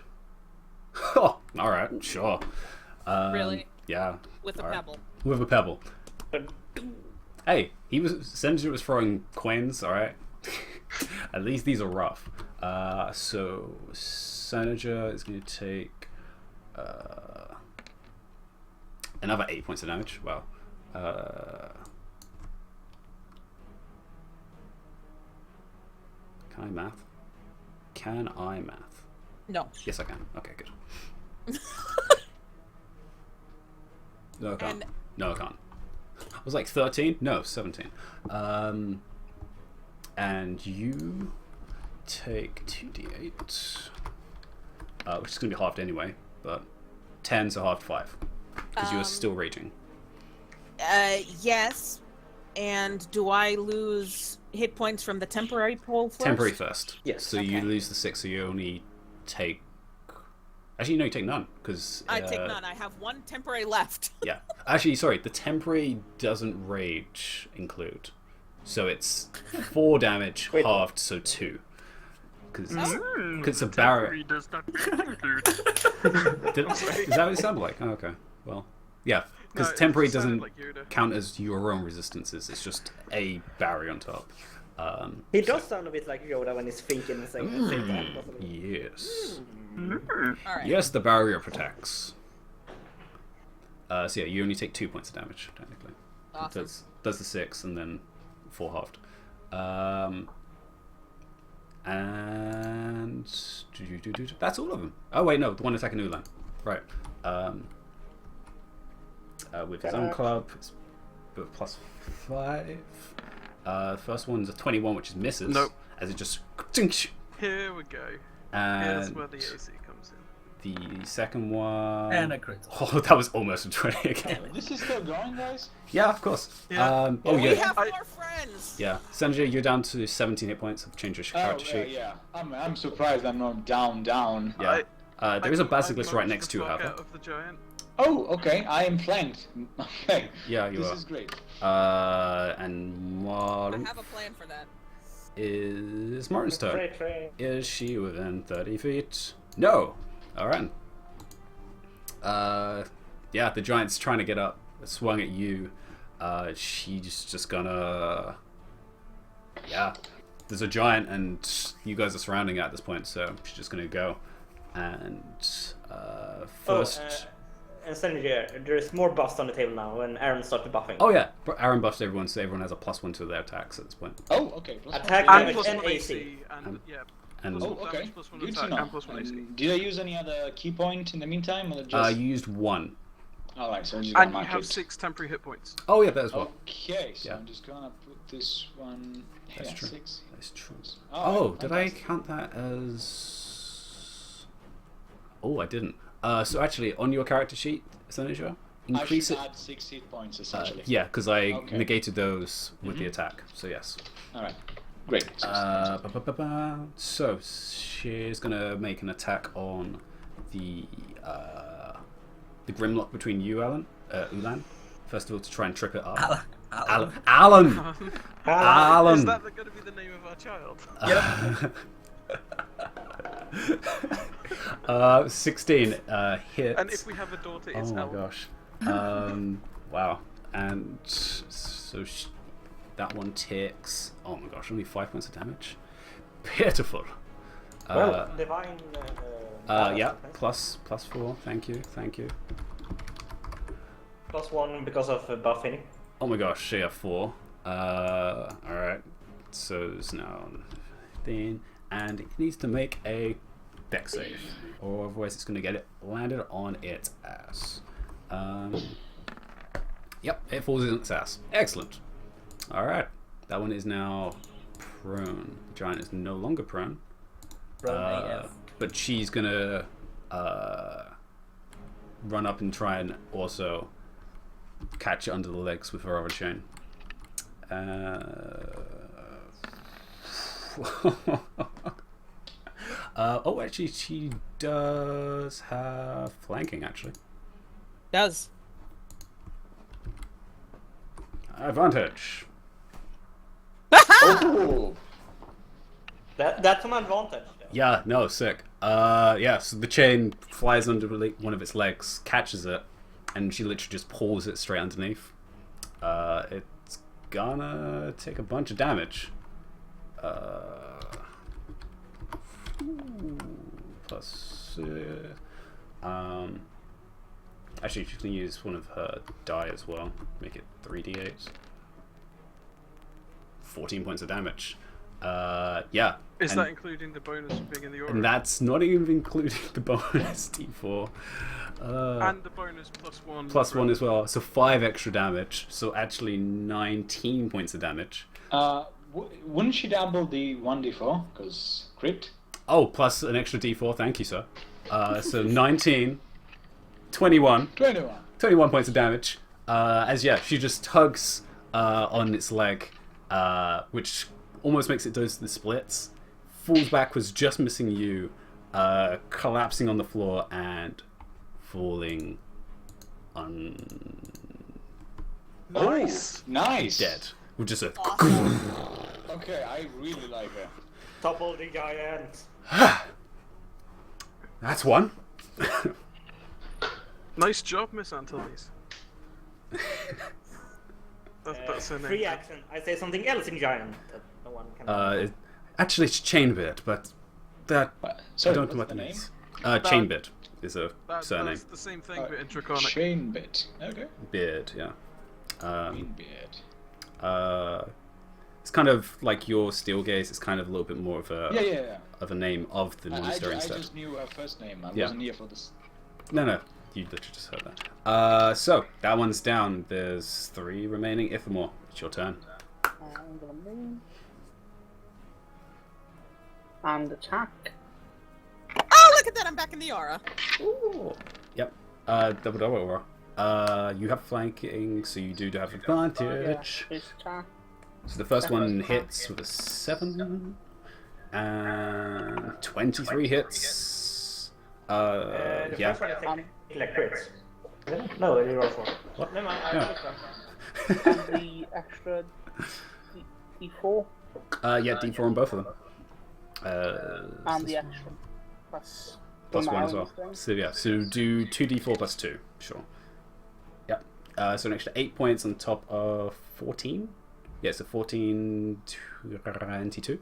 Oh, alright, sure. Really? Yeah. With a alright. pebble. With a pebble. Hey, Senator was throwing coins, alright? At least these are rough. So Senator is going to take another 8 points of damage. Wow. Can I math? Can I math? No. Yes, I can. Okay, good. No, I can't. And- No, I can't. I was like 13? No, 17. And you take 2d8, which is going to be halved anyway, but 10, so halved 5. Because you are still raging. Yes. And do I lose hit points from the temporary pull first? Temporary first. Yes. So you Okay. lose the 6, so you only take... Actually, no, you take none, because... I take none. I have one temporary left. Yeah. Actually, sorry, the temporary doesn't rage include. So it's 4 damage Wait. halved, so 2. Because Oh. it's a barrier. Does not include. Is that what it sounded like? Oh, okay. Well, yeah. Because No, temporary it sounded doesn't like Yoda. count as your own resistances. It's just a barrier on top. He does sound a bit like Yoda when he's thinking the same time, doesn't he? Yes. All right. Yes, the barrier protects. So yeah, you only take 2 points of damage, technically. Awesome. Does the 6 and then 4 halved. And that's all of them. Oh wait, no, the one attacking Ulan. Right. With his own club, it's +5. The first one's a 21, which is misses. Nope. As it just. Here we go. Here's And where the AC comes in. the second one. And a crit. Oh, that was almost a 20 again. This is still going, guys? Yeah, of course. Yeah. Oh, We yeah. have I- more friends. Yeah. Sanjay, you're down to 17 hit points. I've changed your character sheet. yeah. I'm surprised I'm not down. Yeah. There is a I basilisk right managed next to fuck her. out of the giant. Oh, okay. I am flanked. Okay. Yeah, you This are. is great. And I Marlon have a plan for that. is Martin's turn. Trey. Is she within 30 feet? No. Alright. Yeah, the giant's trying to get up. Swung at you. She's just gonna... Yeah. There's a giant and you guys are surrounding it at this point, so she's just gonna go. And first... Senator, there's more buffs on the table now when Aaron started buffing. Oh yeah, Aaron buffs everyone, so everyone has a +1 to their attacks at this point. Oh, okay. Attack And damage plus and 1 AC. AC. And, yeah. And Oh, Plus okay. damage, plus 1 Good to attack, know. and plus 1 AC. Did I use any other key point in the meantime, or just? you used 1. Alright, so I'm just gonna And you mark have it. 6 temporary hit points. Oh yeah, that as well. Okay, so Yeah. I'm just gonna put this one here. That's true. 6. That's true. Alright, Oh, did I fantastic. count that as... Oh, I didn't. So actually, on your character sheet, Senator, I increase should it... add 6 hit points essentially. yeah, because I Okay. negated those with the attack, so yes. Alright, great. So she's gonna make an attack on the Grimlock between you, Ulan. First of all, to try and trip it up. Alan. Is that going to be the name of our child? 16 hits. And if we have a daughter, it's Oh my Ellen. gosh. Wow. And so that one takes... Oh my gosh, only 5 points of damage? Pitiful. Well, divine. Yeah, balance, +4. Thank you. +1 because of buffing. Oh my gosh, yeah, 4. Alright. So it's now 15. And it needs to make a dex save. Or otherwise it's going to get it landed on its ass. Yep, it falls in its ass. Excellent. Alright. That one is now prone. The giant is no longer prone. But she's going to run up and try and also catch it under the legs with her other chain. Oh, actually, she does have flanking, actually. Does. Advantage. Oh, That's an advantage. Though. Yeah, no, sick. Yeah, so the chain flies under one of its legs, catches it, and she literally just pulls it straight underneath. It's gonna take a bunch of damage. plus. Actually, she's gonna use one of her die as well. Make it 3d8. 14 points of damage. Yeah. Is that including the bonus of being in the aura? And that's not even including the bonus d4. And the bonus +1. +1 as well. So 5 extra damage. So actually 19 points of damage. Wouldn't she double the 1d4? Because crit? Oh, plus an extra d4. Thank you, sir. So 19, 21. 21 points of damage. As she just tugs on its leg, which almost makes it do the splits. Falls backwards, just missing you, collapsing on the floor and falling Nice! Nice! dead. With just a... Okay, I really like her. Topple the giant. That's one. Nice job, Miss Antilles. That's her name. Free action. I say something else in giant that no one can. Actually, it's Chainbeard, but that... Sorry, I don't know what's what the that name? means. Chainbeard is a surname. That's the same thing, but in Draconic. Chain bit. Okay. Beard, yeah. Beard. It's kind of like your Steel Gaze. It's kind of a little bit more of a Yeah. of a name of the I monster instead. just knew her first name. I Yeah. wasn't here for this. No, you literally just heard that. So that one's down. There's 3 remaining. Ithamore, it's your turn. I'm gonna move. And attack. Oh, look at that! I'm back in the aura. Ooh. Yep. Double aura. You have flanking, so you do have advantage. First attack. So the first one hits with a 7, and 23 hits. The Yeah. first one is like crits. No, you roll 4. What? Never mind. Yeah. And the extra D4. Yeah, D4 on both of them. And the extra plus Plus my 1 as own well. thing. So yeah, so do 2d4 plus 2. Sure. Yep. So an extra 8 points on top of 14. Yeah, so 14, 22. Is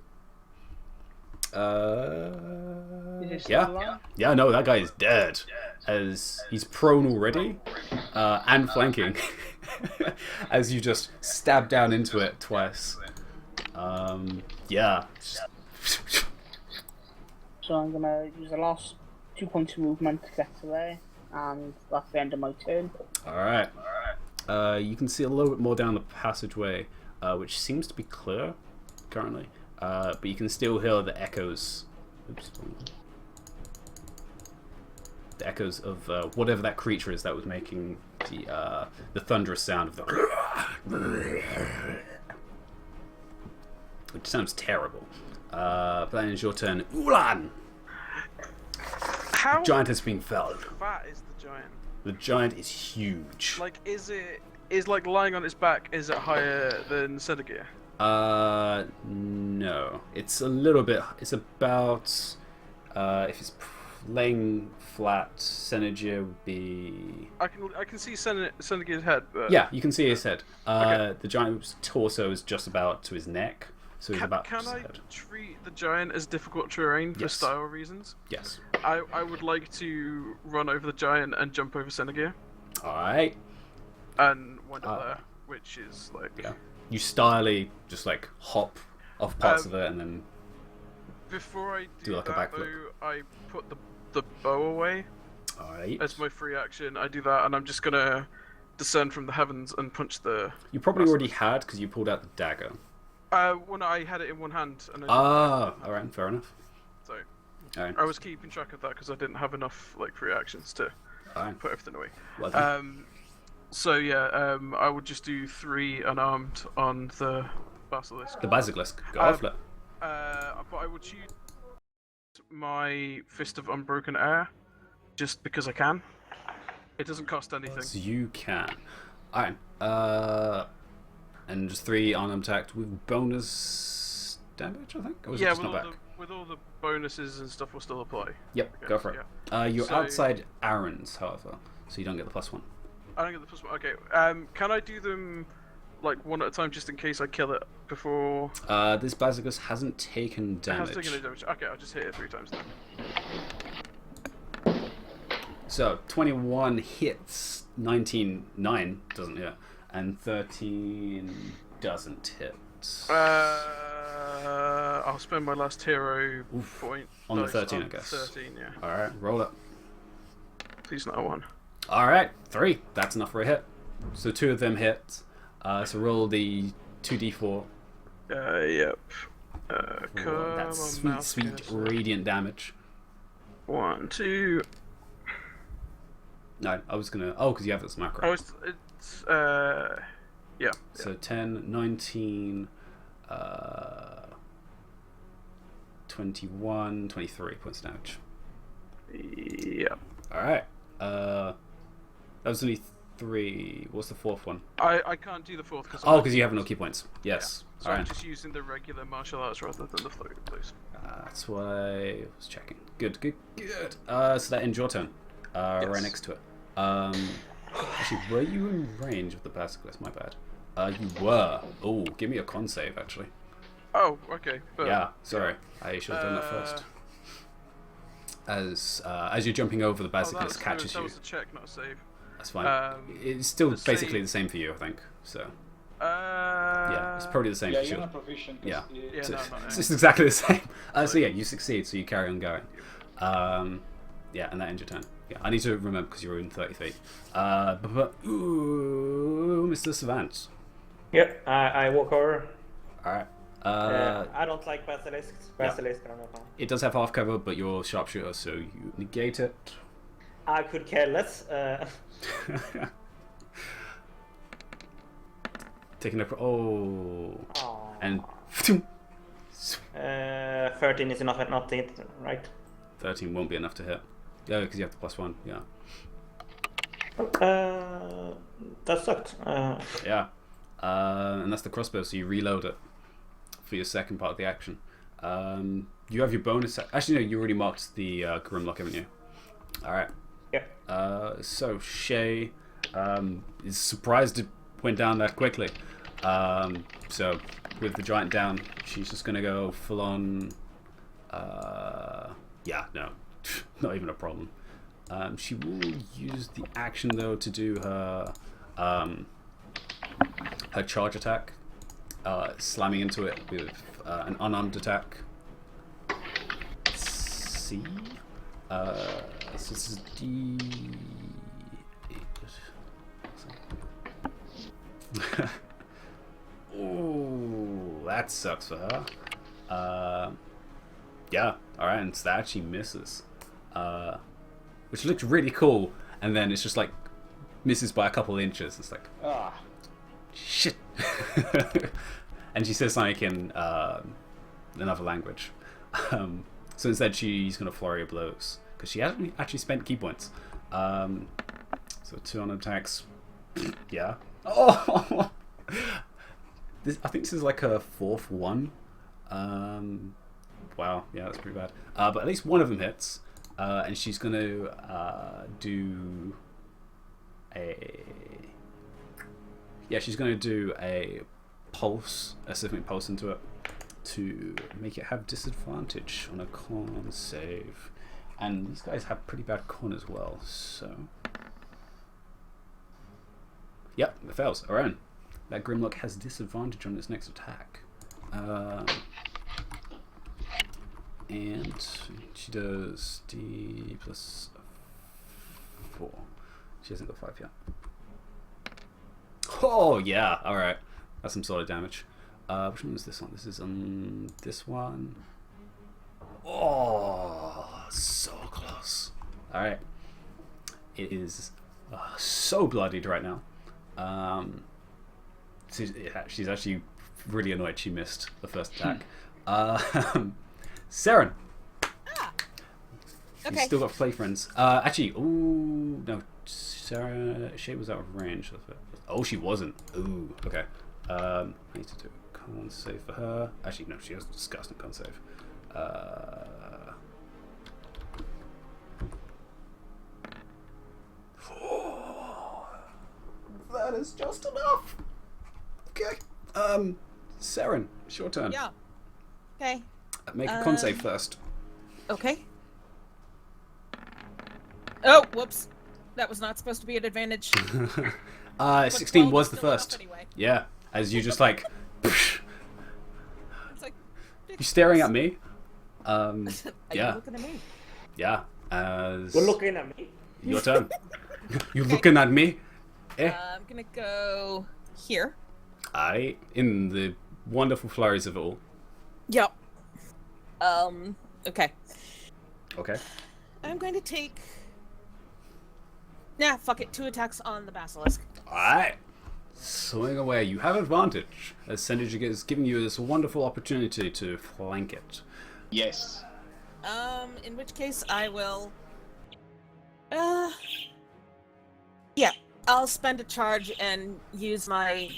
it still Yeah. alive? Yeah, no, that guy is dead. As he's prone already, and flanking. As you just stab down into it twice. Yeah. So I'm gonna use the last 2 points of movement to get to there, and that's the end of my turn. Alright. You can see a little bit more down the passageway, which seems to be clear currently. But you can still hear the echoes. Oops. The echoes of whatever that creature is that was making the thunderous sound of the. Which sounds terrible. But then it's your turn. Ulan! How Giant has been felled. fat is the giant? The giant is huge. Like, is like lying on its back? Is it higher than Senegia? No. It's a little bit. It's about. If it's laying flat, Senegia would be. I can see Senegia's head, but Yeah, you can see his head. Okay. The giant's torso is just about to his neck, so he's about Can just I his head. treat the giant as difficult terrain for Yes. style reasons? Yes. I would like to run over the giant and jump over Senegia Alright. and wind up there, which is like. Yeah. You stylely just like hop off parts of it and then. Before I Do do like a that, backflip. though, I put the bow away Alright. as my free action. I do that, and I'm just gonna descend from the heavens and punch the. You probably already had because you pulled out the dagger. When I had it in one hand, and I Alright, fair enough. so Alright. I was keeping track of that because I didn't have enough like free actions to Alright. put everything away. Well done. So yeah, I would just do 3 unarmed on the basilisk. The basilisk. Go for it. But I would choose my Fist of Unbroken Air, just because I can. It doesn't cost anything. So you can. Alright. And just 3 unarmed attack with bonus damage, I think? Or was it Yeah, just not back? with all the bonuses and stuff will still apply. Yep, Okay, go for it. You're So- outside Aaron's, however, so you don't get the +1. I don't get the +1. Okay. Can I do them like one at a time just in case I kill it before? This basilisk hasn't taken It damage. has taken any damage. Okay, I'll just hit it 3 times then. So 21 hits, 19, 9 doesn't hit, and 13 doesn't hit. I'll spend my last hero point On the dice 13, on I guess. 13, yeah. All right, roll it. Please not a 1. All right, 3. That's enough for a hit. So 2 of them hit. So roll the 2d4. Yep. Roll that sweet radiant damage. 1, 2. No, I was gonna. Oh, because you have this macro. Oh, it's yeah. So 10, 19, 21, 23 points of damage. Yeah. Alright. That was only 3. What's the 4th one? I can't do the 4th because. Oh, because you have no key points. Yes. So I'm Alright. just using the regular martial arts rather than the floating blues. That's what I was checking. Good. So that ends your turn. Yes. Right next to it. Actually, were you in range of the basilisk? My bad. You were. Oh, give me a con save, actually. Oh, okay. But, Yeah, sorry. I should have done that first. As you're jumping over, the basilisk catches that you. was a check, not a save. That's fine. It's still the basically save- the same for you, I think. So Yeah, yeah, it's probably the same Yeah, for you're you. not proficient. Yeah. Yeah, So no, I'm not. it's just exactly the same. So yeah, you succeed, so you carry on going. Yeah, and that ends your turn. Yeah, I need to remember because you're in 30 feet. Ooh, Mr. Savant. Yep, I walk over. Alright. I don't like basilisks. Basilisk, I don't know. It does have half cover, but you're a sharpshooter, so you negate it. I could care less. Taking a... Oh. And... 13 is enough, not it, right? 13 won't be enough to hit. Yeah, because you have the +1, yeah. That sucked. Yeah. And that's the crossbow, so you reload it for your second part of the action. You have your bonus... Actually, no, you already marked the Grimlock, haven't you? Alright. Yeah. So, Shay is surprised it went down that quickly. So, with the giant down, she's just going to go full-on... yeah, no. Not even a problem. She will use the action, though, to do her her charge attack, slamming into it with an unarmed attack. C. So this is D8. Ooh, that sucks for her. Yeah, alright, and so that actually misses. Which looks really cool, and then it's just like misses by a couple inches. It's like, shit. And she says something in another language. So instead, she's going to flurry of blows because she hasn't actually spent key points. So 2 on attacks. Yeah. Oh. I think this is like her 4th one. Wow. Yeah, that's pretty bad. But at least one of them hits. And she's going to do a... Yeah, she's going to do a pulse, a symphonic pulse into it to make it have disadvantage on a con save. And these guys have pretty bad con as well, so... Yep, it fails. Alright. That Grimlock has disadvantage on its next attack. And she does D plus 4. She hasn't got 5 yet. Oh, yeah. Alright. That's some solid damage. Which one is this one? This is this one. Oh, so close. Alright. It is so bloodied right now. She's actually really annoyed she missed the first attack. Saren. Okay. You've still got play friends. Actually, ooh, no. Sarah, Shay was out of range. Oh, she wasn't. Ooh, okay. I need to do a con save for her. Actually, no, she has disgusting con save. That is just enough. Okay. Saren, it's your turn. Yeah. Okay. Make a con save first. Okay. Oh, whoops. That was not supposed to be an advantage. 16 12 was is the still enough first. Anyway. Yeah, as you just like... It's like, You staring at me? Are Yeah. you looking at me? Yeah. As... You're looking at me. Your turn. You looking at me? I'm gonna go here. Aye, in the wonderful flurries of it all. Yep. Okay. Okay. I'm going to take... Nah, fuck it. 2 attacks on the basilisk. Alright. Swing away. You have advantage, as Synergy is giving you this wonderful opportunity to flank it. Yes. In which case I will... Yeah, I'll spend a charge and use my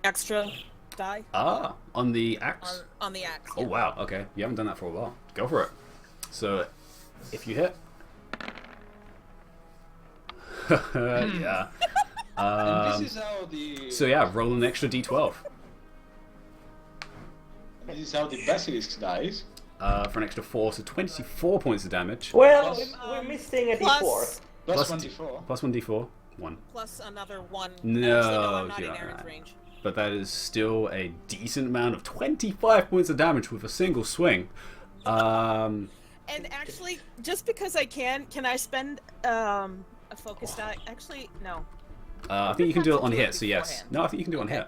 extra die Ah, on the axe? on the axe. Oh, yeah. wow. Okay. You haven't done that for a while. Go for it. So, if you hit... yeah. And this is how the So yeah, roll an extra d12 this is how the basilisk dies. for an extra 4, so 24 points of damage. Well, Plus- we're missing a Plus, d4. Plus Plus 1d4. Plus 1d4, 1. plus another 1. No, Actually, no, I'm not you're in not Aaron's right. range. But that is still a decent amount of 25 points of damage with a single swing. And actually, just because I can I spend a focus die? Actually, no. I think you can do it on Do it hit, so yes. beforehand. No, I think you can do it on Okay. hit.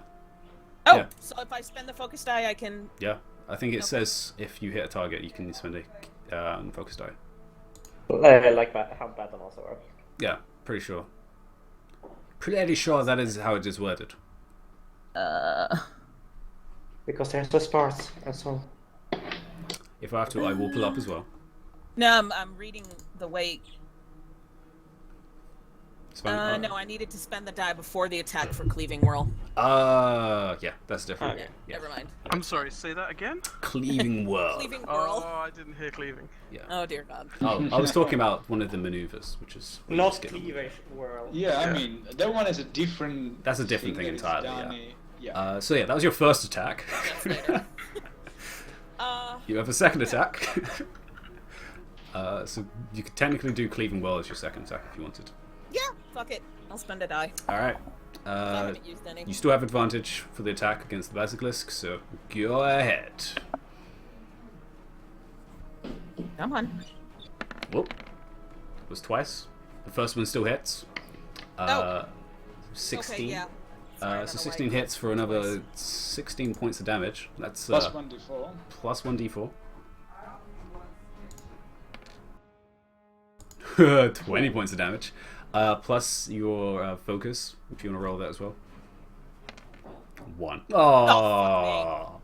Oh, Yeah. so if I spend the focus die, I can... Yeah. I think it Okay. says if you hit a target, you can spend a focus die. Like how battle also works. Yeah, pretty sure. Pretty sure that is how it is worded. Because there's the stars, that's all. If I have to, I will pull up as well. No, I'm reading the way... Spend- no, I needed to spend the die before the attack for Cleaving Whirl. Yeah, that's different. Okay. Yeah. Never mind. I'm sorry, say that again? Cleaving whirl. Cleaving Oh, Whirl. I didn't hear cleaving. Yeah. Oh, dear God. Oh, I was talking about one of the maneuvers, which is what you Not just get on. cleavage world. Yeah, Yeah. I mean that one is a different. That's a different thing that is entirely, done, yeah. So yeah, that was your first attack. That's later. You have a second attack. So you could technically do cleaving whirl as your second attack if you wanted. Yeah, fuck it. I'll spend a die. All right. I haven't used any. You still have advantage for the attack against the basilisk, so go ahead. Come on. Whoop. It was twice. The first one still hits. 16. Okay, yeah. Sorry, I don't So know 16 why. hits for another 16 points of damage. That's Plus 1d4. plus 1d4. 20 points of damage. Plus your focus, if you want to roll that as well. 1. Oh.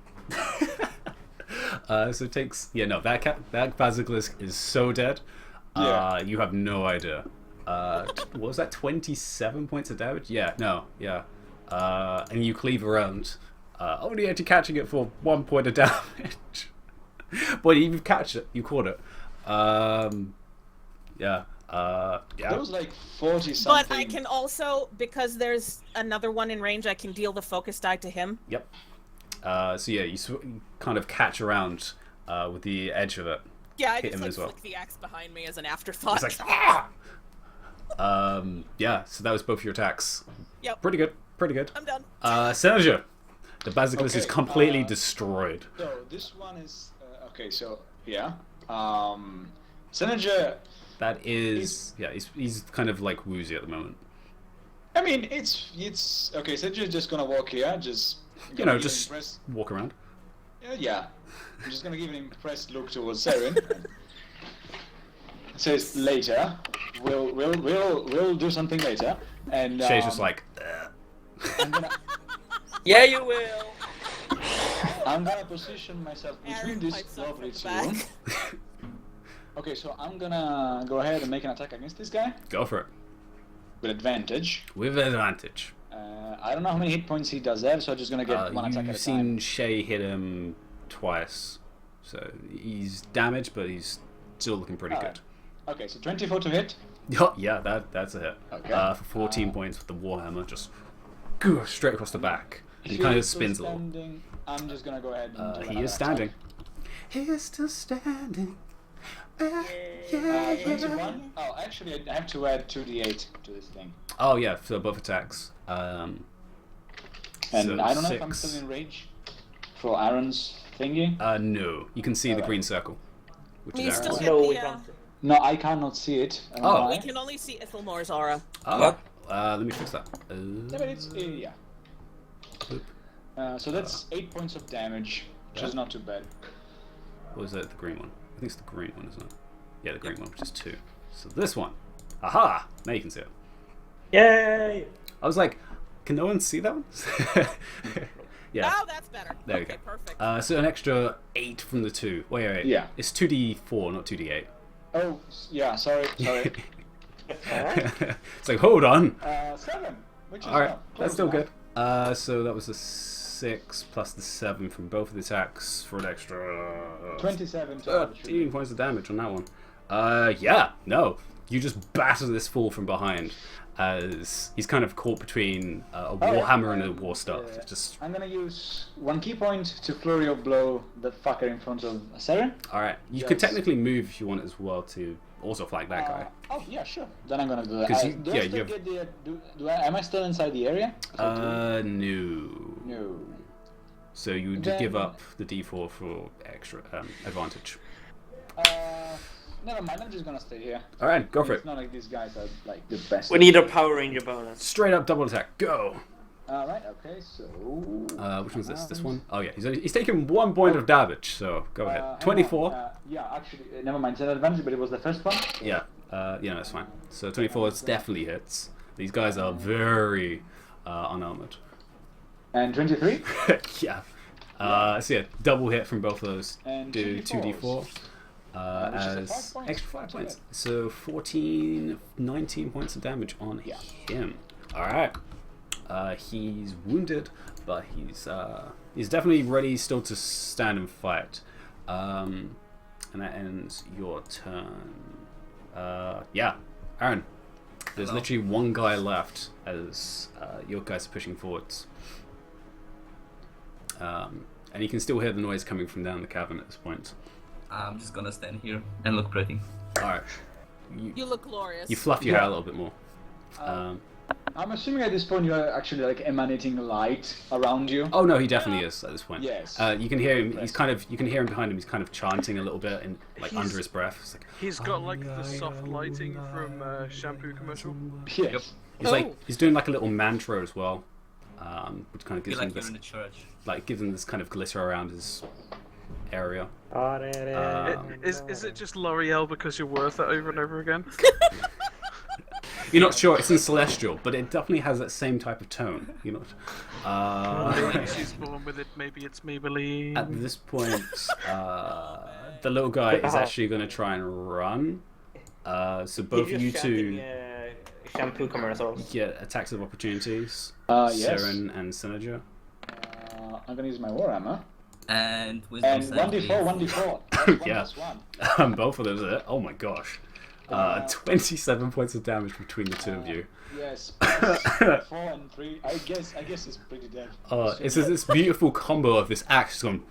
So it takes... Yeah, no, that basilisk is so dead. Yeah. You have no idea. What was that? 27 points of damage? Yeah, no, yeah. And you cleave around, only actually catching it for 1 point of damage. But you catch it, you caught it. Yeah. That was like 40 something. But I can also, because there's another one in range, I can deal the focus die to him. Yep. So yeah, you kind of catch around with the edge of it. Yeah, I Hit just him like as well. flick the axe behind me as an afterthought. It's like, ah! Yeah, so that was both your attacks. Yep. Pretty good, pretty good. I'm done. Senator, the basilisk is Okay, completely destroyed. So this one is okay. So yeah, Senator. That is, yeah, he's kind of like woozy at the moment. I mean, it's okay. Senator's just gonna walk here, just You gonna know, give just an impressed, walk around. yeah. I'm just gonna give an impressed look towards Saren. Says later. We'll do something later. And Shay's just like, I'm gonna Yeah, you will. position myself between Aaron these pipes up lovely from the two. back. Okay, so I'm gonna go ahead and make an attack against this guy go for it. with advantage. With advantage. I don't know how many hit points he does have, so I'm just gonna get one attack at You've a seen time. Shay hit him twice. So he's damaged, but he's still looking pretty Alright. good. Okay, so 24 to hit. Yeah, that's a hit. Okay. For 14 points with the Warhammer, just straight across the back. He kind of Still spins a little. standing. I'm just gonna go ahead and do He another is standing. attack. He is still standing. 21. Oh, actually, I have to add 2d8 to this thing. Oh yeah, so both attacks. And So I don't know if I'm 6. still in range for Aaron's thingy. No. You can see the Alright. green circle, which We is still Aaron's. get No, the, we can't. No, I cannot see it. I don't know Oh. why. we can only see Ithelmore's aura. Oh. What? Let me fix that. Yeah, but it's yeah. Oop. So that's 8 points of damage, which is not too bad. What was it? The green one. I think it's the green one, isn't it? Yeah, the green one, which is 2. So this one. Aha! Now you can see it. Yay! I was like, can no one see that one? Yeah. Oh, that's better. There we okay, go. perfect. So an extra 8 from the 2. Wait. Yeah. It's 2d4, not 2d8. Oh, yeah, sorry. It's like, hold on. 7, which is Alright, not close that's still enough. good. So that was a 6 plus the 7 from both of the attacks for an extra 27 total. 13 points of damage on that one. Yeah, no. You just batter this fool from behind as he's kind of caught between a warhammer and a war staff. Yeah. Just I'm gonna use 1 key point to flurry of blow that fucker in front of Saren. alright. You could Yes. technically move if you want as well to also flank that guy. Oh yeah, sure. Then I'm gonna do that. 'Cause Do I still get the? Am I still inside the area? No. No. So you would Then- give up the d4 for extra advantage. Never mind. I'm just gonna stay here. Alright, go for It's it. not like these guys are like the best. We need a Power Ranger bonus. Straight up double attack. Go. Alright. Okay. So. Which one's this? This one? Oh yeah, he's taken 1 point of damage. So go hang ahead. on, 24. Yeah, actually, never mind. It's an advantage, but it was the first one. Yeah. Yeah, that's fine. So 24 is definitely hits. These guys are very unarmored. And 23. Yeah. So yeah, double hit from both of those. And Do 2d4 which is a 5 as points. extra 5 Not too points. bad. So 14, 19 points of damage on him. All right. He's wounded, but he's definitely ready still to stand and fight. And that ends your turn. Yeah, Aaron. There's Hello. literally one guy left as your guys are pushing forwards. And you can still hear the noise coming from down the cavern at this point. I'm just gonna stand here and look pretty. Alright. You look glorious. You fluff your hair a little bit more. I'm assuming at this point you are actually like emanating light around you. Oh no, he definitely is at this point. Yes. You can hear him. You can hear him behind him. He's kind of chanting a little bit and like He's- under his breath. It's like, He's got like the soft lighting from shampoo commercial. Yes. he's doing like a little mantra as well, which kind of I gives feel him like you're this in the church. gives him this kind of glitter around his area. Is it just L'Oreal because you're worth it over and over again? You're not sure. It's in Celestial, but it definitely has that same type of tone. You're not. Maybe she's born with it. Maybe it's Maybelline. At this point, the little guy is actually going to try and run. So both of you two Shampoo commercials. get attacks of opportunities. Yes. Seren and Synergia. I'm gonna use my Warhammer. And wisdom And saving 1d4, throw. 1d4. Yeah. 1. Both of those are it. Oh my gosh. 27 points of damage between the two of you. Yes. 4 and 3. I guess it's pretty dead. It's this beautiful combo of this axe just going,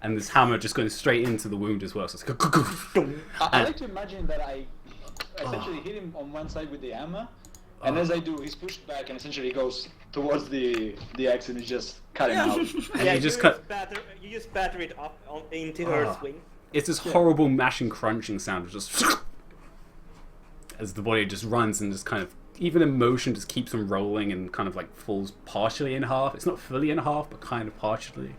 and this hammer just going straight into the wound as well. So it's like, I like to imagine that I essentially hit him on one side with the hammer, and as I do, he's pushed back and essentially goes towards the axe and is just cut him out. and Yeah, you just cut. You just batter it up into her swing. It's this horrible mashing, crunching sound of just as the body just runs and just kind of, even in motion, just keeps on rolling and kind of like falls partially in half. It's not fully in half, but kind of partially.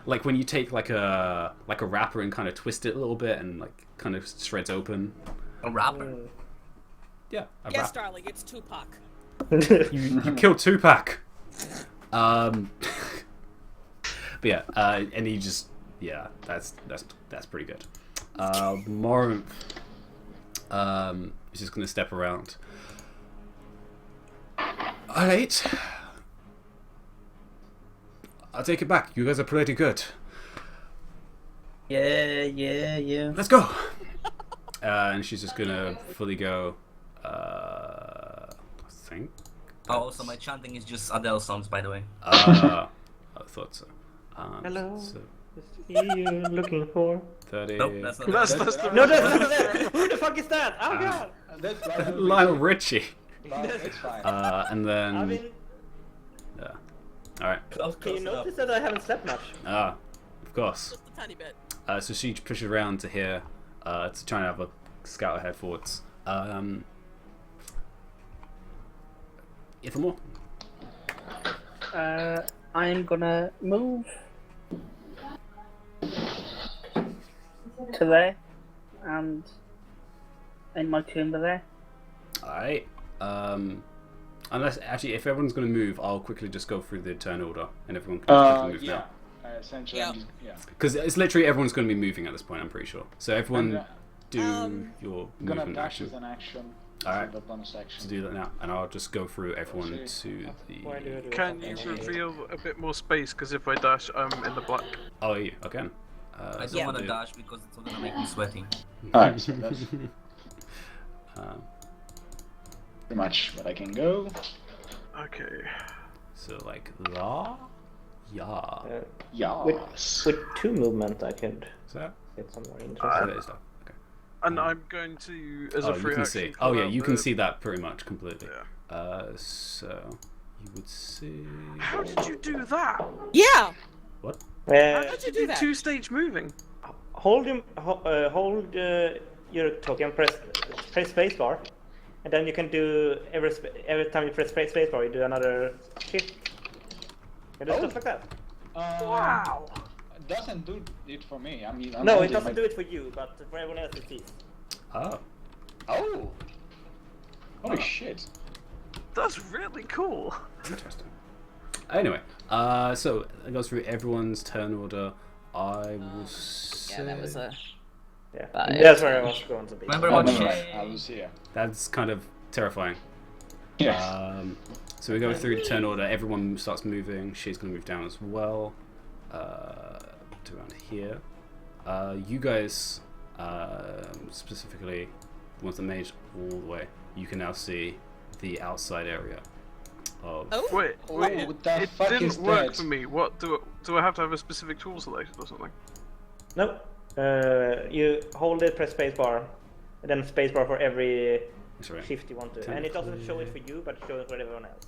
Like when you take like a wrapper and kind of twist it a little bit and like kind of shreds open. A rapper. Yeah, a Yes, wrap. darling, it's Tupac. You killed Tupac. But yeah, and he just, yeah, that's pretty good. Morinth is just gonna step around. Alright. I'll take it back. You guys are pretty good. Yeah. Let's go. And she's just gonna fully go. I think. Oh, so my chanting is just Adele songs, by the way. I thought so. Hello. So you looking for? 30. Nope, that's not That's it. the No, that's not it! Who the fuck is that? Oh god! That's right. Lionel Richie. No, it's fine. And then. I mean, Yeah. Alright. Close can you enough. notice that I haven't slept much? Of course. Just a tiny bit. So she pushes around to here to try and have a scout ahead forwards. Ithamore? I'm gonna move to there and in my chamber there. Alright. Unless, actually, if everyone's going to move, I'll quickly just go through the turn order and everyone can just quickly move Yeah. now. Essentially, Yeah. yeah. Because it's literally everyone's going to be moving at this point, I'm pretty sure. So everyone I'm do Um, your gonna movement dash action with an action. Alright. The bonus action. to do that now. And I'll just go through everyone Okay. to Why do I the... do Can you reveal a bit more space? Because if I dash, I'm in the black. Oh, yeah, again. I don't so want to do- dash because it's gonna make me sweating. Alright, so that's Um, pretty much what I can go. Okay. so, like, la? Yeah. Yes. With 2 movement, I could Is that? get some more Oh, interesting. that is that. Okay. And I'm going to, as Oh, a you free can action. see. call Oh, yeah, out you can the- see that pretty much completely. Yeah. So, you would see... How did you do that? Yeah. What? How Uh, did you you do do that? two-stage moving? hold your token, press spacebar, and then you can do every time you press spacebar, you do another shift. You do stuff like that. Wow. It doesn't do it for me. I mean, I'm No, it holding doesn't my- do it for you, but for everyone else it is. Oh. Oh. Holy shit. That's really cool. Interesting. Anyway, so it goes through everyone's turn order. I will say... Yeah, that was a. Yeah, Bye. that's where I was going to be. Remember Oh, what never mind. Shay- I was here. That's kind of terrifying. Yes. So we go through the turn order. Everyone starts moving. She's going to move down as well. To around here. You guys, specifically, the ones that made all the way, you can now see the outside area of... Oh. Wait, Oh, what the it fuck didn't is work that? for me. What do I have to have a specific tool selected or something? Nope. You hold it, press spacebar, and then spacebar for every That's right. shift you want to. And it doesn't show it for you, but it shows it for everyone else.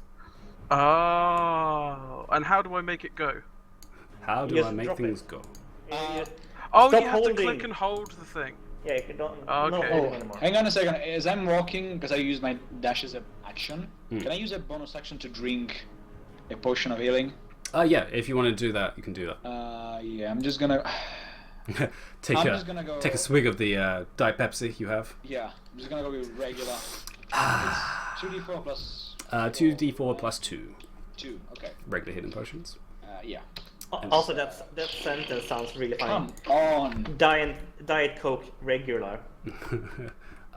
Oh, and how do I make it go? How do Just I make drop things it. go? You Oh, Stop you have to holding. click and hold the thing. yeah, you don't Okay. not Oh, hold anymore. hang on a second. As I'm walking, because I use my dash as an action, Hmm. can I use a bonus action to drink a potion of healing? Yeah, if you want to do that, you can do that. Yeah, I'm just gonna. take I'm a just gonna go- take a swig of the Diet Pepsi you have. Yeah, I'm just gonna go with regular. It's 2d4 plus. 2d4 plus 2 2. Okay. regular hidden potions. Yeah. Also, that sentence sounds really funny. Come on. Diet Coke regular. They're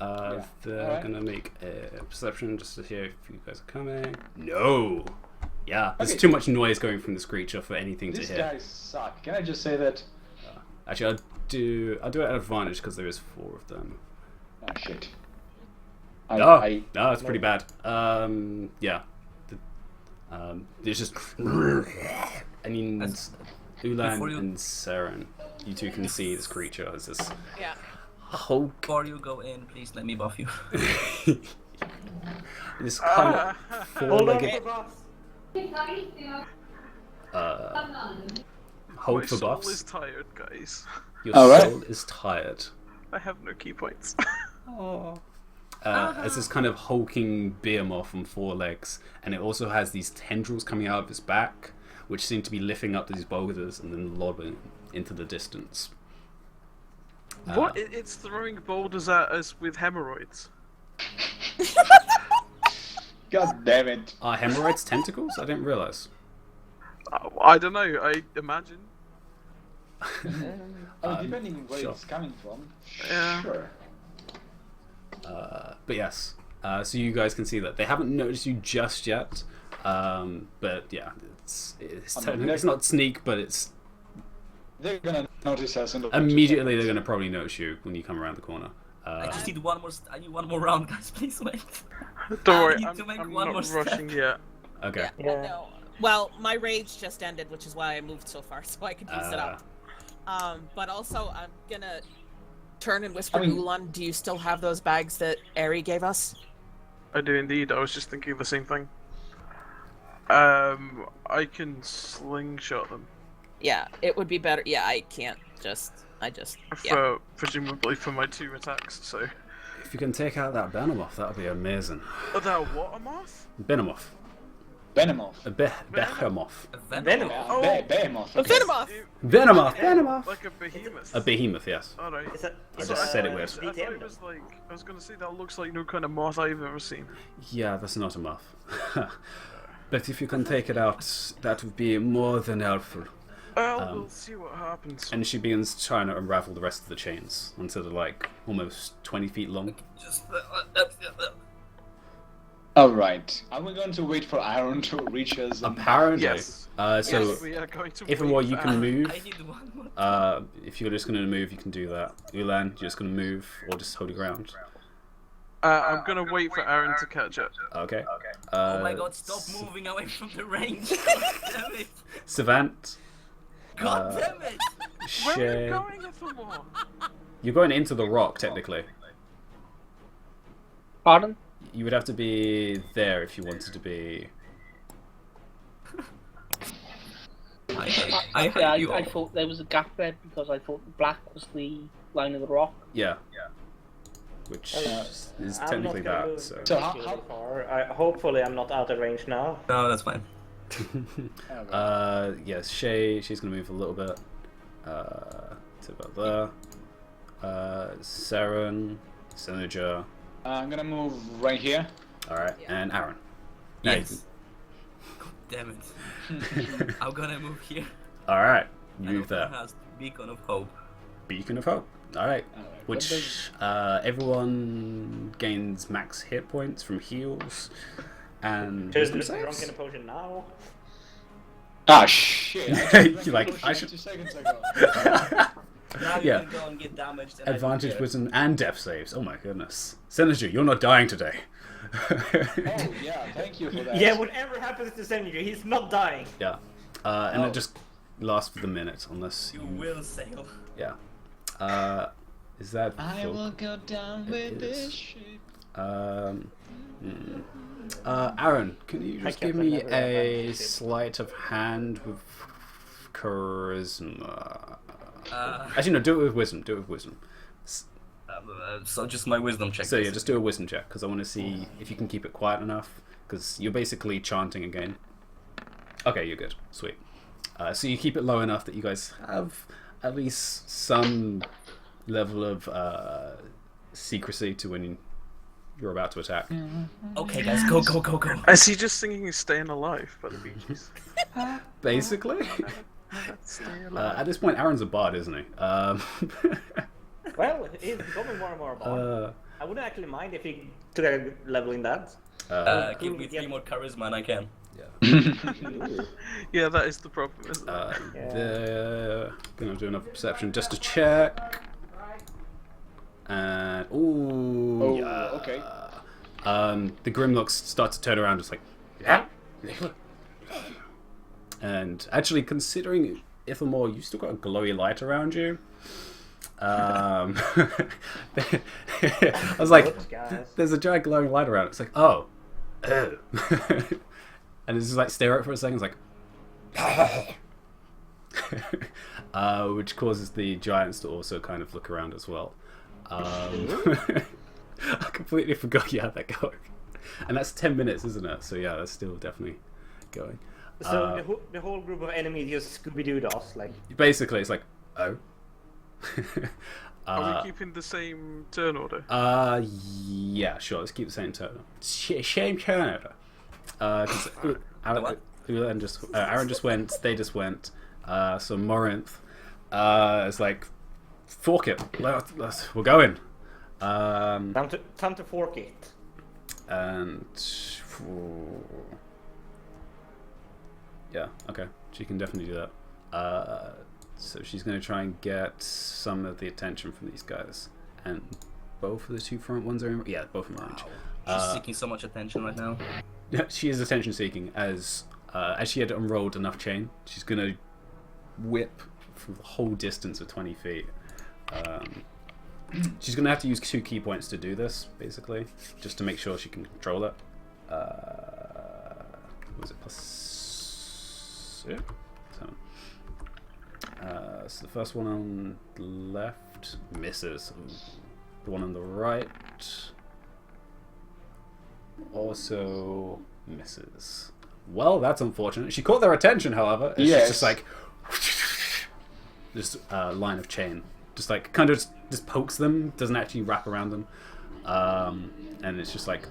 alright. gonna make a perception just to hear if you guys are coming. No. Yeah, there's Okay. too much noise going from this creature for anything These to hear. guys suck. Can I just say that? Actually, I'll do it at advantage because there is 4 of them. Oh shit. No, it's pretty bad. Yeah. There's just. I mean, Ulan Before you- and Saren, you two can see this creature as this Yeah. Hulk. Before you go in, please let me buff you. This kind of Hold on, four-legged boss. hold My for soul buffs. is tired, guys. Your Alright. soul is tired. I have no key points. It's this kind of hulking behemoth on 4 legs, and it also has these tendrils coming out of its back, which seem to be lifting up these boulders and then lobbing into the distance. What? It's throwing boulders at us with hemorrhoids. God damn it. Are hemorrhoids tentacles? I didn't realize. I don't know. I imagine. Depending where sure. it's coming from. Yeah. Sure. But yes, so you guys can see that they haven't noticed you just yet. But yeah, it's I mean, it's not sneak, but it's They're gonna notice us in the immediately they're going to probably notice you when you come around the corner. I just need one more. I need one more round, guys. Please wait. Don't I worry. need I'm, to make I'm one not more step. rushing yet. Okay. Yeah. No. Well, my rage just ended, which is why I moved so far, so I could use it up. But also, I'm gonna turn and whisper, I mean- Ulan, do you still have those bags that Ari gave us? I do indeed. I was just thinking the same thing. I can slingshot them Yeah, it would be better. Yeah, I can't just. Yeah. for presumably for my 2 attacks. So. If you can take out that Behemoth, that would be amazing. Oh, that what a moth? Behemoth. Behemoth. A Behemoth. Venom. Oh. Behemoth. A Okay. Venomoth! Behemoth! Behemoth! Like a behemoth. A behemoth, yes. Alright. It's a, I it's just a- said it weird. I thought it was like I was gonna say that looks like no kind of moth I've ever seen. Yeah, that's not a moth. But if you can take it out, that would be more than helpful. Well, we'll see what happens. And she begins trying to unravel the rest of the chains until they're like almost 20 feet long. Just. Alright. Are we going to wait for Aaron to reach us? and- Apparently. Yes. So, Yes, we are going to if and wait what you for can Aaron. move, I need one more. if you're just going to move, you can do that. Ulan, you're just going to move or just hold your ground. I'm gonna wait for Aaron to catch up. Okay. Oh my god, stop moving away from the range. God damn it. Savant. God damn it. Where are we Shay. going, Ithamore? You're going into the rock, technically. Pardon? You would have to be there if you wanted to be. I Yeah, hate you I all. thought there was a gap there because I thought the black was the line of the rock. Yeah. Which is technically that. So. So how- really far. Hopefully, I'm not out of range now. No, that's fine. Yes, she's gonna move a little bit. To about there. Saren, Senager. I'm gonna move right here. Alright, and Aaron. Now you Yes. God damn it. I'm gonna move here. Alright, And move there. Open has Beacon of Hope. Beacon of Hope. Alright. Alright, Which everyone gains max hit points from heals and Just wisdom drunk saves. in a potion now. Ah shit! I just You're like, drank a I potion should- 2 seconds ago. Now you Yeah. can go and get damaged. And I don't Advantage, care. wisdom, and death saves. Oh my goodness. Senager, you're not dying today. Oh yeah, thank you for that. Yeah, whatever happens to Senator, he's not dying. Yeah. And Oh. it just lasts for the minute unless You you. will sail. Yeah. Is that. I full? will go down It with this is. ship. Aaron, can you just can't give me remember a that. sleight of hand with charisma? Uh, Actually, no, do it with wisdom. Do it with wisdom. so just my wisdom check. So yeah, just do a wisdom check because I want to see if you can keep it quiet enough. Because you're basically chanting again. Okay, you're good. Sweet. So you keep it low enough that you guys have at least some level of secrecy to when you're about to attack. Okay, guys, go, go, go, go. Is he just singing "Staying Alive" by the Bee Gees? Basically. Stay alive. At this point, Aaron's a bard, isn't he? Well, he's becoming more and more bad. I wouldn't actually mind if he took a level in that. Give me 3 more charisma and I can. Yeah, that is the problem, isn't it? They're gonna do another perception just to check. And ooh, Oh, yeah. okay. The Grimlocks start to turn around, just like, yeah. And actually, considering Ithamore, you still got a glowy light around you. I was like, Whoops, guys. there's a giant glowing light around. It's like, oh. And it's just like stare at it for a second. It's like, which causes the giants to also kind of look around as well. I completely forgot you had that going. And that's 10 minutes, isn't it? So yeah, that's still definitely going. So the whole group of enemies just Scooby-Dooed us, like. Basically, it's like, oh. Are we keeping the same turn order? Yeah, sure. Let's keep the same tone. Shame Canada. Aaron just went. They just went. So Morinth is like, fork it. We're going. Time to fork it. And yeah, okay. She can definitely do that. So she's going to try and get some of the attention from these guys. And both of the 2 front ones are in... Yeah, both of them are in range. She's seeking so much attention right now. She is attention seeking as she had unrolled enough chain. She's going to whip from the whole distance of 20 feet. She's going to have to use 2 key points to do this, basically, just to make sure she can control it. Was it +6? 7. So the first one on the left misses. The one on the right also misses. Well, that's unfortunate. She caught their attention, however. It's just like this line of chain, just like kind of just pokes them, doesn't actually wrap around them, and it's just like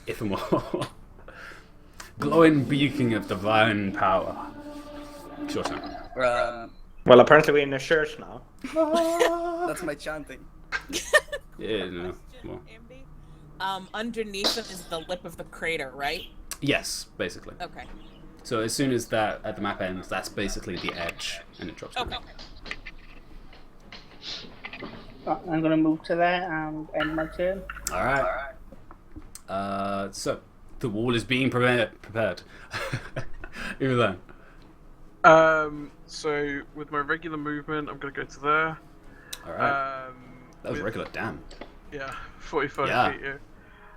if and more glowing beacon of divine power. Sure, Sam. Well, apparently we're in a church now. That's my chanting. Yeah, no. Well. Underneath them is the lip of the crater, right? Yes, basically. Okay. So as soon as that at the map ends, that's basically the edge, and it drops down. Okay. I'm going to move to there and end my turn. All right. So the wall is being prepared. Who then? So with my regular movement, I'm gonna go to there. All right. That was with- regular. Damn. Yeah, 45 Yeah. feet. Yeah.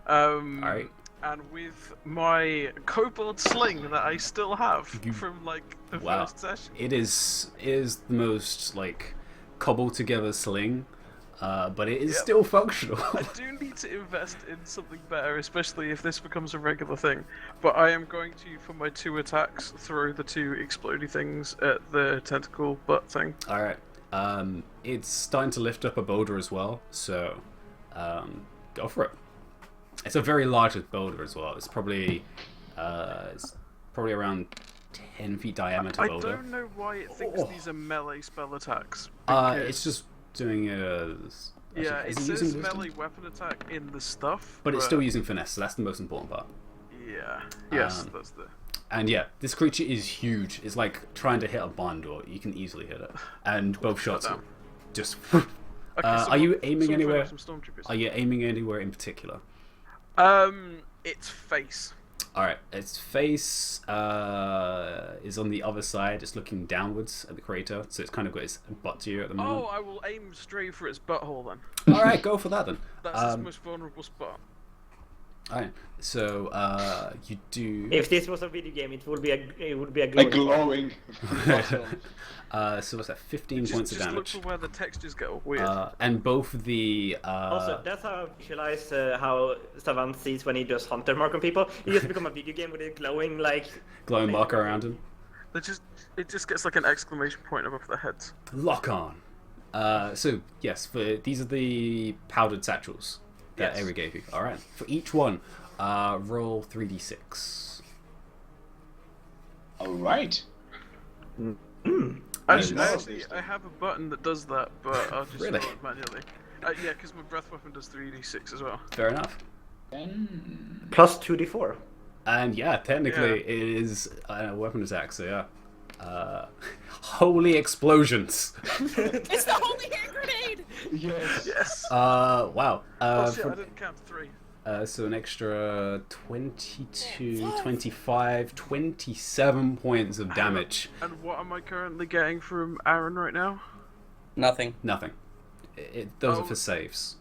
All right. And with my kobold sling that I still have from like the Wow. first session. It is the most like cobbled together sling, but it is still functional. I do need to invest in something better, especially if this becomes a regular thing. But I am going to, for my 2 attacks, throw the 2 explodey things at the tentacle butt thing. All right. It's starting to lift up a boulder as well, so go for it. It's a very large boulder as well. It's probably around 10 feet diameter I boulder. don't know why it thinks these are melee spell attacks. It's just doing a. Yeah, is it it says using wisdom? melee weapon attack in the stuff. But it's still using finesse, so that's the most important part. Yeah. Yes, that's the. And yeah, this creature is huge. It's like trying to hit a barn door. You can easily hit it, and both shots are just. Are you aiming anywhere? Are you aiming anywhere in particular? Its face. All right, its face is on the other side. It's looking downwards at the crater, so it's kind of got its butt to you at the moment. Oh, I will aim straight for its butthole then. All right, go for that then. That's its most vulnerable spot. All right, so you do. If this was a video game, it would be a glowing. So what's that? 15 points of Just look damage. for where the textures get all weird. And both of the. Also, that's how I visualize how Savant sees when he does hunter mark on people. He just become a video game with a glowing glowing marker around him. It just gets like an exclamation point above their heads. Lock on. So yes, these are the powdered satchels that Avery gave you. All right. For each one, roll 3d6. All right. Actually, I have a button that does that, but I'll just Really? roll it manually. Yeah, because my breath weapon does 3d6 as well. Fair enough. Plus 2d4. And yeah, technically it is a weapon attack. So yeah. Holy explosions. It's the holy hand grenade! Yes. Yes. Wow. Oh shit, I didn't count 3. So an extra 22, 25, 27 points of damage. And what am I currently getting from Aaron right now? Nothing. Nothing. Those are Oh. for saves.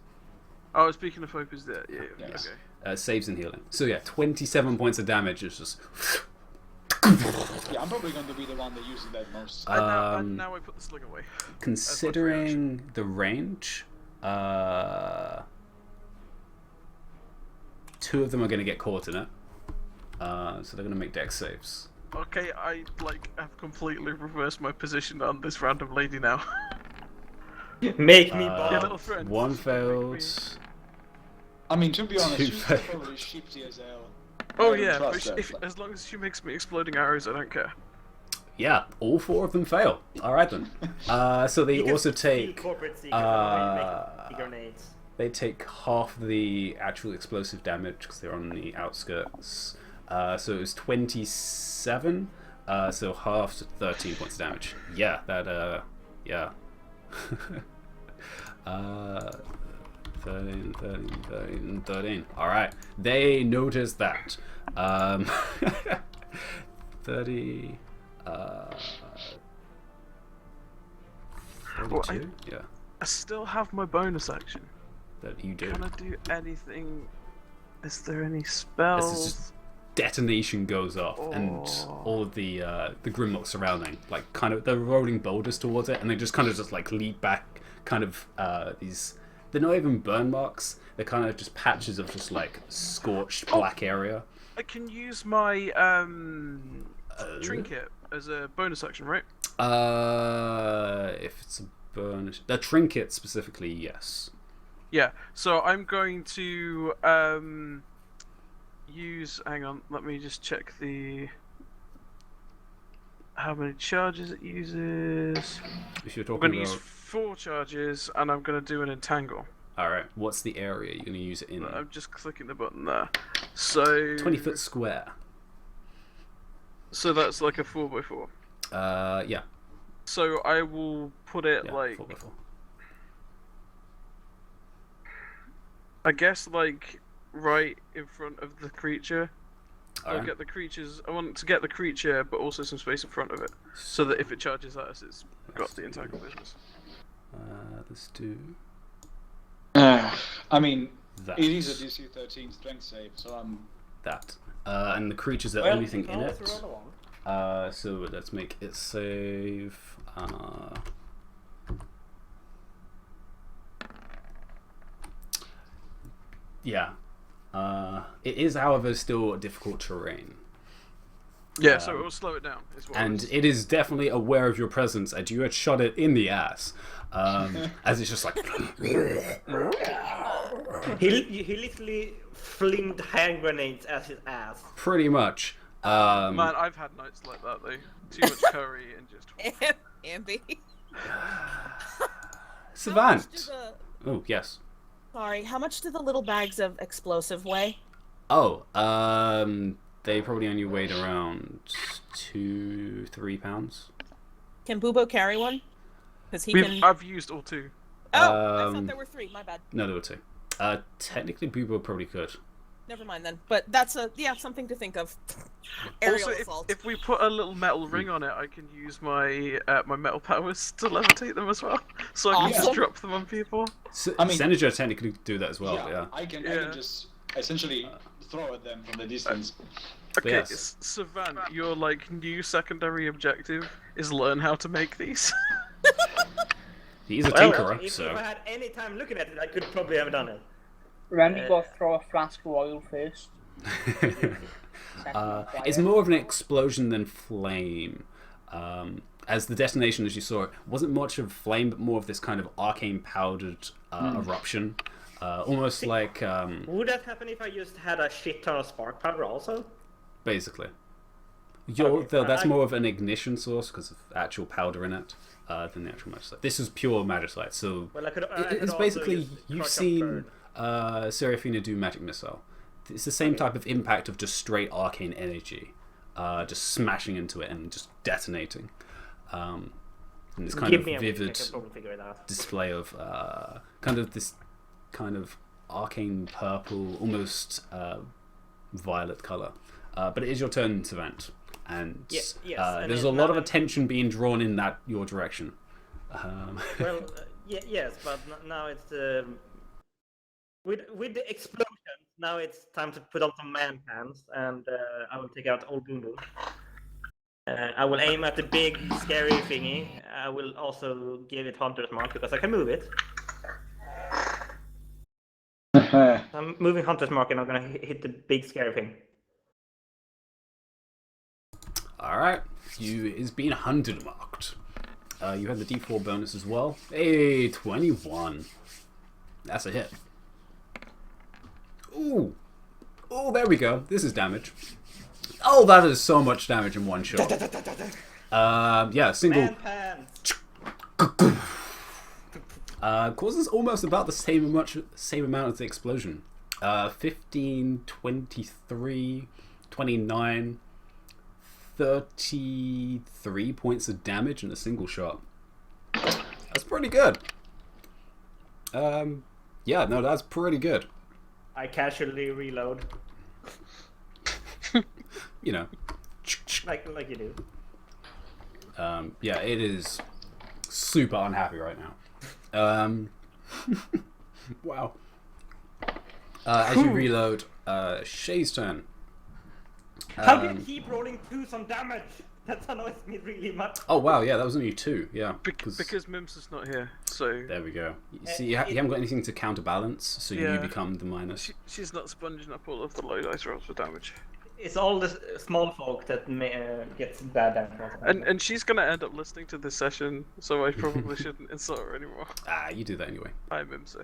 Oh, speaking of hope, is that Yes. okay. Saves and healing. So yeah, 27 points of damage is just. Yeah, I'm probably going to be the one that uses that most. And now I put the sling away. Considering the range, 2 of them are going to get caught in it. So they're going to make dex saves. Okay, I have completely reversed my position on this random lady now. Make me Yeah, bomb. little friend. One Make failed. me- I mean, to be honest, Two she's failed. probably shifty as hell. Oh I don't yeah, trust but her, as long as she makes me exploding arrows, I don't care. Yeah, all 4 of them fail. All right then. So they You can also steal take. corporate secrets and make grenades. They take half the actual explosive damage because they're on the outskirts. So it was 27. So half to 13 points of damage. Yeah, that. Yeah. 13. All right. They notice that. 30. 42? Well, Yeah, I still have my bonus action. that you do. Can I do anything? Is there any As this spells? detonation goes off, and all of the Grimlock surrounding, like, kind of, they're rolling boulders towards it, and they just kind of just, like, lead back, kind of, these, they're not even burn marks, they're kind of just patches of just, like, scorched black area. I can use my trinket as a bonus action, right? If it's a burn, the trinket specifically, yes. Yeah. So I'm going to use. Hang on. Let me just check the. How many charges it uses? If you're I'm talking going to use about, 4 charges, and I'm going to do an entangle. all right, what's the area you're going to use it in? I'm just clicking the button there. So 20 foot square. So that's like a 4x4. Yeah. So I will put it Yeah, like 4x4. I guess like right in front of the creature. I'll Alright. get the creatures. I want to get the creature, but also some space in front of it, so that if it charges at us, it's got the entangle business. Let's do I mean, that. it is a DC 13 strength save, so I'm. That. And the creature's the Well, only thing you in can it. always roll a one. So let's make it save. Yeah. It is, however, still difficult terrain. Yeah, so it will slow it down. Is what And it is. it is definitely aware of your presence, and you had shot it in the ass. As it's just like. He literally flinged hand grenades at his ass. Pretty much. Man, I've had nights like that though. Too much curry and just. Ambi. Savant. Oh, yes. Sorry, how much do the little bags of explosive weigh? Oh, they probably only weighed around 2-3 pounds. Can Bubo carry one? Because he can. I've used all 2. Oh, I thought there were 3. My bad. No, there were 2. Technically, Bubo probably could. Never mind then. But that's something to think of. Aerial Also, assault. if we put a little metal ring on it, I can use my my metal powers to levitate them as well. So I can just Awesome. drop them on people. I mean- Senator technically could do that as well. Yeah. I can Yeah. just essentially throw at them from the distance. Okay, Yes. Savant, your like new secondary objective is learn how to make these. He's a Well, tinkerer, if so. I had any time looking at it, I could probably have done it. Remember, you got to throw a flask of oil first. Second It's fire. more of an explosion than flame. As the detonation, as you saw, it wasn't much of flame, but more of this kind of arcane powdered eruption. Almost like, Would that happen if I just had a shit ton of spark powder also? basically. Okay, Though that's I- more of an ignition source because of actual powder in it than the actual magicite. This is pure magicite, so Well, I could it's also basically, use you've crush up seen bird. Seraphina do magic missile. It's the same type of impact of just straight arcane energy, just smashing into it and just detonating. And this kind Give of me a week, I vivid can probably figure it out. display of kind of this kind of arcane purple, almost violet color. But it is your turn, Savant, and Yes, and there's it- a lot of now- attention being drawn in your direction. Well, yes, but now it's with the explosions. Now it's time to put on some man pants, and I will take out old Boom Boom. I will aim at the big scary thingy. I will also give it Hunter's Mark because I can move it. I'm moving Hunter's Mark, and I'm gonna hit the big scary thing. All right, you is being 100 marked. You had the D4 bonus as well. Hey, 21. That's a hit. Ooh. Oh, there we go. This is damage. Oh, that is so much damage in one shot. Yeah, single. Man pants. Causes almost about the same amount as the explosion. 15, 23, 29, 33 points of damage in a single shot. That's pretty good. Yeah, no, that's pretty good. I casually reload. You know. like you do. Yeah, it is super unhappy right now. Wow. As you reload, Shay's turn. How do you keep rolling 2s on damage? That annoys me really much. Oh wow, yeah, that was only 2. Yeah, Because Mims is not here, so there we go. See, you haven't got anything to counterbalance, so you Yeah. become the minus. she's not sponging up all of the low dice rolls for damage. It's all the small folk that gets bad damage. And she's gonna end up listening to this session, so I probably shouldn't insult her anymore. Ah, you do that anyway. Hi, Mimsy.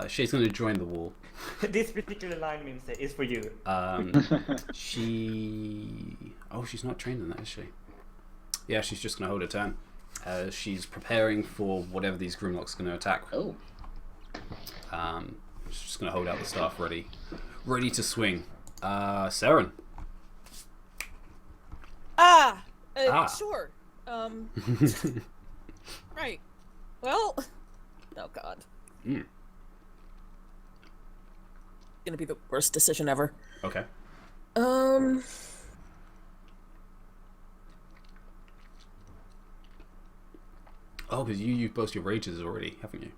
Shay's going to join the wall. This particular line, Mimse, is for you. She's not trained in that, is she? Yeah, she's just going to hold her turn. She's preparing for whatever these Grimlock's going to attack. Oh. She's just going to hold out the staff ready to swing. Saren. Sure. Right. Well. Oh God. Gonna be the worst decision ever. Okay. Oh, because you used both your rages already, haven't you?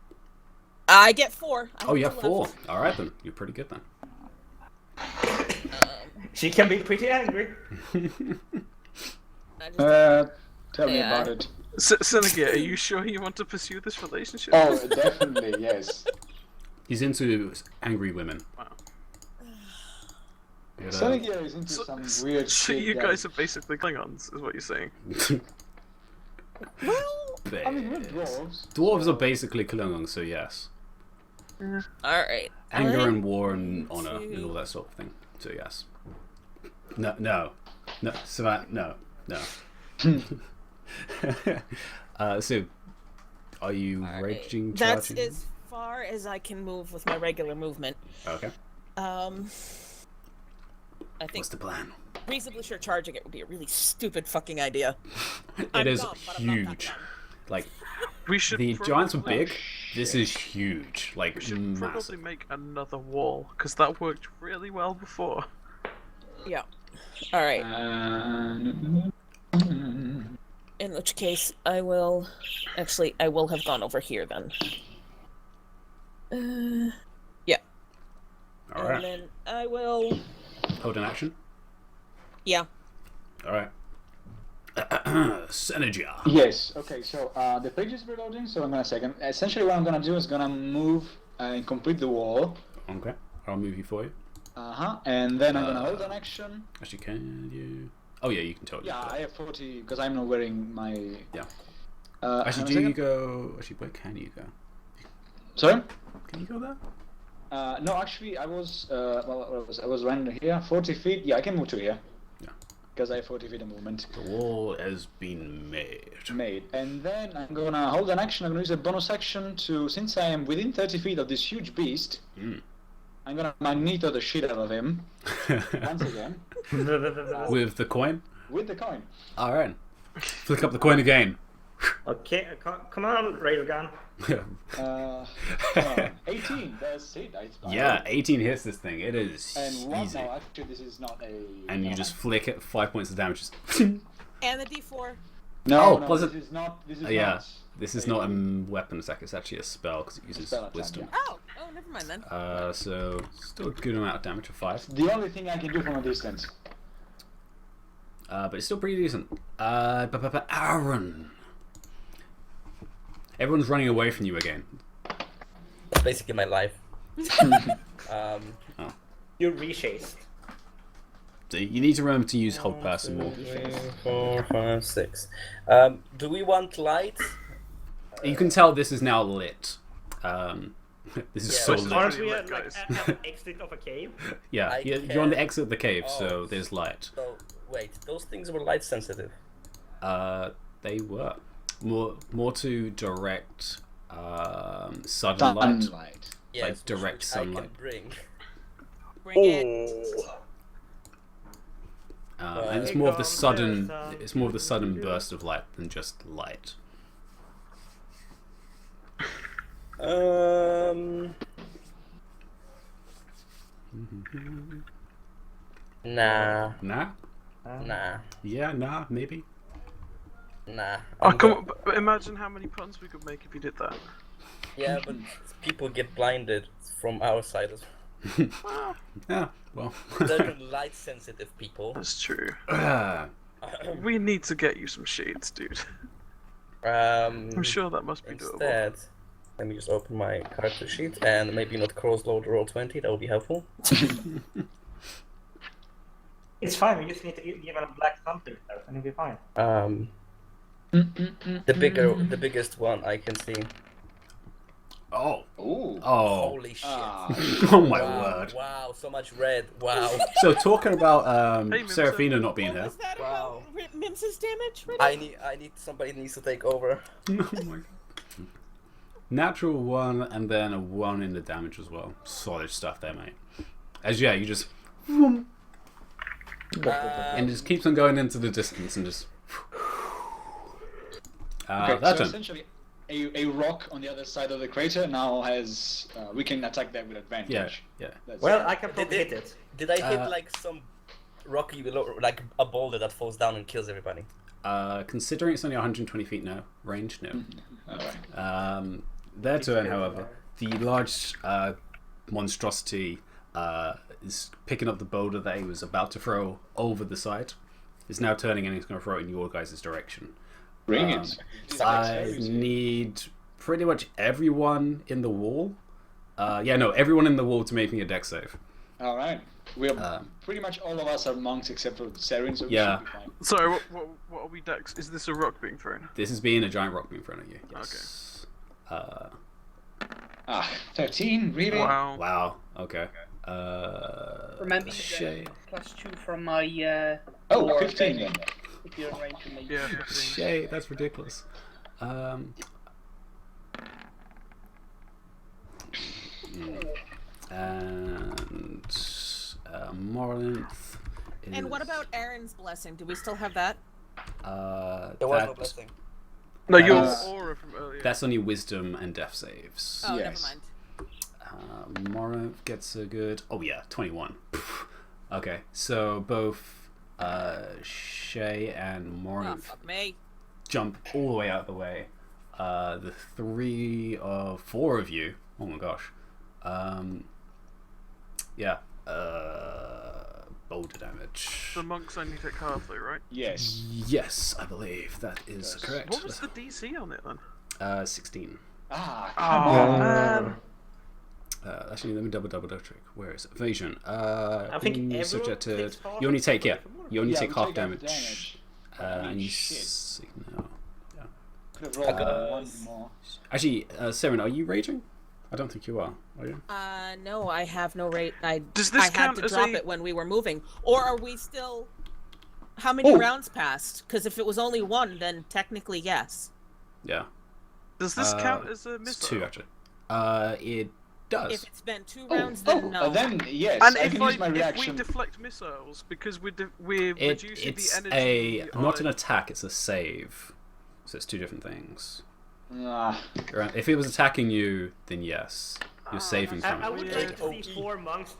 I get 4. Oh, you have 4. All right then, you're pretty good then. She can be pretty angry. Tell me about it. Senegia, are you sure you want to pursue this relationship? Oh, definitely, yes. He's into angry women. Wow. Senegia is into some weird So shit. you guys are basically Klingons, is what you're saying. well, I mean, we're dwarves. Dwarves are basically Klingons, so yes. all right. Anger and war and honor and all that sort of thing. So yes. No, Savannah, no. So, are you raging? That's charging? as far as I can move with my regular movement. Okay. I think What's the plan? reasonably sure charging it would be a really stupid fucking idea. It is dumb, but I'm not that huge. dumb. Like We should the giants were probably- big. This is huge. Like We should massive. probably make another wall, because that worked really well before. Yeah. All right. And... In which case, I will have gone over here then. Yeah. All And right. then I will. Hold an action. Yeah. All right. Synergia. Yes, okay, so the page is reloading, so I'm gonna second. Essentially, what I'm gonna do is gonna move and complete the wall. Okay. I'll move you for you. And then I'm gonna hold an action. Actually, can you? Oh yeah, you can totally. Yeah, do that. I have 40 because I'm not wearing my. Yeah. Hang Actually, on a do you second. go? Actually, where can you go? Sorry? Can you go there? No, actually, I was I was running here, 40 feet. Yeah, I can move to here. Yeah. Because I have 40 feet of movement. The wall has been made. And then I'm gonna hold an action. I'm gonna use a bonus action to, since I am within 30 feet of this huge beast, I'm gonna magneto the shit out of him once again With the coin. with the coin. All right. Flick up the coin again. Okay, come on, Railgun. 18. That's it. Yeah, 18 hits this thing. It is And one, easy. no, actually, this is not a. And you no, just flick it, 5 points of damage. Just And the D4. No, Oh, no, plus this it- is not. This is yeah, not. this is not a weapon attack. It's actually a spell because it uses spell attack, wisdom. Oh, never mind then. So still a good amount of damage for 5. The only thing I can do from a distance. But it's still pretty decent. Aaron. Everyone's running away from you again. That's basically my life. You're rechased. So you need to remember to use hold person more. 3, 4, 5, 6. Do we want light? You can tell this is now lit. This is Yeah, so this is lit. Aren't pretty we lit, at guys. an exit of a cave? Yeah, I you're on the can- exit of the cave, so Oh. there's light. So, wait, those things were light sensitive. They were more to direct sudden light, Sunlight. Yes, direct which sunlight. I can bring. Bring it. and it's more of the sudden. It's more of the sudden burst of light than just light. Nah. Nah. Nah, Yeah, nah, maybe. nah. Oh, I'm come go- on, but imagine how many puns we could make if you did that. Yeah, but people get blinded from our side as well. Yeah, well. Certain light sensitive people. That's true. Ah, We need to get you some shades, dude. I'm I'm sure that must be doable. Instead, let me just open my character sheet and maybe not cross-load roll 20. That would be helpful. It's fine. We just need to give him a black something stuff, and it'll be fine. The biggest one I can see. oh. Ooh. Oh. Holy shit! Oh my Wow, word. wow, so much red. Wow. So talking about Hey, Mimsa. Seraphina not being What here. was that Wow. about Mimsa's damage? I need somebody needs to take over. Oh my god. Natural 1 and then a 1 in the damage as well. Solid stuff there, mate. As yeah, you just and it just keeps on going into the distance and just. Okay, That so turn. essentially, a rock on the other side of the crater now has. We can attack that with advantage. Yeah, yeah. That's Well, it. I can probably hit it. Did I hit Uh, like some rocky below, like a boulder that falls down and kills everybody? Considering it's only 120 feet now, range, no. Alright. Their turn, however, the large monstrosity is picking up the boulder that he was about to throw over the side. Is now turning and he's going to throw it in your guys' direction. Bring it. I need pretty much everyone in the wall. Everyone in the wall to make me a dex save. All right. We are pretty much all of us are monks except for Seren, so we Yeah. should be fine. Sorry, what are we dex? Is this a rock being thrown? This is being a giant rock in front of you. Yes. 13, really? Wow. Wow. Okay. Remember you Shay. get +2 from my Oh, war 15 thing, then. if you're in range of me. Yeah, 15. Shay, that's ridiculous. And Morlinth. And what about Aaron's blessing? Do we still have that? There was no blessing. No, your Uh, aura from earlier. That's only wisdom and death saves. Oh, Yes. never mind. Morlinth gets a good. Oh yeah, 21. Okay, so both Shay and Oh, Morlinth fuck me. jump all the way out of the way. The 4 of you. Oh my gosh. Boulder damage. The monks only take half, though, right? Yes. Yes, I believe that is Yes. correct. What was the DC on it then? 16. Ah, Oh man. Actually, let me double check. Where is it? Evasion? I think being everyone subjected. takes half You only take or more. You only Yeah, take we half take damage. And you Shit. no. Could have rolled Uh, one more. Actually, Seren, are you raging? I don't think you are you? No, I have no rate. Does this I had count to as drop a- it when we were moving. Or are we still? How many Oh. rounds passed? Because if it was only one, then technically yes. Yeah. Does this count as a It's missile? 2 actually. It does. If it's been 2 rounds, then no. Then yes, And I if, can use my if we reaction. deflect missiles, because we're It, reducing it's the energy. not an on- attack, it's a save. So it's 2 different things. Ah, If it was attacking you, then yes. You're saving from I it. would Yeah. like to see 4 monks.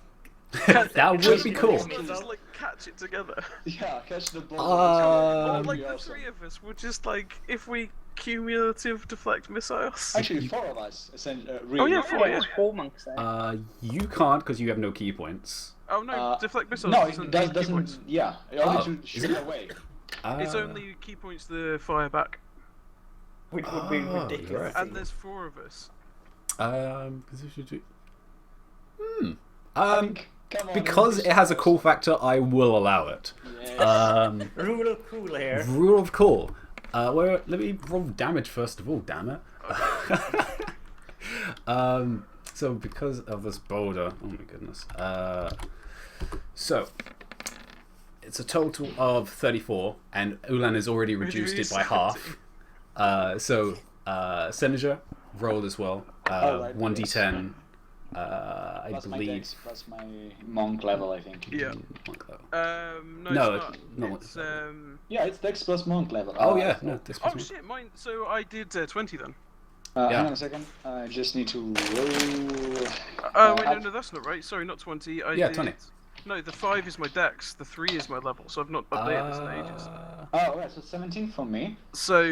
That would be cool. We'll just like catch it together. yeah, catch the ball. Or That'd like be the awesome. 3 of us would just like if we cumulative deflect missiles. Actually, 4 of us. Really. Oh, yeah, Yeah, 4, yeah. there's 4 monks there. You can't because you have no key points. Oh no, deflect missiles. No, doesn't it need key points. doesn't. Yeah, it only Oh, should shoot isn't it? away. It's only key points the fire back. Which would be Oh, ridiculous. right. And there's 4 of us. Come on, Because it has a cool factor, I will allow it. Yes. Rule of cool here. Rule of cool. Well, let me roll damage first of all. Damn it. So because of this boulder, oh my goodness. So it's a total of 34, and Ulan has already reduced it by half. Senator, roll as well. Alright, 1d10. I Plus my believe. dex, plus my monk level, I think. Yeah. Monk level. No, No, it's not. no, It's Yeah, it's dex plus monk level. Oh yeah, no, this was Oh shit, mine. So I did 20 then. Yeah. Hang on a second. I just need to roll. Oh wait, no, that's not right. Sorry, not 20. I Yeah, did 20. No, the 5 is my dex. The 3 is my level. So I've not updated this in ages. Oh, right, so 17 for me. So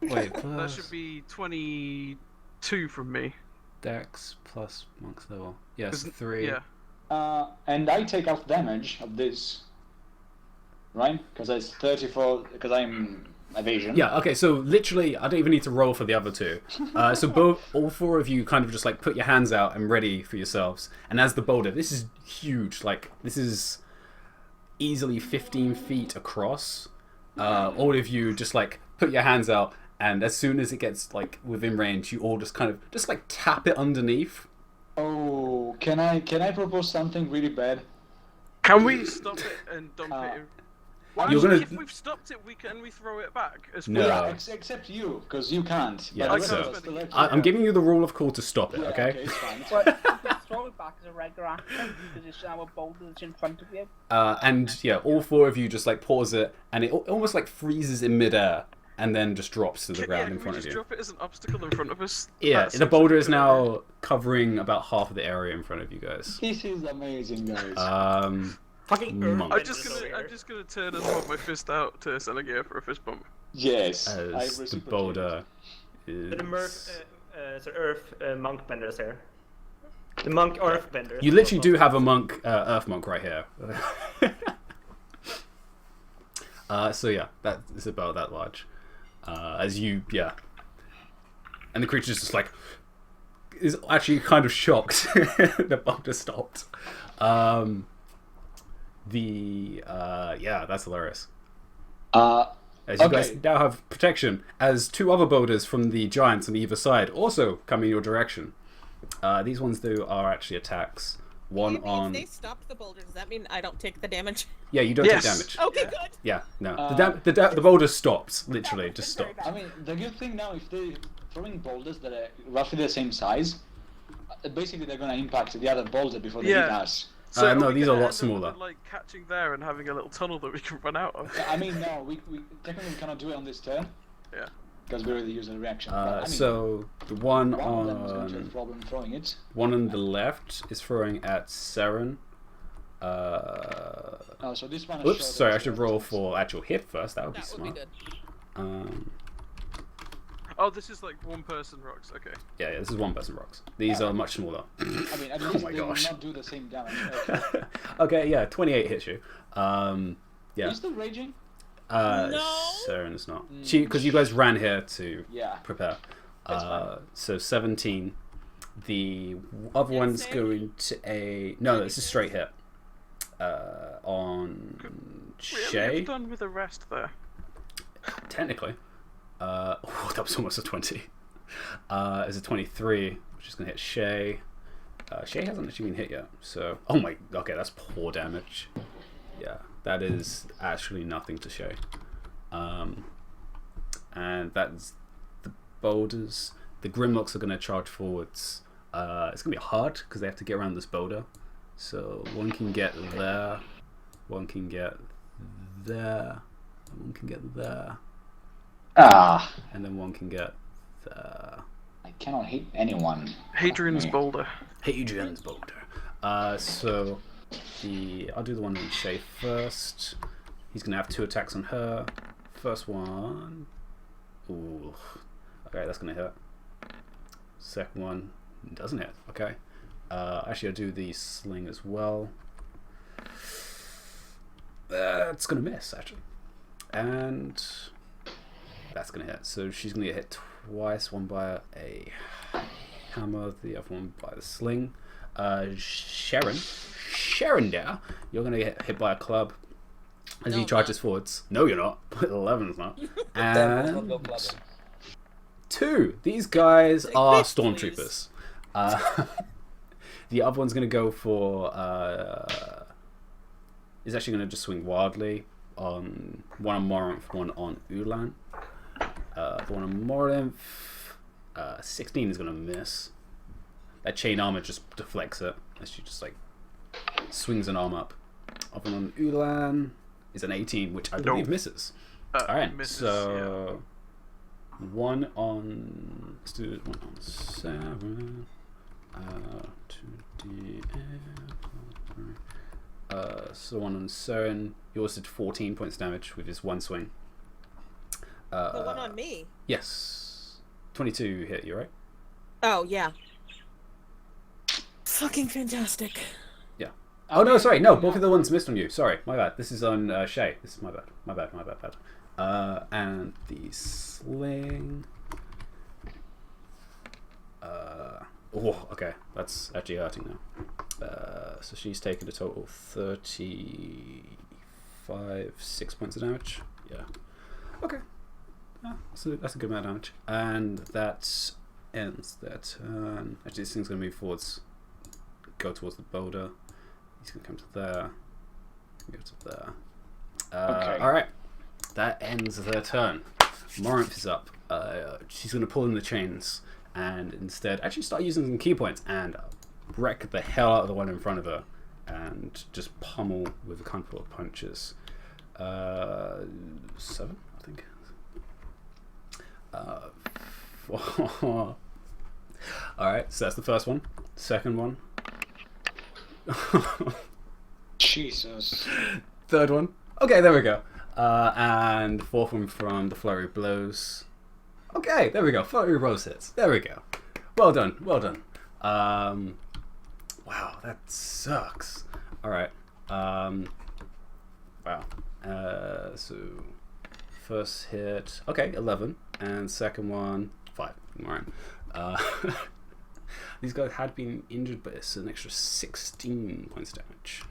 Wait, that plus should be 22 from me. Dex plus monk's level. Yes, 'Cause- 3. Yeah. And I take out damage of this, right? Because it's 34, because I'm evasion. Yeah, okay, so literally, I don't even need to roll for the other two. So all 4 of you kind of just like put your hands out and ready for yourselves. And as the boulder, this is huge, like, this is easily 15 feet across. All of you just like put your hands out, and as soon as it gets like within range, you all just kind of just like tap it underneath. Oh, can I propose something really bad? Can we stop it and dump it? Well, You're actually, gonna- if we've stopped it, can we throw it back? As No. well? Yeah, except you, because you can't. Yeah, but the I rest can't of us spend still it. have to- I'm giving you the rule of cool to stop it, Yeah, okay? it's fine. But you can throw it back as a regular action because it's our boulder that's in front of you. And yeah, all 4 of you just like pause it, and it almost like freezes in midair, and then just drops to the Yeah, ground can in we front just of you. drop it as an obstacle in front of us? Yeah, That the seems boulder like a is good idea. now covering about half of the area in front of you guys. This is amazing, guys. Fucking Monk. I'm earthbenders just over gonna, here. I'm just gonna turn and hold my fist out to Senegia for a fist bump. Yes, I As the reciprocate. boulder is... The earth monk benders here. The monk earth benders. You literally do have a monk, earth monk right here. So yeah, that is about that large. As you, yeah. And the creature's just like, is actually kind of shocked. The boulder stopped. Yeah, that's hilarious. As you guys Okay. now have protection, as 2 other boulders from the giants on either side also come in your direction. These ones, though, are actually attacks. One If on... they stop the boulder, does that mean I don't take the damage? Yeah, you don't Yes. take damage. Okay, Yeah. good. Yeah, no. Uh, The boulder stops, literally, just Very stops. I mean, the good thing now, if they're throwing boulders that are roughly the same size, basically they're gonna impact the other boulder before they Yeah. hit us. So No, we these gonna are a lot end up smaller. with, like catching there and having a little tunnel that we can run out of. I mean, no, we technically cannot do it on this turn. Yeah. Because we already used a reaction. But, I mean, So the one one of them is gonna have a on problem throwing it. the left is throwing at Saren. Oh, so this one. is Oops, shorter, sorry, I so should that's roll nice. for actual hit first. That would be That would be smart. good. Oh, this is like 1-person rocks. Okay. Yeah, this is 1-person rocks. These are much smaller. I mean, at Oh least my they gosh. will not do the same damage. Okay. Okay, yeah, 28 hits you. Yeah. Are you still raging? No. Saren's not. Because you guys ran here to Yeah. prepare. That's fine. So 17. The other Dex one's save? going to a... No, this is straight hit. On Really? Shay, I'm done with the rest there. technically. Oh, that was almost a 20. Is a 23, which is going to hit Shay. Shay hasn't actually been hit yet, so... Oh my... Okay, that's poor damage. Yeah, that is actually nothing to Shay. And that's the boulders. The Grimlocks are going to charge forwards. It's going to be hard, because they have to get around this boulder. So one can get there, one can get there, and one can get there, Ah, and then one can get there. I cannot hit anyone. Hadrian's Me. boulder. Hadrian's boulder. So I'll do the one on Shay first. He's gonna have 2 attacks on her. First one. Ooh. Okay, that's gonna hit. Second one doesn't hit. Okay. Actually, I'll do the sling as well. It's gonna miss actually, and that's gonna hit. So she's gonna get hit twice. One by a hammer, the other one by the sling. Sharon, there, you're gonna get hit by a club as No, he I'm charges forwards. No, you're not. 11's not. Damn, let's not go And clubbing. 2. These guys Take are this, stormtroopers. The other one's going to go for... is actually going to just swing wildly on one on Morinth, one on Ulan. The one on Morinth, 16 is going to miss. That chain armor just deflects it as she just like swings an arm up. Other one on Ulan is an 18, which I believe misses. Alright, misses, so... One on... Let's do one on 7. 2d8, So one on Soren. He also did 14 points of damage with his one swing. The one on me. Yes. 22 hit you, right? Oh yeah. Fucking fantastic. Yeah. Oh no, sorry, no, both of the ones missed on you. Sorry, my bad. This is on Shay. This is my bad. My bad. And the sling. Oh, okay. That's actually hurting now. So she's taken a total of 35, 6 points of damage. Yeah. Okay. So that's a good amount of damage. And that ends their turn. Actually, this thing's going to move forwards. Go towards the boulder. He's going to come to there. Go to there. Okay. Alright. That ends their turn. Morinth is up. She's going to pull in the chains and instead actually start using some key points and wreck the hell out of the one in front of her and just pummel with a couple of punches. 7, I think. Alright, so that's the first one. Second one. Jesus. Third one. Okay, there we go. And fourth one from the Flurry of Blows. Okay, there we go. Flurry of Blows hits. There we go. Well done. Well done. Wow, that sucks. Alright. Wow. So, first hit. Okay, 11. And second one, 5. Right. These guys had been injured, but it's an extra 16 points of damage.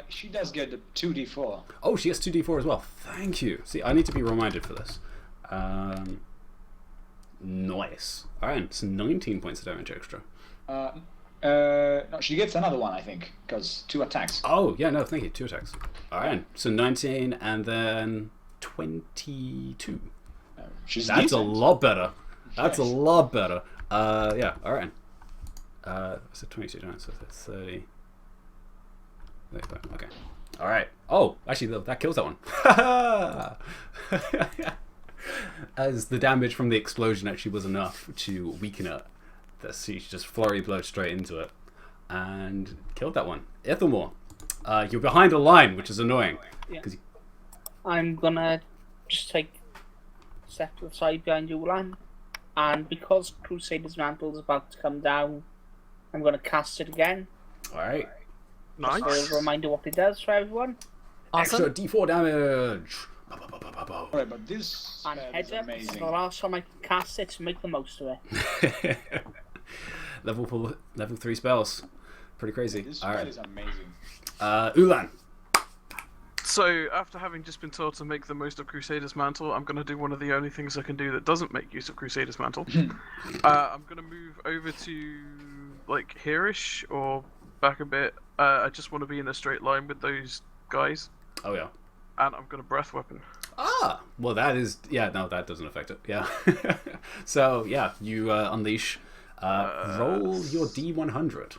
She does get the 2d4. Oh, she gets 2d4 as well. Thank you. See, I need to be reminded for this. Nice. Alright, it's 19 points of damage extra. No, she gets another one, I think, because 2 attacks. Oh, yeah, no, thank you. 2 attacks. Alright, so 19 and then 22. She's That's decent. a lot better. That's Yes. a lot better. Yeah, alright. So 22 down, so that's 30. Okay. Alright. Oh, actually, that kills that one. As the damage from the explosion actually was enough to weaken it, that she just flurry blowed straight into it and killed that one. Ithelmore, you're behind a line, which is annoying. Yeah. 'Cause I'm gonna just take a step to the side behind Ulan, and because Crusader's Mantle is about to come down, I'm gonna cast it again. Alright. Nice. So a reminder what it does for everyone. Extra d4 damage. Alright, but this And spell is heads up, it's amazing. the last time I can cast it, so make the most of it. level 3 spells. Pretty crazy. This spell Alright. is amazing. Ulan. So, after having just been told to make the most of Crusader's Mantle, I'm going to do one of the only things I can do that doesn't make use of Crusader's Mantle. I'm going to move over to, like, here-ish, or back a bit. I just want to be in a straight line with those guys, Oh, yeah. and I'm going to Breath Weapon. Ah! Well, that is... Yeah, no, that doesn't affect it. Yeah. So, yeah, you unleash. Roll your D100.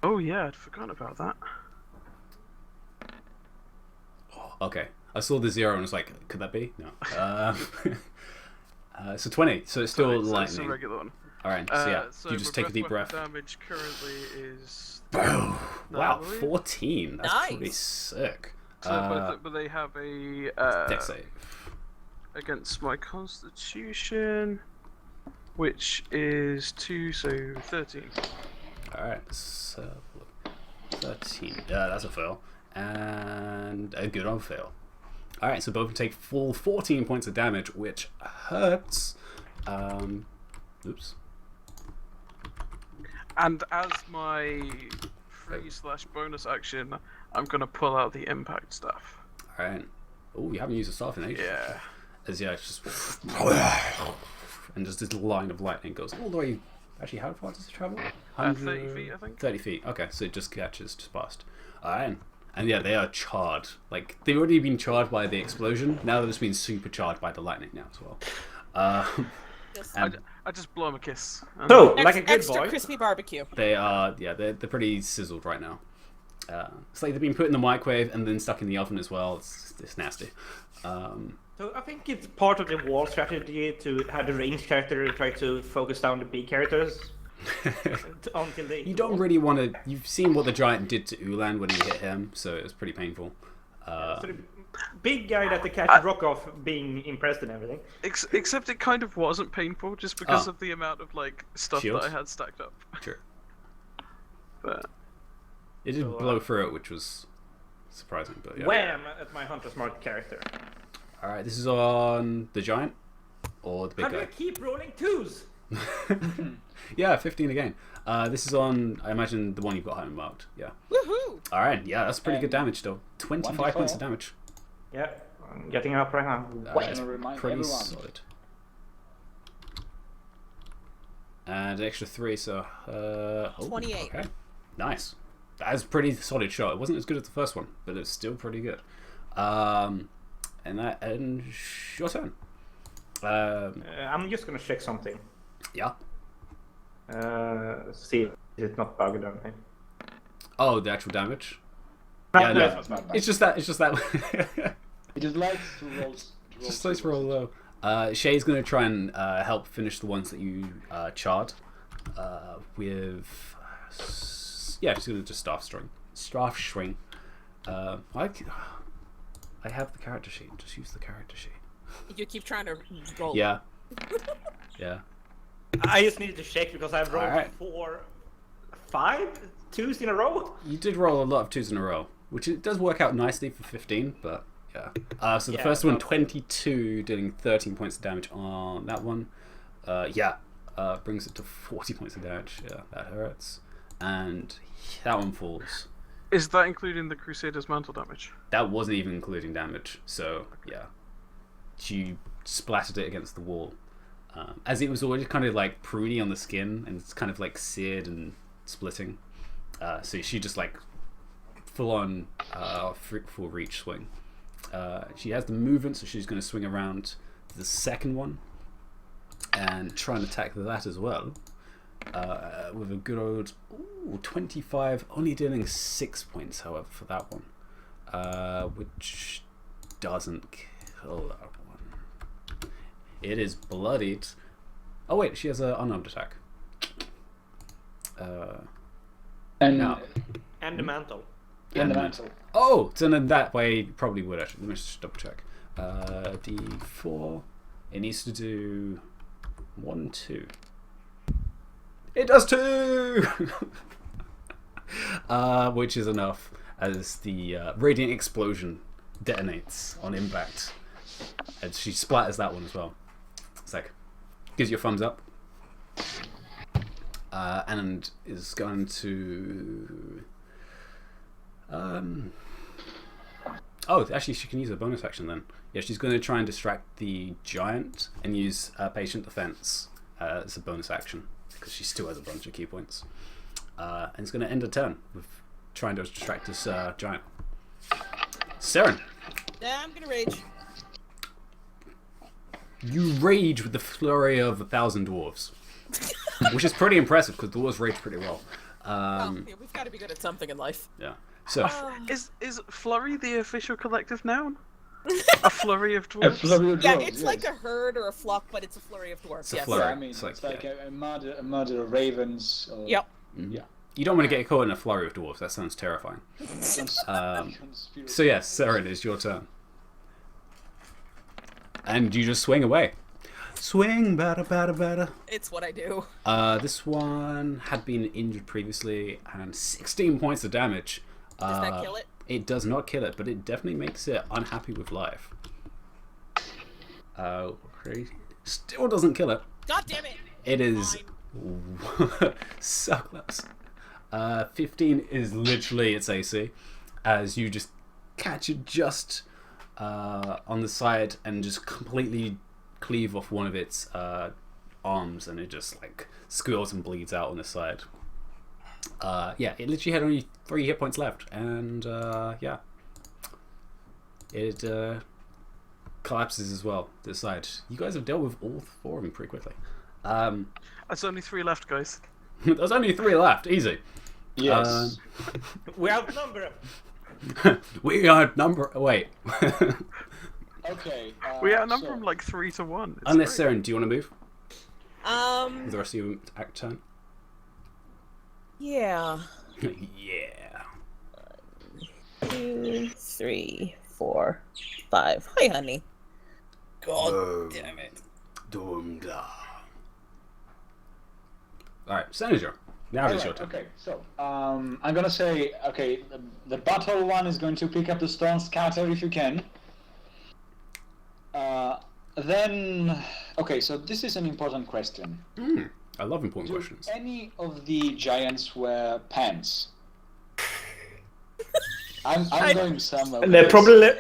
Oh yeah, I'd forgotten about that. Okay. I saw the 0 and was like, could that be? No. So 20. So it's still So it's a lightning. regular one. Alright, so yeah. So you just my take a deep weapon breath. Damage currently is. Boom! Wow, Lovely. 14. That's Nice. pretty sick. So, but they have a Dex save. against my Constitution, which is 2, so 13. Alright, so 13. Yeah, that's a fail. And a good old fail. Alright, so both can take full 14 points of damage, which hurts. Oops. And as my free/bonus action, I'm gonna pull out the impact stuff. Alright. Oh, you haven't used a staff in ages. Yeah. As yeah, it's just and just this line of lightning goes all the way. Actually, how far does it travel? 30 feet, I think. 30 feet. Okay, so it just catches just past. Alright. And yeah, they are charred. Like they've already been charred by the explosion. Now they're just being supercharged by the lightning now as well. Just And I just blow him a kiss. And So, like a good extra boy. crispy barbecue. they are they're pretty sizzled right now. It's like they've been put in the microwave and then stuck in the oven as well. It's nasty. So I think it's part of the wall strategy to have the ranged character try to focus down the big characters. until they. You don't really want to. You've seen what the giant did to Ulan when he hit him, so it was pretty painful. So the big guy that they catch rock off, being impressed and everything. Except it kind of wasn't painful, just because Oh. of the amount of like stuff Shield? that I had stacked up. Sure. But It did So, blow through it, which was surprising, but yeah. Wham! At my Hunter's Mark character. Alright, this is on the giant or the big How do guy? you keep rolling 2s? Yeah, 15 again. This is on, I imagine, the one you've got home marked. Yeah. Woohoo! Alright, yeah, that's pretty good damage still. 25 points of 1d4. damage. Yeah, I'm getting up right now. That's Gonna remind pretty everyone. solid. And an extra 3, so... 28. Okay. Nice. That's a pretty solid shot. It wasn't as good as the first one, but it's still pretty good. And your turn. I'm just gonna check something. Yeah. See if it's not bugged or anything. Oh, the actual damage? No, Yeah, no, no. it's not. It's just that. He just likes to roll. Just let's roll low. Shay's going to try and help finish the ones that you charred with. Yeah, she's going to just staff string. I have the character sheet. Just use the character sheet. You keep trying to roll. Yeah. Yeah. I just needed to check because I've rolled Alright. 5 2s in a row. You did roll a lot of 2s in a row, which it does work out nicely for 15, but yeah. So the Yeah, first one, okay. 22, dealing 13 points of damage on that one. Brings it to 40 points of damage. Yeah, that hurts. And that one falls. is that including the Crusader's mantle damage? That wasn't even including damage, so yeah. She splattered it against the wall. As it was already kind of like pruny on the skin, and it's kind of like seared and splitting. So she just like full on full reach swing. She has the movement, so she's going to swing around to the second one and try and attack that as well. With a good old 25, only dealing 6 points, however, for that one. Which doesn't kill that one. It is bloodied. Oh wait, she has an unarmed attack. And No. And the mantle. in the mantle. Oh, so then that way probably would actually. Let me just double check. D4. It needs to do 1, 2. It does 2, which is enough as the radiant explosion detonates on impact, and she splatters that one as well. It's like gives you a thumbs up, and is going to. Oh, actually, she can use a bonus action then. Yeah, she's going to try and distract the giant and use patient defense as a bonus action because she still has a bunch of key points. And it's going to end her turn with trying to distract this giant. Saren, Yeah, I'm gonna rage. you rage with the flurry of 1,000 dwarves, which is pretty impressive because dwarves rage pretty well. Well, yeah, we've got to be good at something in life. Yeah. So Is Flurry the official collective noun? A flurry of dwarves? Flurry of Yeah, dwarves, it's yes. like a herd or a flock, but it's a flurry of dwarves. It's a Yes. flurry. Yeah, I mean, It's it's like, like a murder of ravens. Or, Yep. Yeah. you don't want to get caught in a flurry of dwarves. That sounds terrifying. Conspiracy. So yes, Saren, it's your turn. And you just swing away. Swing, batter, batter, batter. It's what I do. This one had been injured previously and 16 points of damage. Does that kill it? It does not kill it, but it definitely makes it unhappy with life. Crazy. Still doesn't kill it. God damn it! It is Fine. so close. 15 is literally its AC, as you just catch it just on the side and just completely cleave off one of its arms, and it just like squeals and bleeds out on the side. Yeah, it literally had only 3 hit points left, and yeah, it collapses as well. This side, you guys have dealt with all 4 of them pretty quickly. There's only 3 left, guys. There's only 3 left. Easy. Yes. We outnumber them. We are number. Wait. Okay. We outnumber so- them like 3 to 1. It's Unless great. Saren, do you want to move? Um, The rest of your act turn. Yeah. Yeah. 2, 3, 4, 5. Hi, honey. God damn it. Doomda. Alright, Senator. Now it is your turn. Okay, so I'm gonna say, okay, the battle one is going to pick up the stone scatter if you can. Then, okay, so this is an important question. I love important Do questions. any of the giants wear pants? I'm going somewhere. And with they're this. probably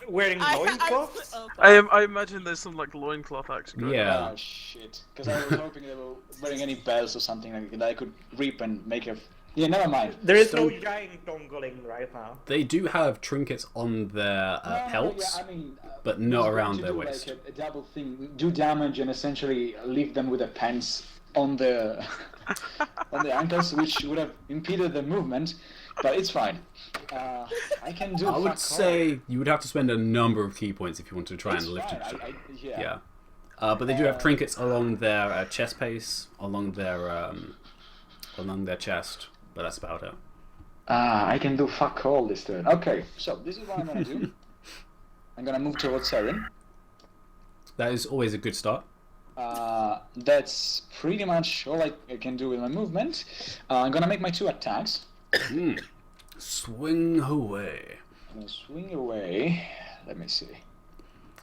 wearing loincloths. I imagine there's some like loincloth action going on. Yeah. Oh shit! Because I was hoping they were wearing any bells or something like that I could reap and make a. Yeah, never mind. There is So- no giant dongling right now. They do have trinkets on their pelts, Yeah, I mean, but he's not going around to their do waist. Like a double thing, do damage and essentially leave them with the pants on the on the ankles, which would have impeded the movement. But it's fine. I can do. I would fuck say you would have to spend a number of key points if you want to try all. and It's lift fine. it. Yeah. Yeah. But they do have trinkets along their chest pace, along their chest, but that's about it. I can do fuck all this turn. Okay, so this is what I'm gonna do. I'm gonna move towards Saren. That is always a good start. That's pretty much all I can do with my movement. I'm gonna make my 2 attacks. Swing away. I'm gonna swing away. Let me see.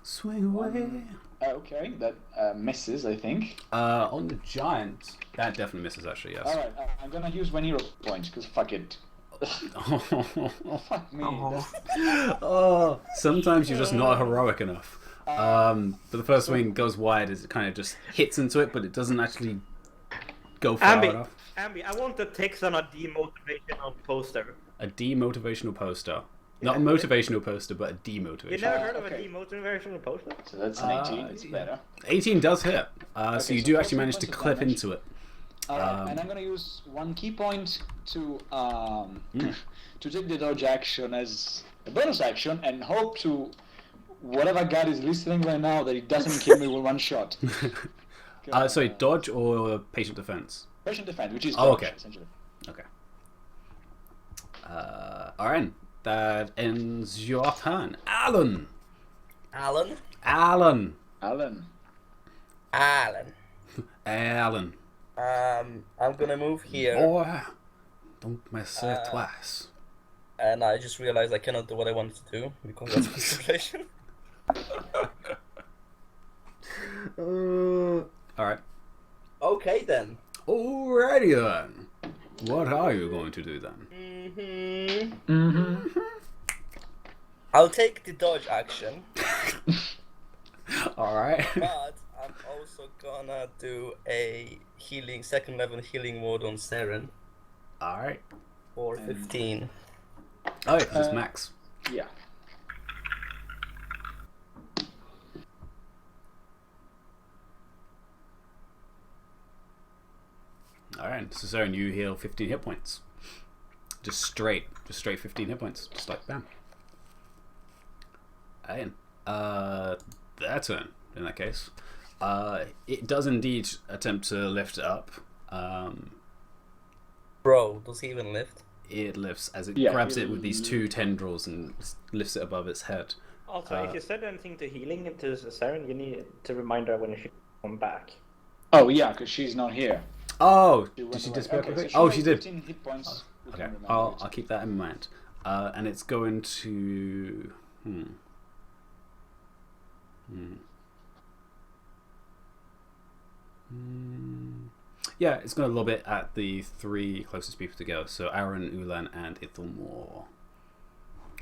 Swing away. Okay, that misses, I think. On the giant, that definitely misses actually, yes. Alright, I'm gonna use 1 hero point, because fuck it. Fuck me. Oh, sometimes you're just not heroic enough. But the first swing goes wide as it kind of just hits into it, but it doesn't actually go far enough. Ambi, I want the text on a demotivational poster. A demotivational poster. Not a motivational poster, but a demotivational. You never heard of okay. a demotivational poster? So that's an 18, it's better. 18 does hit. So you so do actually 14 manage to points of clip damage. into it. Alright, and I'm gonna use 1 key point to to take the dodge action as a bonus action and hope to whatever god is listening right now that it doesn't kill me with 1 shot. Sorry, dodge or patient defense? Patient defense, which is Oh, dodge, okay. essentially. Okay. Alright, that ends your turn. Alan! Alan? Alan! Alan. Alan. I'm gonna move here, Boy, don't mess it twice. and I just realized I cannot do what I wanted to do because that's my stipulation. Alright. Okay then. Alrighty then. What are you going to do then? I'll take the dodge action, Alright. but I'm also gonna do a healing, 2nd level healing mode on Saren Alright. for 15. Oh, yeah, 'cause it's max. Yeah. Alright, so Saren, you heal 15 hit points. Just straight 15 hit points. Just like bam. And their turn, in that case. It does indeed attempt to lift it up. Bro, does he even lift? It lifts as it Yeah, grabs it with these 2 tendrils and lifts it above its head. Also, if you said anything to healing to Saren, you need to remind her when you should come back. Oh yeah, because she's not here. Oh, She went did she away. disappear? Okay, quickly? so Oh, has she did. 15 hit points. We Okay, can remember I'll it. keep that in mind. And it's going to. Yeah, it's going to lob it at the 3 closest people to go. So Aaron, Ulan, and Ithelmore.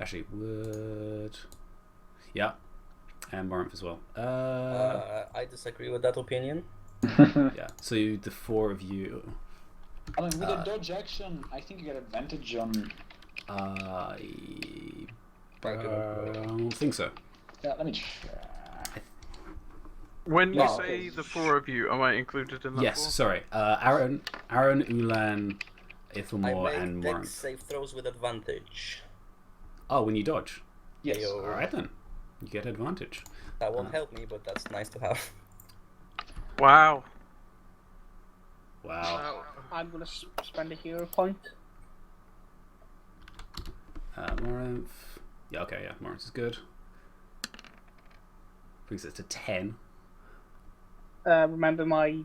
Actually, would. Yeah. And Morinth as well. I disagree with that opinion. Yeah. So the 4 of you. I mean, with a dodge action, I think you get advantage on. I don't think so. Yeah, let me check. When you No, say okay. the 4 of you, am I included in that? Yes, 4? sorry. Aaron, Ulan, I Ithelmore, and make dex Morinth. save throws with advantage. Oh, when you dodge. Yes. Yo. Alright then. You get advantage. That won't help me, but that's nice to have. Wow. Wow. Wow. I'm gonna spend a hero point. Morinth. Yeah, okay, yeah, Morinth is good. Brings it to 10. Remember my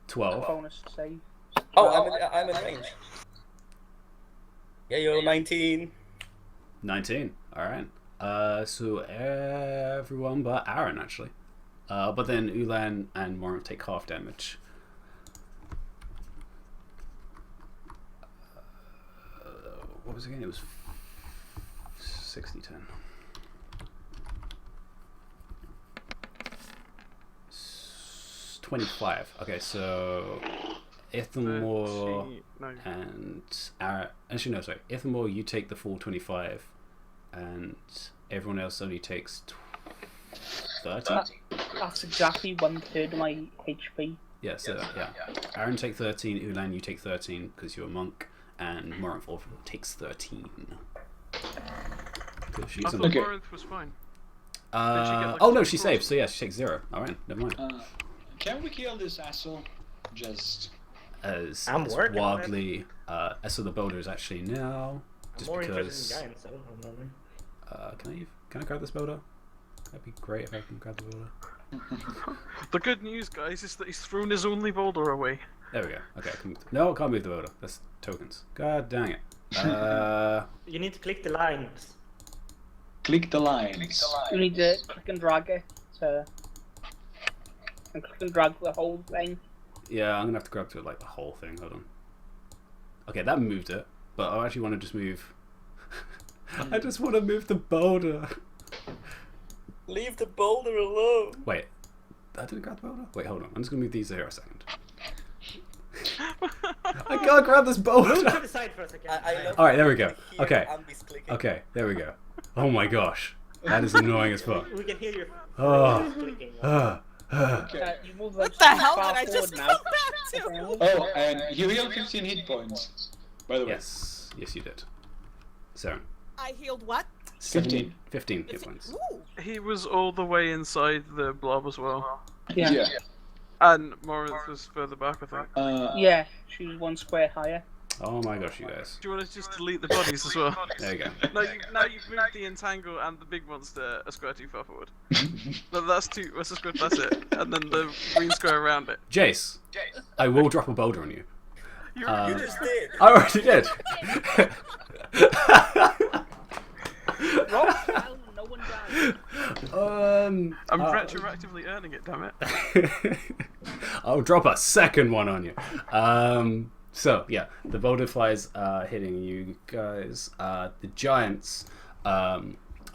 12. bonus save. Oh, I'm in range. Yeah, you're 19. 19. Alright. So everyone but Aaron, actually. But then Ulan and Morinth take half damage. What was it again? It was 60-10. 25. Okay, so Ithamore 30, no. and Aaron. Actually, no, sorry. Ithamore, you take the full 25, and everyone else only takes 30. That's exactly 1/3 of my HP. Yeah, so yeah. Aaron take 13. Ulan, you take 13 because you're a monk, and Morinth also takes 13. She's I a thought Okay. Morinth was fine. Did she get, like, oh no, full she cross? saved. So yeah, she takes 0. All right, never mind. Can we kill this asshole? Just As I'm working on it. wildly, so the boulder is actually now. I'm Just more because. interested in giants, so I don't know. Can I grab this boulder? That'd be great if I can grab the boulder. The good news, guys, is that he's thrown his only boulder away. There we go. Okay, no, I can't move the boulder. That's tokens. God dang it. You need to click the lines. click the lines. You need to click and drag it and click and drag the whole thing. Yeah, I'm gonna have to grab to like the whole thing. Hold on. Okay, that moved it, but I actually want to just move. I just want to move the boulder. Leave the boulder alone. Wait, I didn't grab the boulder. Wait, hold on. I'm just gonna move these here a second. I can't grab this Move boulder. to the side for a second. I love All right, there we go. hear Okay, Andy's clicking. okay, there we go. Oh my gosh, that is annoying as fuck. We can hear your Oh. clicking. You move those What the hell far did I just forward come back to? Oh, and you heal 15 hit points. By the way. Yes, yes, you did. So, I healed what? 15. 15 hit points. Ooh. He was all the way inside the blob as well. Yeah. And Morinth was further back, I think. Yeah, she was one square higher. Oh my gosh, you guys. Do you want to just delete the bodies as well? There you go. Now you've moved the entangle and the big monster a square too far forward. But that's two. That's a square. That's it. And then the green square around it. Jace, I will drop a boulder on you. You You just did. I already did. Well, no one died. I'm retroactively earning it. Damn it. I'll drop a second one on you. So yeah, the boulder flies hitting you guys. The giants are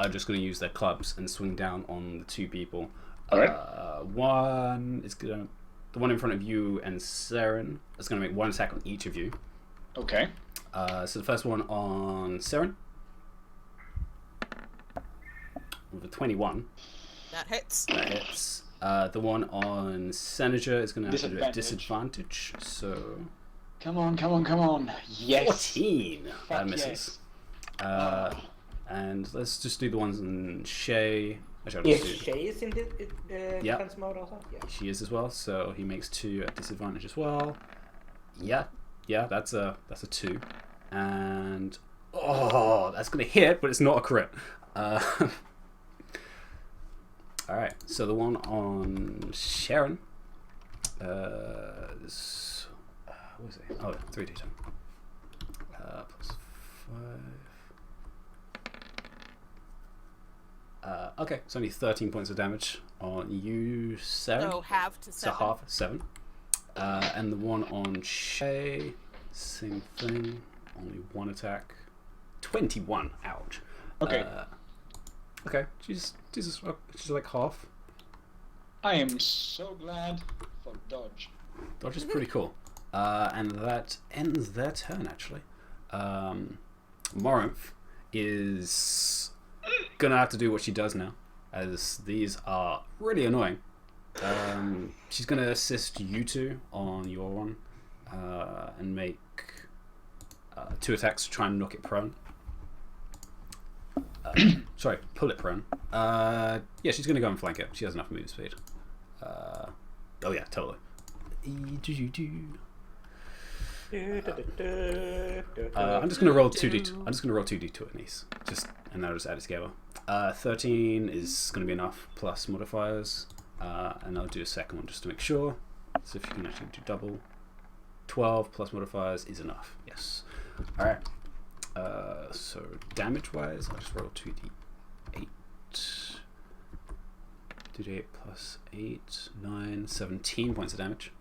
just going to use their clubs and swing down on the two people. Alright. One is gonna, the one in front of you and Seren is going to make one attack on each of you. Okay. So the first one on Seren with a 21. That hits. That hits. The one on Senator is going to have to do a Disadvantage. disadvantage. So Come on, come on, come on. Yes. 14. That Fuck misses. yes. And let's just do the ones in Shay. Actually, I'll Yes, just do. Shay is in the Yeah. defense mode also. Yeah. She is as well, so he makes 2 at disadvantage as well. Yeah, that's a 2. And oh, that's gonna hit, but it's not a crit. All right, so the one on Sharon. Is, what was it? Oh, 3d10. Plus 5. Okay, it's only 13 points of damage on you, Sarah. So half to So 7. half, 7. And the one on Shay, same thing. Only 1 attack. 21. Ouch. Okay. Okay, she's like half. I am so glad for dodge. Dodge is pretty cool. And that ends their turn, actually. Morinth is gonna have to do what she does now, as these are really annoying. She's gonna assist you two on your one, and make 2 attacks to try and knock it prone. Sorry, pull it prone. Yeah, she's gonna go and flank it. She has enough move speed. Oh yeah, totally. I'm just gonna roll 2d. I'm just gonna roll 2d2 at least, and I'll just add it together. 13 is gonna be enough plus modifiers, and I'll do a second one just to make sure. So if you can actually do double, 12 plus modifiers is enough. Yes. All right. So damage-wise, I'll just roll 2d8. 2d8 plus 8, 9, 17 points of damage.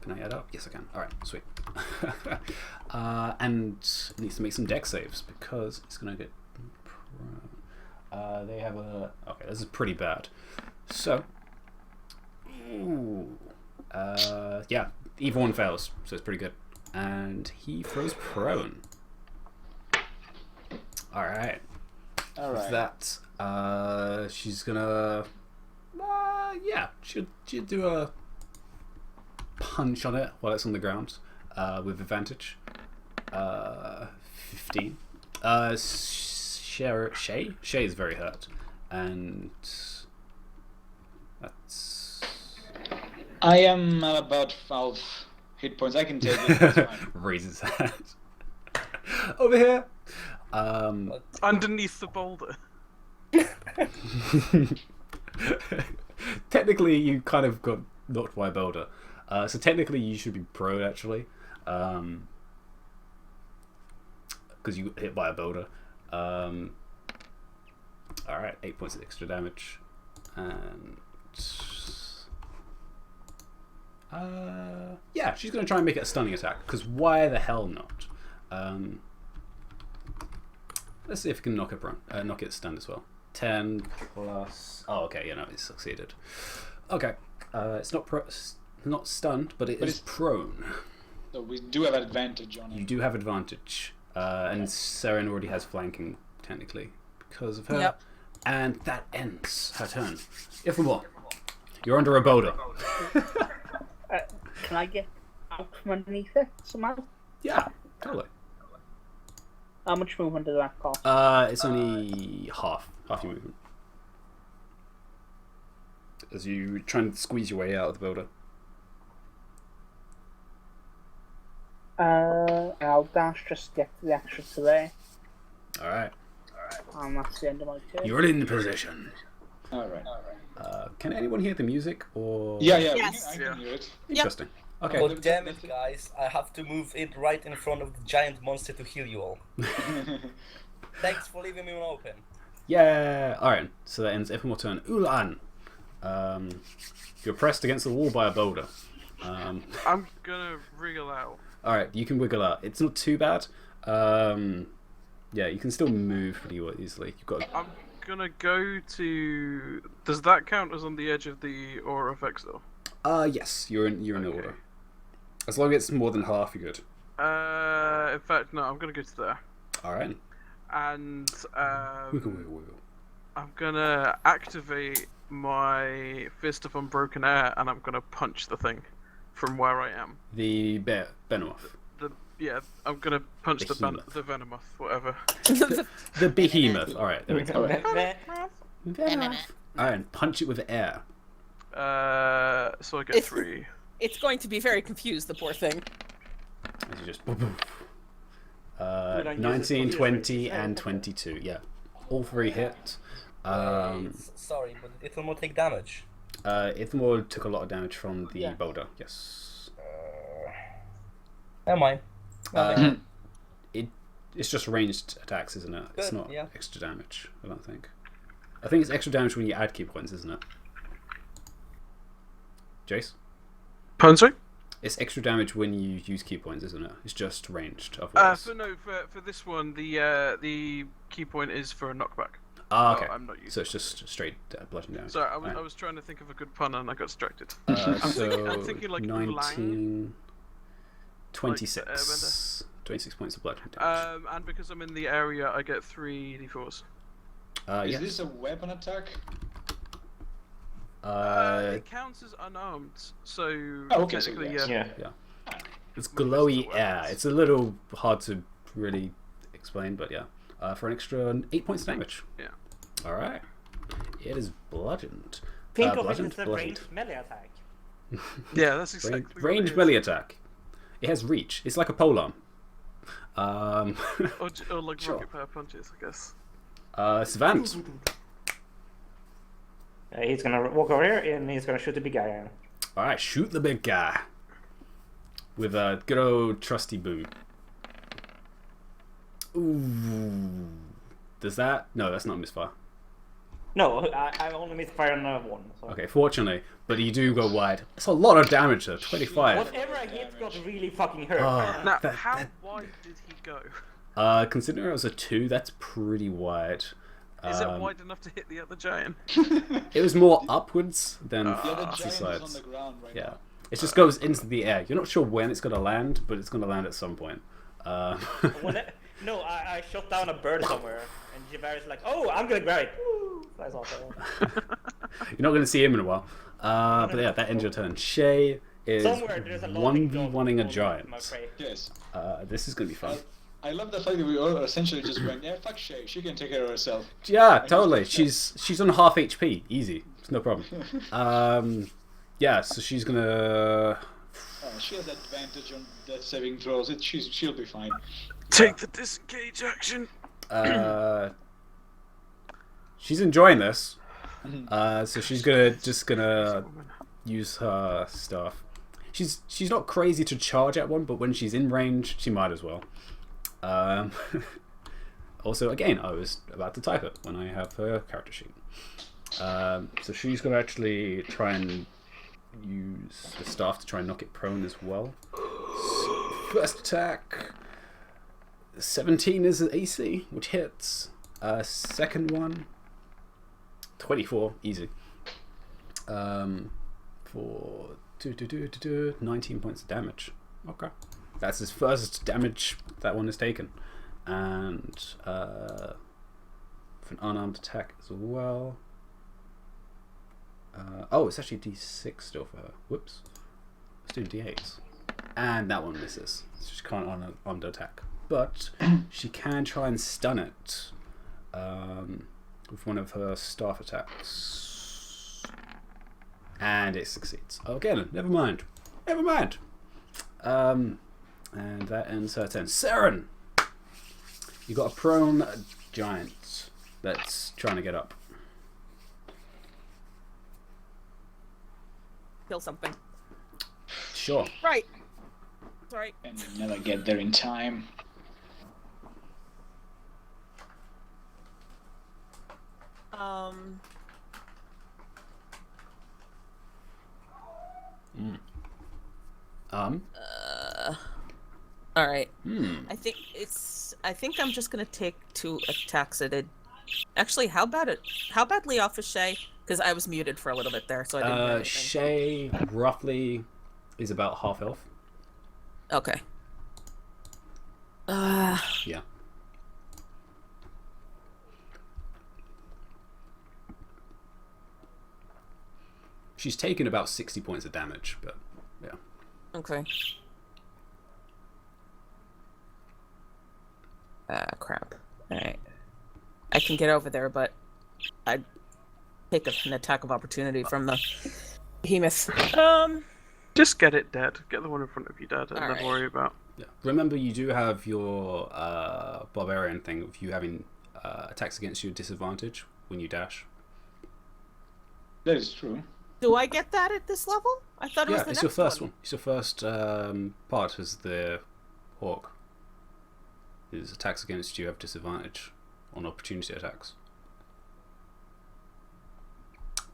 Can I add up? Yes, I can. Alright, sweet. And it needs to make some dex saves because it's going to get prone. They have a... Okay, this is pretty bad. So... Ooh, yeah, either one fails, so it's pretty good. And he throws prone. Alright. With that, she's gonna... yeah, she'll do a punch on it while it's on the ground with advantage. 15. Shay is very hurt, and that's... I am at about 12 hit points. I can take it. That's fine. Raises his hand. Over here. Underneath the boulder. Technically, you kind of got knocked by a boulder. So technically, you should be prone actually, because you got hit by a boulder. All right, 8 points of extra damage, and yeah, she's gonna try and make it a stunning attack. Because why the hell not? Let's see if we can knock it prone, knock it stunned as well. 10 plus. Oh, okay, yeah, no, it succeeded. Okay, it's not stunned, but it's prone. So we do have advantage on it. You do have advantage, and Seren already has flanking technically because of her. Yep. And that ends her turn. Ifamore, you're under a boulder. Can I get out from underneath it somehow? Yeah, totally. How much movement does that cost? It's only half your movement. As you try and squeeze your way out of the boulder. I'll dash just get the extra to there. Alright. And that's the end of my turn. You're in position. Alright. Can anyone hear the music? Or Yeah, Yes. I can hear it. Interesting. Okay. Oh damn it, guys! I have to move it right in front of the giant monster to heal you all. Thanks for leaving me open. Yeah. Alright. So that ends Ifamore turn. Ulan. You're pressed against the wall by a boulder. I'm gonna wriggle out. Alright, you can wiggle out. It's not too bad. Yeah, you can still move pretty easily. You've got. I'm gonna go to. Does that count as on the edge of the aura effects though? Yes, you're in the order. As long as it's more than half, you're good. In fact, no. I'm gonna go to there. All right. And Wiggle, wiggle, wiggle. I'm gonna activate my Fist of Unbroken Air, and I'm gonna punch the thing from where I am. The Behemoth. Yeah, I'm gonna punch the Behemoth. Venomoth, whatever. The Behemoth. All right, there we go. Behemoth. All right, and punch it with air. So I get 3. It's going to be very confused, the poor thing. As you just. 19, 20, and 22. Yeah, all 3 hit. Sorry, but it will not take damage. Ithamore took a lot of damage from the boulder. Yes. Never mind. It's just ranged attacks, isn't it? It's Good, not yeah. extra damage. I don't think. I think it's extra damage when you add key points, isn't it? Jace? Pardon, sorry? It's extra damage when you use key points, isn't it? It's just ranged. Otherwise. For this one, the key point is for a knockback. Ah, okay. I'm not using So it's just straight bludgeoning damage. Sorry, I Alright. was trying to think of a good pun and I got distracted. So I'm thinking like 19, 26. Airbender. 26 points of bludgeoning damage. And because I'm in the area, I get 3 d4s. Is Yes. this a weapon attack? It counts as unarmed, so okay, so technically, yes. yeah. It's glowy air. It's a little hard to really explain, but yeah. For an extra 8 points of damage. Yeah. Alright. It is bludgeoned. Think of it Bludgeoned, as a bludgeoned. ranged melee attack. Yeah, that's exactly what it Range is. melee attack. It has reach. It's like a polearm. Or like Sure. rocket power punches, I guess. Savant. He's gonna walk over here and he's gonna shoot the big guy. Alright, shoot the big guy. With a good old trusty boot. Ooh. Does that? No, that's not misfire. No, I only missed fire on one. So. Okay, fortunately. But you do go wide. That's a lot of damage though, 25. Whatever I hit got really fucking hurt. Oh, Now, that- how that- wide did he go? Considering it was a 2, that's pretty wide. Is it wide enough to hit the other giant? It was more upwards than The other to giant is on sides. the ground right Yeah. now. It just goes into the air. You're not sure when it's going to land, but it's going to land at some point. No, I shot down a bird somewhere, and Javari's like, "Oh, I'm gonna grab it." Woo! Flies off. You're not going to see him in a while. But yeah, that ends your turn. Shay is Somewhere there's a loading dog 1v1ing a on giant. my prey. Yes. This is going to be fun. I love the fact that we all essentially just went, yeah, fuck Shay, she can take care of herself. Yeah, totally. She's on half HP. Easy. It's no problem. Yeah, so she's going to... She has advantage on that saving throws. She'll be fine. Take the disengage action. She's enjoying this. So she's gonna use her stuff. She's not crazy to charge at one, but when she's in range, she might as well. Also, again, I was about to type it when I have her character sheet. So she's gonna actually try and use the staff to try and knock it prone as well. First attack. 17 is an AC, which hits. Second one, 24, easy. For 19 points of damage. Okay, that's his first damage that one is taken, and for an unarmed attack as well. Oh, it's actually D6 still for her. Whoops. Let's do D8s, and that one misses. So she can't unarmed attack. But she can try and stun it with one of her staff attacks. And it succeeds. Oh, again, never mind. Never mind. And that ends her turn. Saren! You got a prone giant that's trying to get up. Kill something. Sure. Right. Sorry. And you never get there in time. All right. I think I'm just gonna take 2 attacks at it. Actually, how badly off is Shay? Because I was muted for a little bit there, so I didn't hear anything. Shay roughly is about half health. Okay. Yeah. She's taken about 60 points of damage, but yeah. Okay. Crap. Alright. I can get over there, but I'd take an attack of opportunity from the behemoth. Just get it dead. Get the one in front of you dead, and Alright. then worry about. Yeah. Remember, you do have your barbarian thing of you having attacks against you at disadvantage when you dash. That is true. Do I get that at this level? I thought it was Yeah, the it's next your first one. It's your first part as the hawk. His attacks against you have disadvantage on opportunity attacks.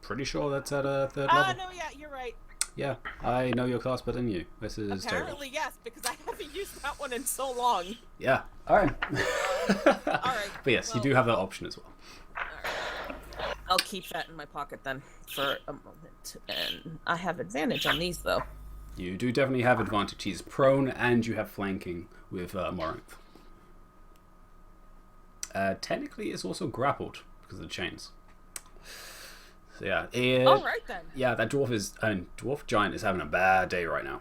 Pretty sure that's at a third level. No, yeah, you're right. Yeah, I know your class better than you. This is terrible. Apparently, yes, because I haven't used that one in so long. Yeah, alright. Alright. But yes, you do have that option as well. I'll keep that in my pocket then for a moment. And I have advantage on these, though. You do definitely have advantage. He's prone and you have flanking with Morinth. Technically, it's also grappled because of the chains. So yeah, All right then. yeah, that dwarf giant is having a bad day right now.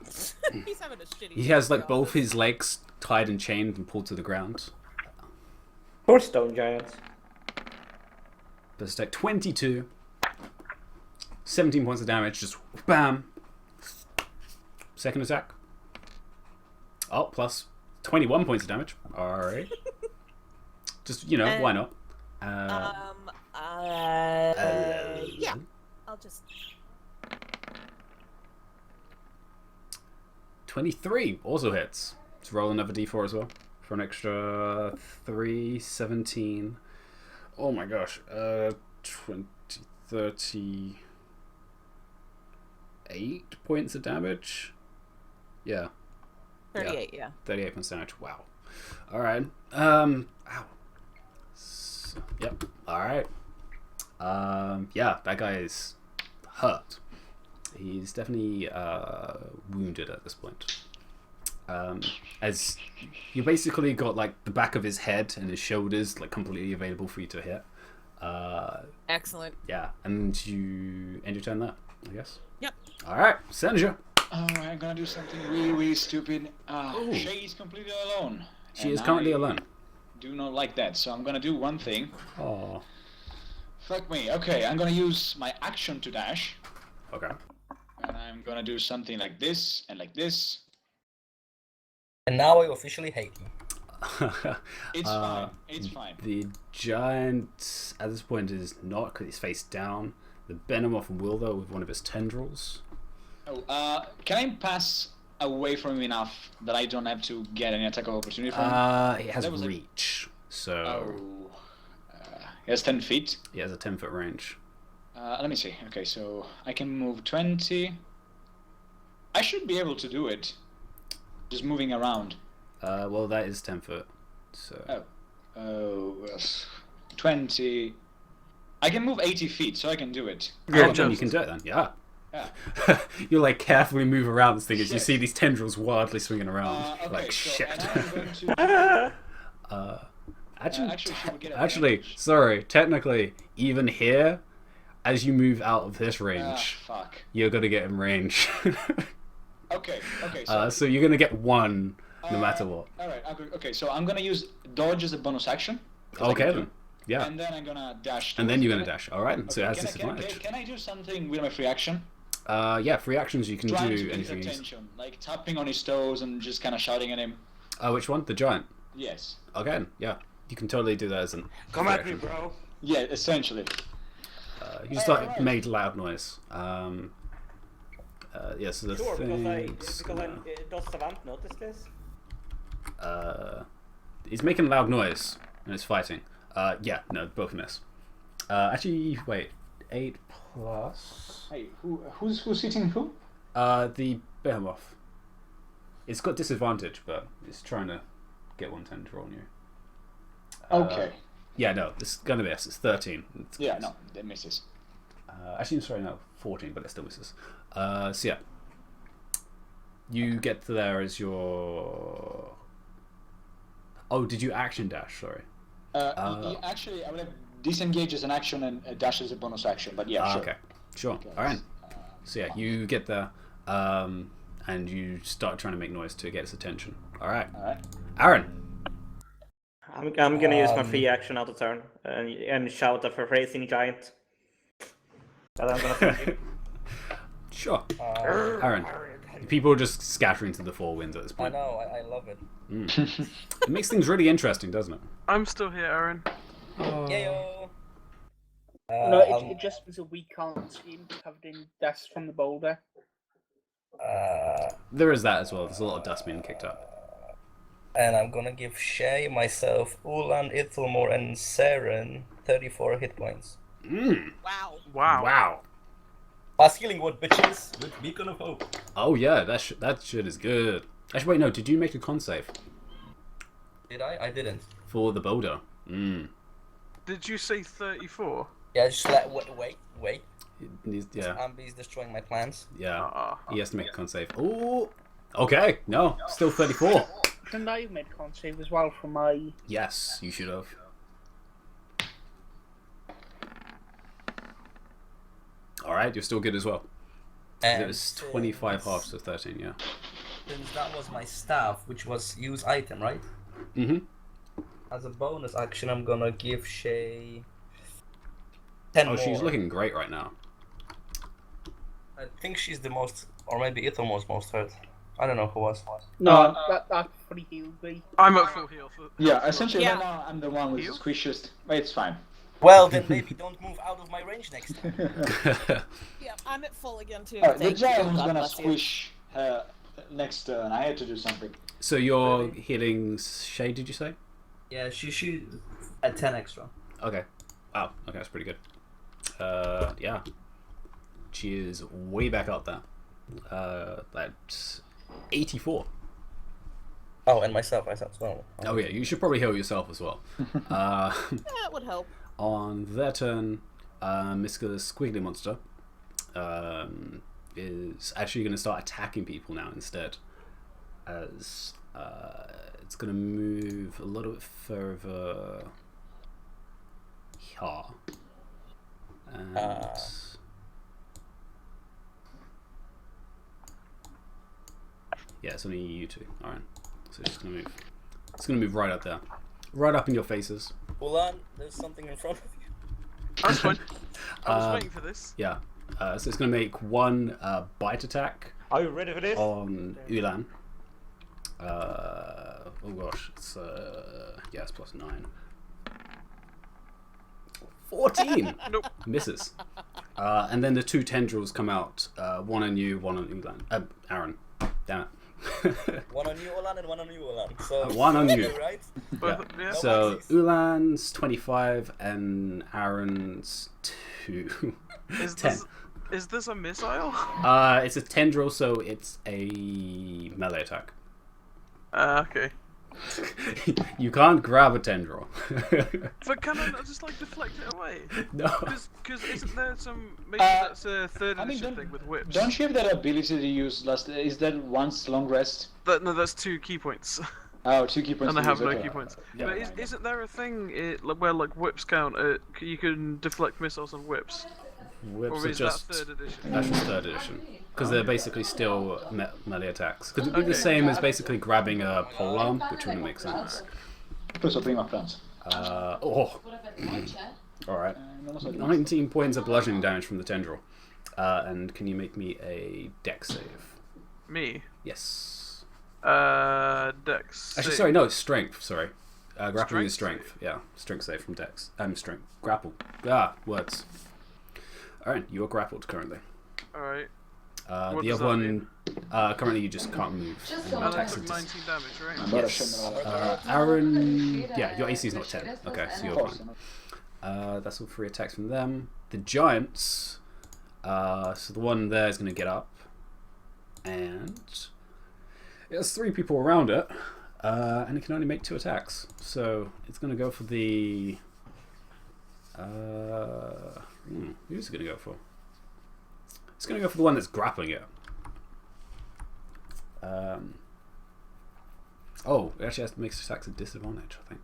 He's having a shitty. He has like day, both his legs tied and chained and pulled to the ground. Poor stone giants. But it's like 22, 17 points of damage, just bam, second attack. Oh, plus 21 points of damage. Alright. Just, you know, why not? Yeah. I'll just. 23 also hits. Let's roll another d4 as well for an extra 3, 17. Oh my gosh. 20, 38 points of damage. Yeah. 38, yeah. 38 points of damage. Wow. Alright. Ow. So, yep. Alright. Yeah, that guy is hurt. He's definitely wounded at this point. As you basically got like the back of his head and his shoulders like completely available for you to hit. Excellent. Yeah, and you end your turn there, I guess. Yep. Alright, Senja. Alright, I'm gonna do something really, really stupid. Shay is completely alone. She is currently alone. Do not like that, so I'm gonna do one thing. Oh. Fuck me. Okay, I'm gonna use my action to dash. Okay. And I'm gonna do something like this and like this. And now I officially hate you. It's fine. It's fine. The giant at this point is not because he's face down. The Behemoth will though with one of his tendrils. Oh, can I pass away from him enough that I don't have to get any attack of opportunity from him? It has reach, so he has 10 feet. He has a 10-foot range. Let me see. Okay, so I can move 20. I should be able to do it. Just moving around. Well, that is 10 foot. So. Yes. 20. I can move 80 feet, so I can do it. Yeah, then you can do it then. Yeah. You like carefully move around this thing as you see these tendrils wildly swinging around. Okay, like so, shit. and I'm going to... Actually, sorry. Technically, even here, as you move out of this range, fuck. you're gonna get in range. Okay. So you're gonna get one no matter what. Alright, okay, so I'm gonna use dodge as a bonus action. Okay then. Yeah. And then I'm gonna dash. And then you're gonna dash. Alright, so it has disadvantage. Can I do something with my free action? Yeah, free actions you can Trying do to get anything. his attention, like tapping on his toes and just kind of shouting at him. Which one? The giant? Yes. Okay, yeah. You can totally do that as an. Come at me, bro. Yeah, essentially. You just like made loud noise. Yeah, so the Sure, thing's does Savant notice this? he's making loud noise and it's fighting. Yeah, no, both miss. Actually, wait, 8 plus. Hey, who's hitting who? The Behemoth. It's got disadvantage, but it's trying to get one tendril on you. Okay. Yeah, no, it's gonna miss. It's 13. Yeah, no, that misses. Actually, sorry, no, 14, but it still misses. So yeah, you get to there as your. Oh, did you action dash? Sorry. Actually, I would have disengage as an action and dash as a bonus action, but yeah, sure. Okay, sure. All right. So yeah, you get there, and you start trying to make noise to get its attention. All right. All right. Aaron. I'm gonna use my free action out of turn and shout at a racing giant. That I'm gonna fuck you. Sure. Aaron. People are just scattering to the four winds at this I point. know, I love it. It makes things really interesting, doesn't it? I'm still here, Aaron. Yayo! No, it just means a we can't see him covered in dust from the boulder. There is that as well. There's a lot of dust being kicked up. And I'm gonna give Shay, myself, Ulan, Ithelmore, and Saren 34 hit points. Wow. Wow. Fast healing word, bitches! With Beacon of Hope. Oh yeah, that shit is good. Actually, wait, no. Did you make a con save Did I? I didn't. for the boulder? Did you say 34? Yeah, just let wait. Yeah, Ambi's destroying my plans. yeah. He has to make a con save. Oh, okay. No, still 34. Shouldn't I have made a con save as well for my... Yes, you should have. All right, you're still good as well. And It was 25 halves to 13. Yeah. Since that was my staff, which was use item, right? Mhm. As a bonus action, I'm gonna give Shay 10 Oh, more. she's looking great right now. I think she's the most, or maybe Ithelmore's most hurt. I don't know who was. No, that fully healed me. I'm at full heal. Yeah, essentially Yeah. right now I'm the one with the You? squishiest. But it's fine. Well, then maybe don't move out of my range next time. Yeah, I'm at full again too. Alright, the Thank you. giant was God gonna bless you. squish her next turn. I had to do something. So you're healing Shay, did you say? Yeah, she at 10 extra. Okay. Wow. Okay, that's pretty good. Yeah. She is way back up there. That's 84. Oh, and myself as well. Oh yeah, you should probably heal yourself as well. That would help. On their turn, Mr. Squiggly Monster is actually going to start attacking people now instead. As it's going to move a little bit further here. And yeah, it's only you two. Alright. So it's just going to move. It's going to move right up there. Right up in your faces. Ulan, there's something in front of you. That's fine. I was waiting for this. Yeah. So it's going to make one bite attack Are you ready for this? on Ulan. Oh gosh, it's yeah, it's plus 9. 14 Nope. misses. And then the two tendrils come out. One on you, one on Ulan. Aaron. Damn it. One on you, Ulan, and one on you, Ulan. So One on you. right? Both, yeah. So Maxis. Ulan's 25 and Aaron's 2. Is 10. this a missile? It's a tendril, so it's a melee attack. Okay. You can't grab a tendril. But can I not just like deflect it away? No. Because isn't there some maybe that's a third I mean, edition thing with whips? Don't you have that ability to use last? Is that once long rest? No, that's 2 key points. Oh, 2 key points. And I to have use, no okay. key points. Yeah, But fine. isn't there a thing where like whips count? You can deflect missiles on whips, Whips or are is just that 3rd edition? that's just 3rd edition because they're basically still melee attacks. Because it'd be the same as basically grabbing a polearm, which wouldn't make sense. Questo prima pranzo. Oh, all right. Non lo so. 19 points of bludgeoning damage from the tendril. And can you make me a dex save? Me. Yes. Dex. Actually, save. sorry, no, it's strength. Sorry, grappling is Strength strength. Yeah, strength save from dex. Strength grapple. Ah, words. All right, you are grappled currently. All right. The What does other that one, mean? currently you just can't move. Just and And I attacks took are 19 damage, right? Allora Yes. scendono Aaron, yeah, your AC is not 10. Okay, so you're forse, fine. no? That's all 3 attacks from them. The giants, so the one there is going to get up, and there's 3 people around it, and it can only make 2 attacks. So it's going to go for the. Who's it going to go for? It's going to go for the one that's grappling it. Oh, it actually has to make attacks at disadvantage, I think.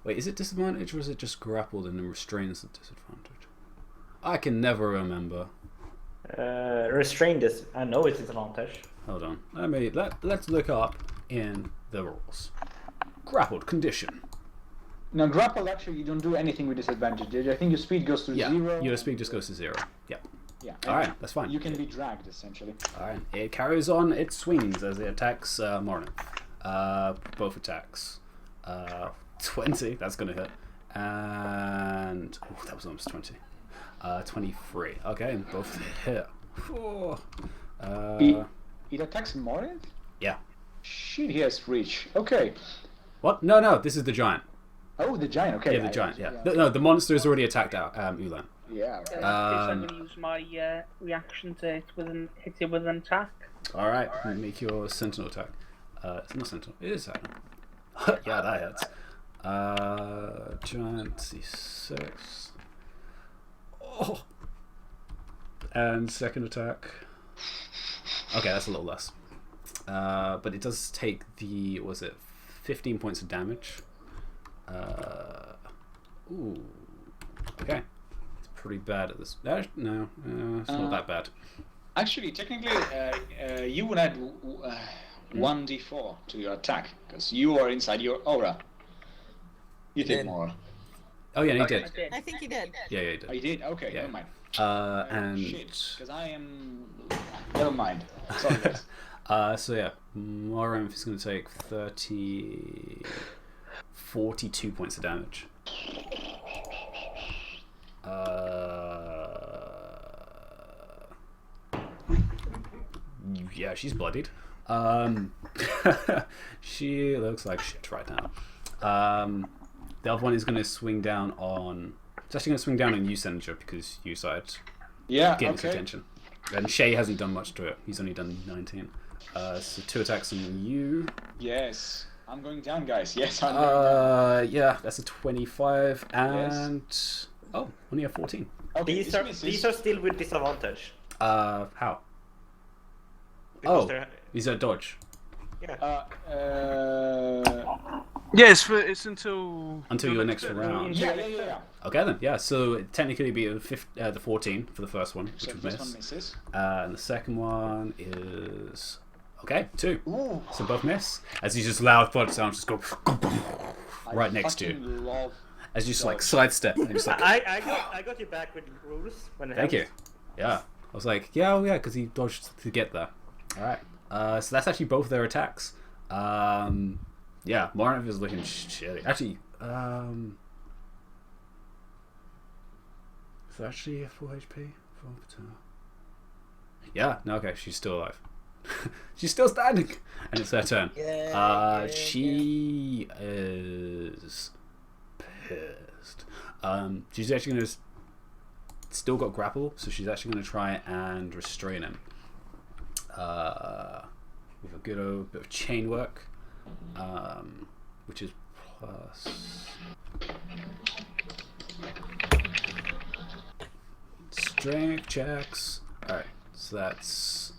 Wait, is it disadvantage or is it just grappled and then restrains at disadvantage? I can never remember. Restrained is. I know it's disadvantage. Hold on. Let's look up in the rules. Grappled condition. No, grapple actually you don't do anything with disadvantage. I think your speed goes to Yeah, 0. your speed just goes to 0. Yeah. Yeah. Alright, that's fine. You can be dragged essentially. Alright, it carries on its swings as it attacks Morna. Both attacks. 20, that's gonna hit. And oh, that was almost 20. 23. Okay, and both hit. Oh. It attacks Morinth? Yeah. Shit, he has reach. Okay. What? No, this is the giant. Oh, the giant. Okay. Yeah, the giant. Yeah. No, the monster has already attacked out Ulan. Yeah. Right. I'm going to use my reaction to hit it with an attack. All right, make your sentinel attack. It's not sentinel. It is sentinel. Yeah, that hits. Giant C6. Oh. And second attack. Okay, that's a little less. But it does take the, was it 15 points of damage? Ooh. Okay. It's pretty bad at this. No, it's not that bad. Actually, technically, you would add 1d4 to your attack because you are inside your aura. You take more. Oh yeah, he I did. did. I think he did. Yeah, he Oh, did. you did? Okay, Yeah. never mind. And Shit, because I am. Never mind. Sorry, guys. So yeah, Morinth is going to take 42 points of damage. Yeah, she's bloodied. She looks like shit right now. The other one is going to swing down on. It's actually going to swing down on you, Senator, because you started getting his attention. And Shay hasn't done much to it. He's only done 19. So 2 attacks on you. Yes, I'm going down, guys. Yes, I'm going down. Yeah, that's a 25 and only a 14. Okay, These are still with disadvantage. How? Because These are dodge. Yeah. Yeah, it's until Your next round. Yeah. Okay then, yeah. So it technically be the 14 for the first one, which So would this miss. one misses. And the second one is 2. Ooh. So both miss. As you just loud thud sounds just go right next to you. Love As you just like sidestep. And just like, I got you back with rules when it thank you. helps. Yeah. I was like, yeah, because he dodged to get there. Alright. So that's actually both their attacks. Yeah, Morinth is looking shitty. Actually, is actually a 4 HP? Yeah, no, okay, she's still alive. She's still standing! And it's her turn. She is pissed. She's actually going to... Still got grapple, so she's actually going to try and restrain him. With a good old bit of chain work. Which is plus strength checks. Alright, so that's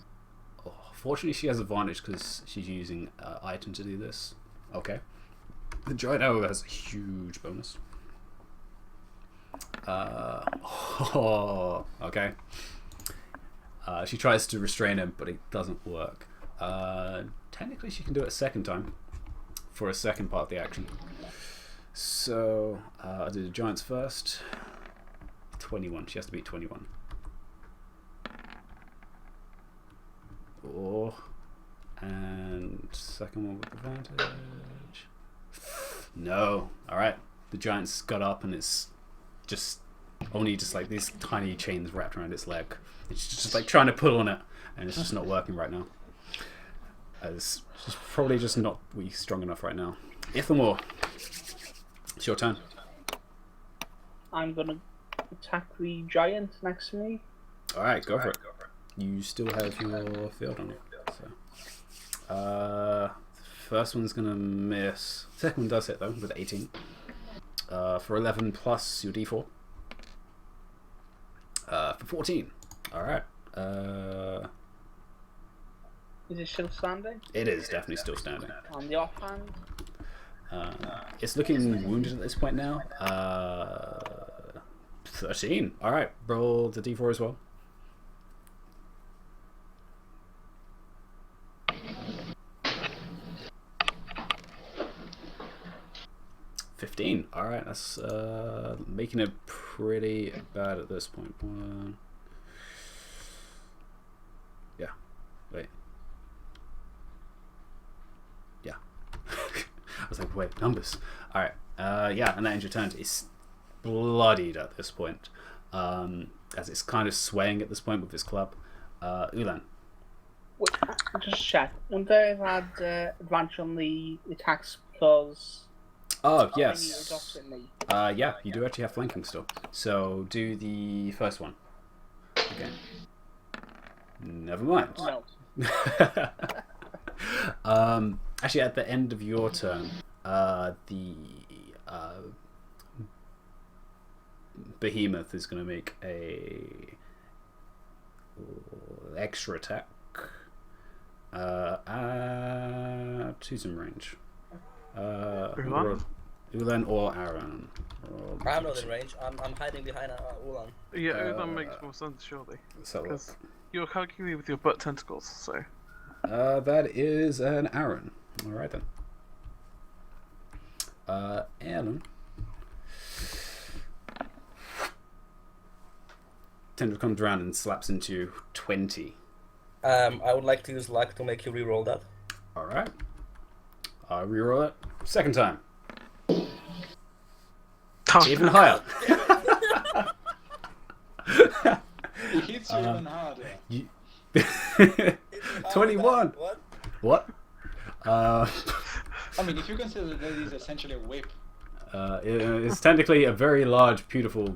fortunately she has advantage because she's using item to do this. Okay, the giant arrow has a huge bonus. Okay, she tries to restrain him but it doesn't work. Technically she can do it a second time for a second part of the action. So I'll do the giants first. 21. She has to beat 21. And second one with advantage. No. Alright. The giant's got up and it's just only just like these tiny chains wrapped around its leg. It's just like trying to pull on it and it's just not working right now. It's probably just not strong enough right now. Ithamore, it's your turn. I'm gonna attack the giant next to me. Alright, go for it. You still have your field on you. So. First one's gonna miss. Second one does hit though, with 18. For 11 plus your d4. For 14. Alright. Is it still standing? It is definitely still standing. On the offhand? It's looking wounded at this point now. 13. Alright, roll the d4 as well. $15. Alright, that's making it pretty bad at this point. Yeah. Wait. Yeah. I was like, wait, numbers. Alright. Yeah, and that ends your turn. It's bloodied at this point. As it's kind of swaying at this point with his club. Ulan. Wait, just check. Wouldn't I have had advantage on the attacks because... Oh, yes. Yeah, you do actually have flanking still. So do the first one. Again. Never mind. No. Actually, at the end of your turn, the behemoth is going to make a extra attack. Who's in range? Ulan or Aaron? I'm not in range. I'm hiding behind Ulan. Yeah, that makes more sense, surely. So Because you're hugging me with your butt tentacles, so. that is an Aaron. All right then. Aaron. Tentacle comes around and slaps into 20. I would like to use luck to make you reroll that. All right. I'll reroll it. Second time. Even higher. It hits you even harder. 21. What? I mean, if you consider that it is essentially a whip. It's technically a very large, beautiful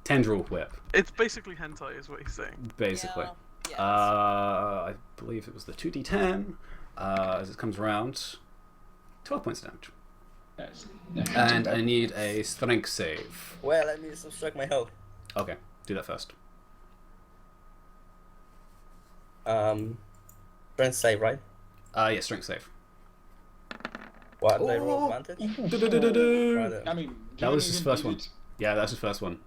tendril whip. It's basically hentai, is what he's saying. Basically. Yeah, yes. I believe it was the 2d10 as it comes around. 12 points of damage. Yes. And I need a strength save. Well, let me subtract my health. Okay, do that first. Strength save, right? Yeah, strength save. What, did I roll advantage? Du-du-du-du-du. I mean, That was his first one. Yeah, that's his first one.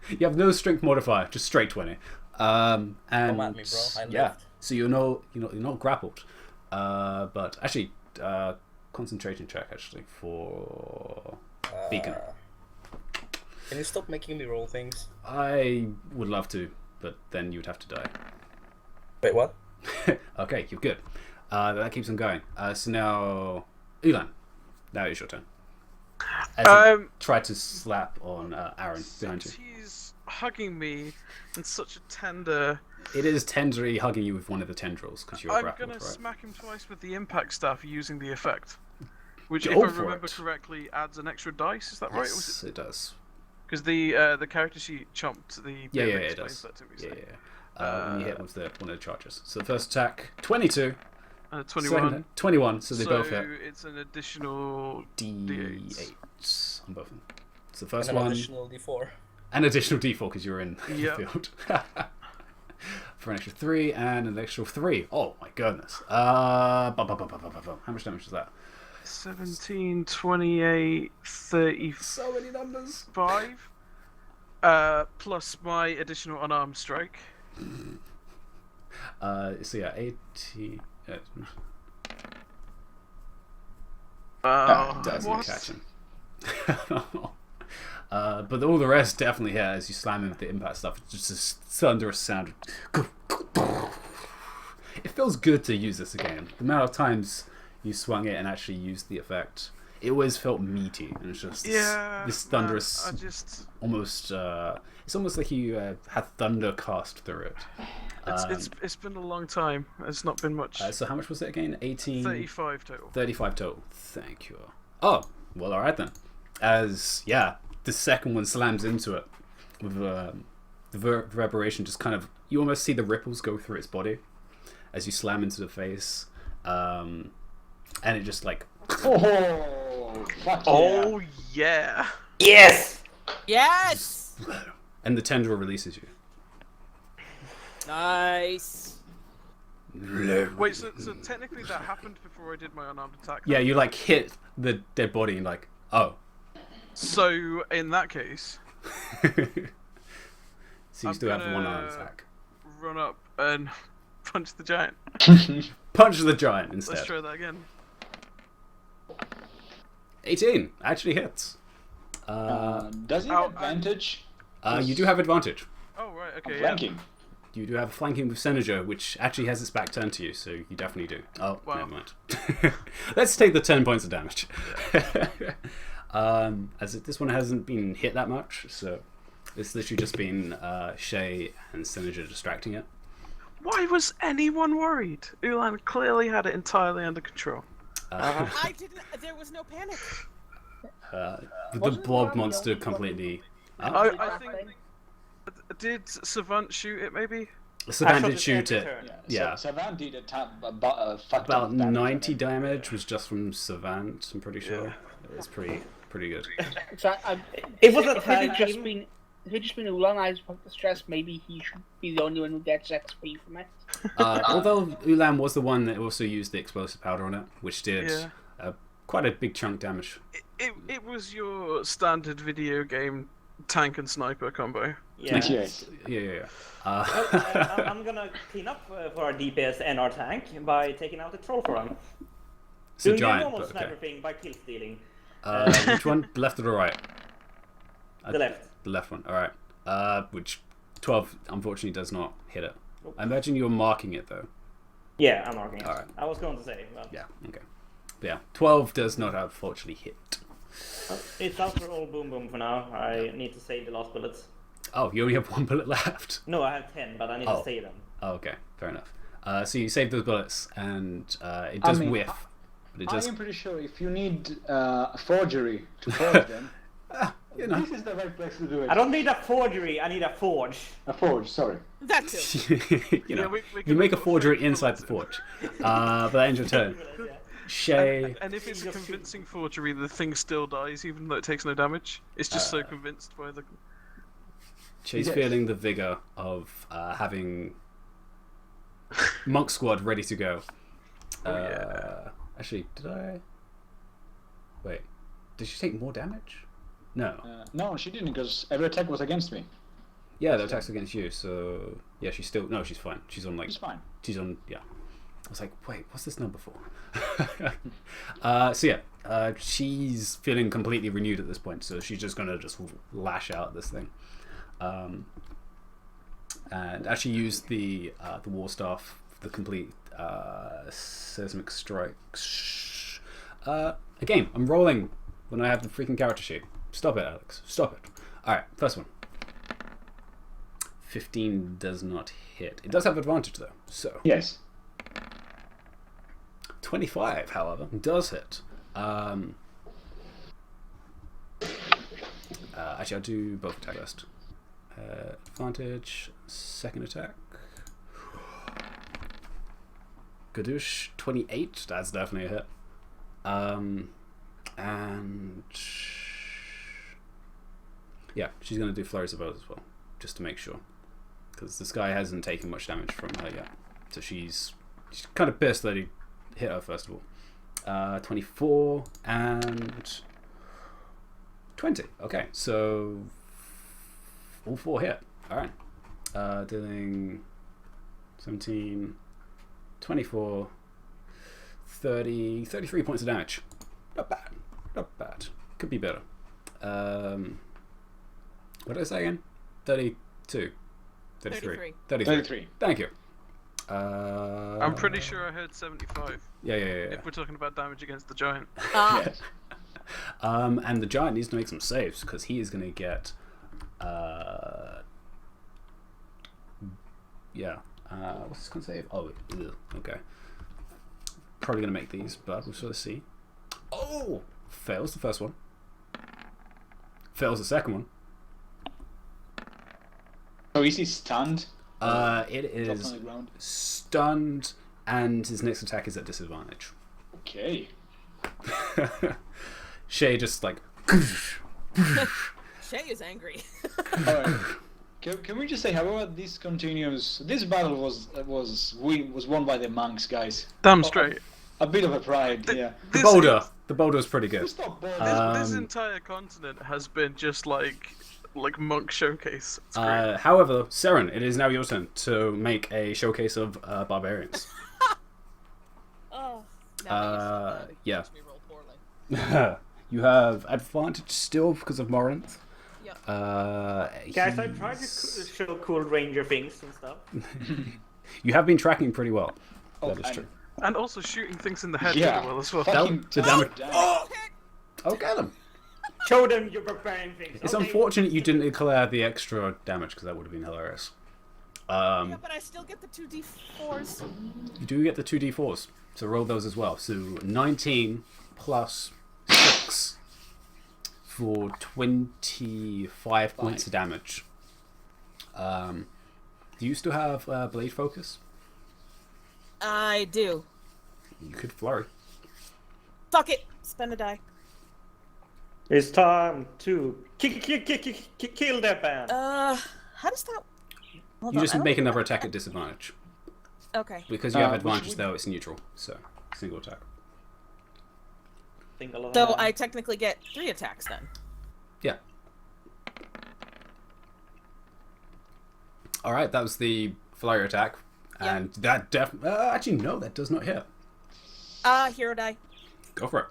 You have no strength modifier, just straight 20. And Come at me, bro. I yeah, lived. so you're not grappled. But actually, concentration check actually for Beacon. Can you stop making me roll things? I would love to, but then you would have to die. Wait, what? Okay, you're good. That keeps on going. So now, Ulan, now it's your turn. As he tried to slap on Aaron behind you. Since he's hugging me in such a tender... It is tenderly hugging you with one of the tendrils because you're I'm grappled, gonna right? smack him twice with the impact staff using the effect. Which, Go if I for remember it. correctly, adds an extra dice, is that right? Yes, it does. Because the character sheet chomped the Yeah, bit yeah, that it explains does. that to me. Yeah, So. yeah. When you hit with one of the charges. So the first attack, 22. 21. Second, 21, so they both hit. it's an additional D8 on both of them. So the first And an one, additional D4. an additional D4 because you're in Yep. the field. For an extra 3 and an extra 3. Oh my goodness. How much damage is that? 17, 28, 35. So many numbers. Plus my additional unarmed strike. So yeah, 80. Doesn't What? catch him. But all the rest definitely hit as you slam him with the impact stuff. It's just this thunderous sound. It feels good to use this again. The amount of times you swung it and actually used the effect, it always felt meaty, and it's just this thunderous. Man, I just... Almost, it's almost like you had thunder cast through it. It's been a long time. It's not been much. So how much was it again? 18. 35 total. 35 total. Thank you. Oh, well, all right then. As the second one slams into it with the reverberation, just kind of, you almost see the ripples go through its body as you slam into the face, and it just like. Oh, fuck Oh yeah. Yes! Yes! And the tendril releases you. Nice. Wait, so technically that happened before I did my unarmed attack? Yeah, then? you like hit the dead body and like, oh. So in that case, So you I'm still have one gonna arm attack. run up and punch the giant. Punch the giant instead. Let's try that again. 18 actually hits. Does it Ow, have advantage? You do have advantage. Oh right, on okay, yeah. flanking? You do have flanking with Senator, which actually has its back turned to you, so you definitely do. Oh, Wow. never mind. Let's take the 10 points of damage. This one hasn't been hit that much, so it's literally just been Shay and Senator distracting it. Why was anyone worried? Ulan clearly had it entirely under control. I didn't. There was no panic. The Wasn't blob that monster the only completely. I think. Did Savant shoot it maybe? Savant shot did it shoot every it. turn. Yeah. So Savan did a fuck About ton of 90 on it. damage was just from Savant, I'm pretty sure. It's pretty good. It wasn't If it had time. just been, if it had just been Ulan, I was about to stress maybe he should be the only one who gets XP from it. Although Ulan was the one that also used the explosive powder on it, which did Yeah. quite a big chunk damage. It was your standard video game tank and sniper combo. Yeah. Yes. Yeah. I'm gonna clean up for our DPS and our tank by taking out the troll for him. It's a Doing the giant, normal but sniper okay. thing by kill stealing. Which one? The left or the right? The left. The left one. Alright. Which 12 unfortunately does not hit it. Nope. I imagine you're marking it though. Yeah, I'm marking it. Alright. I was going to say, but Yeah, okay. But yeah, 12 does not unfortunately hit. well, it's out for all boom boom for now. I need to save the last bullets. Oh, you only have 1 bullet left? No, I have 10, but I need to save them. Oh, okay, fair enough. So you save those bullets, and it does whiff. But it does... I am pretty sure if you need a forgery to forge them, you know. this is the right place to do it. I don't need a forgery, I need a forge. A forge, sorry. That too. You know, Yeah, we you can make a put forgery fake inside the bullets forge. But that ends your turn. Shay... And if it's a convincing forgery, the thing still dies, even though it takes no damage. It's just so convinced by the. Shay's feeling the vigor of having Monk Squad ready to go. yeah. Actually, did I... Wait, did she take more damage? No. No, she didn't, because every attack was against me. Yeah, the attack's against you, so... Yeah, she's still... No, she's fine. She's on, like... She's fine. She's on... Yeah. I was like, wait, what's this number for? So yeah, she's feeling completely renewed at this point, so she's just gonna just lash out at this thing. And actually use the war staff, the complete seismic strike. Again, I'm rolling when I have the freaking character sheet. Stop it, Alex. Stop it. Alright, first one. 15 does not hit. It does have advantage though, so. Yes. 25, however, does hit. Actually, I'll do both attack first. Advantage, second attack. Gadoosh, 28. That's definitely a hit. And yeah, she's going to do flurries of blows as well, just to make sure, because this guy hasn't taken much damage from her yet. So she's kind of pissed that he hit her first of all. 24 and 20. Okay, so all 4 hit. All right, dealing 17, 24, 30, 33 points of damage. Not bad. Not bad. Could be better. What did I say again? 32. 33. 33. Thank you. I'm pretty sure I heard 75. Yeah. If we're talking about damage against the giant. Yes. And the giant needs to make some saves because he is going to get. What's his con save? Oh, okay. Probably going to make these, but we'll sort of see. Oh! Fails the first one. Fails the second one. So is he stunned? It is Dropped on the ground? stunned, and his next attack is at disadvantage. Okay. Shay just like. Shay is angry. Alright. Can we just say, however, this continues? This battle was won by the monks, guys. Damn straight. A bit of a pride, yeah. The boulder. The boulder was pretty good. Stop bold. This entire continent has been just like monk showcase. It's great. However, Seren, it is now your turn to make a showcase of barbarians. Oh. Now Yeah. makes me roll poorly. You have advantage still because of Morinth. Yep. Guys, I tried to show cool ranger things and stuff. You have been tracking pretty well. Oh, That is true. And also shooting things in the head Yeah. really well as well. Fucking The damage. damn. Oh, get him! Show them your barbarian things. It's okay. unfortunate you didn't declare the extra damage because that would have been hilarious. Yeah, but I still get the 2d4s. You do get the 2d4s, so roll those as well. So 19 plus 6 for 25 points of damage. Do you still have blade focus? I do. You could flurry. Fuck it. Spend a die. It's time to kill that band. How does that? Hold You on, just I don't make think another attack at disadvantage. Okay. Because you have which advantage would- though, it's neutral. So, single attack. So I technically get 3 attacks then. Yeah. Alright, that was the flurry attack. Yeah. And that actually, no, that does not hit. Hero die. Go for it.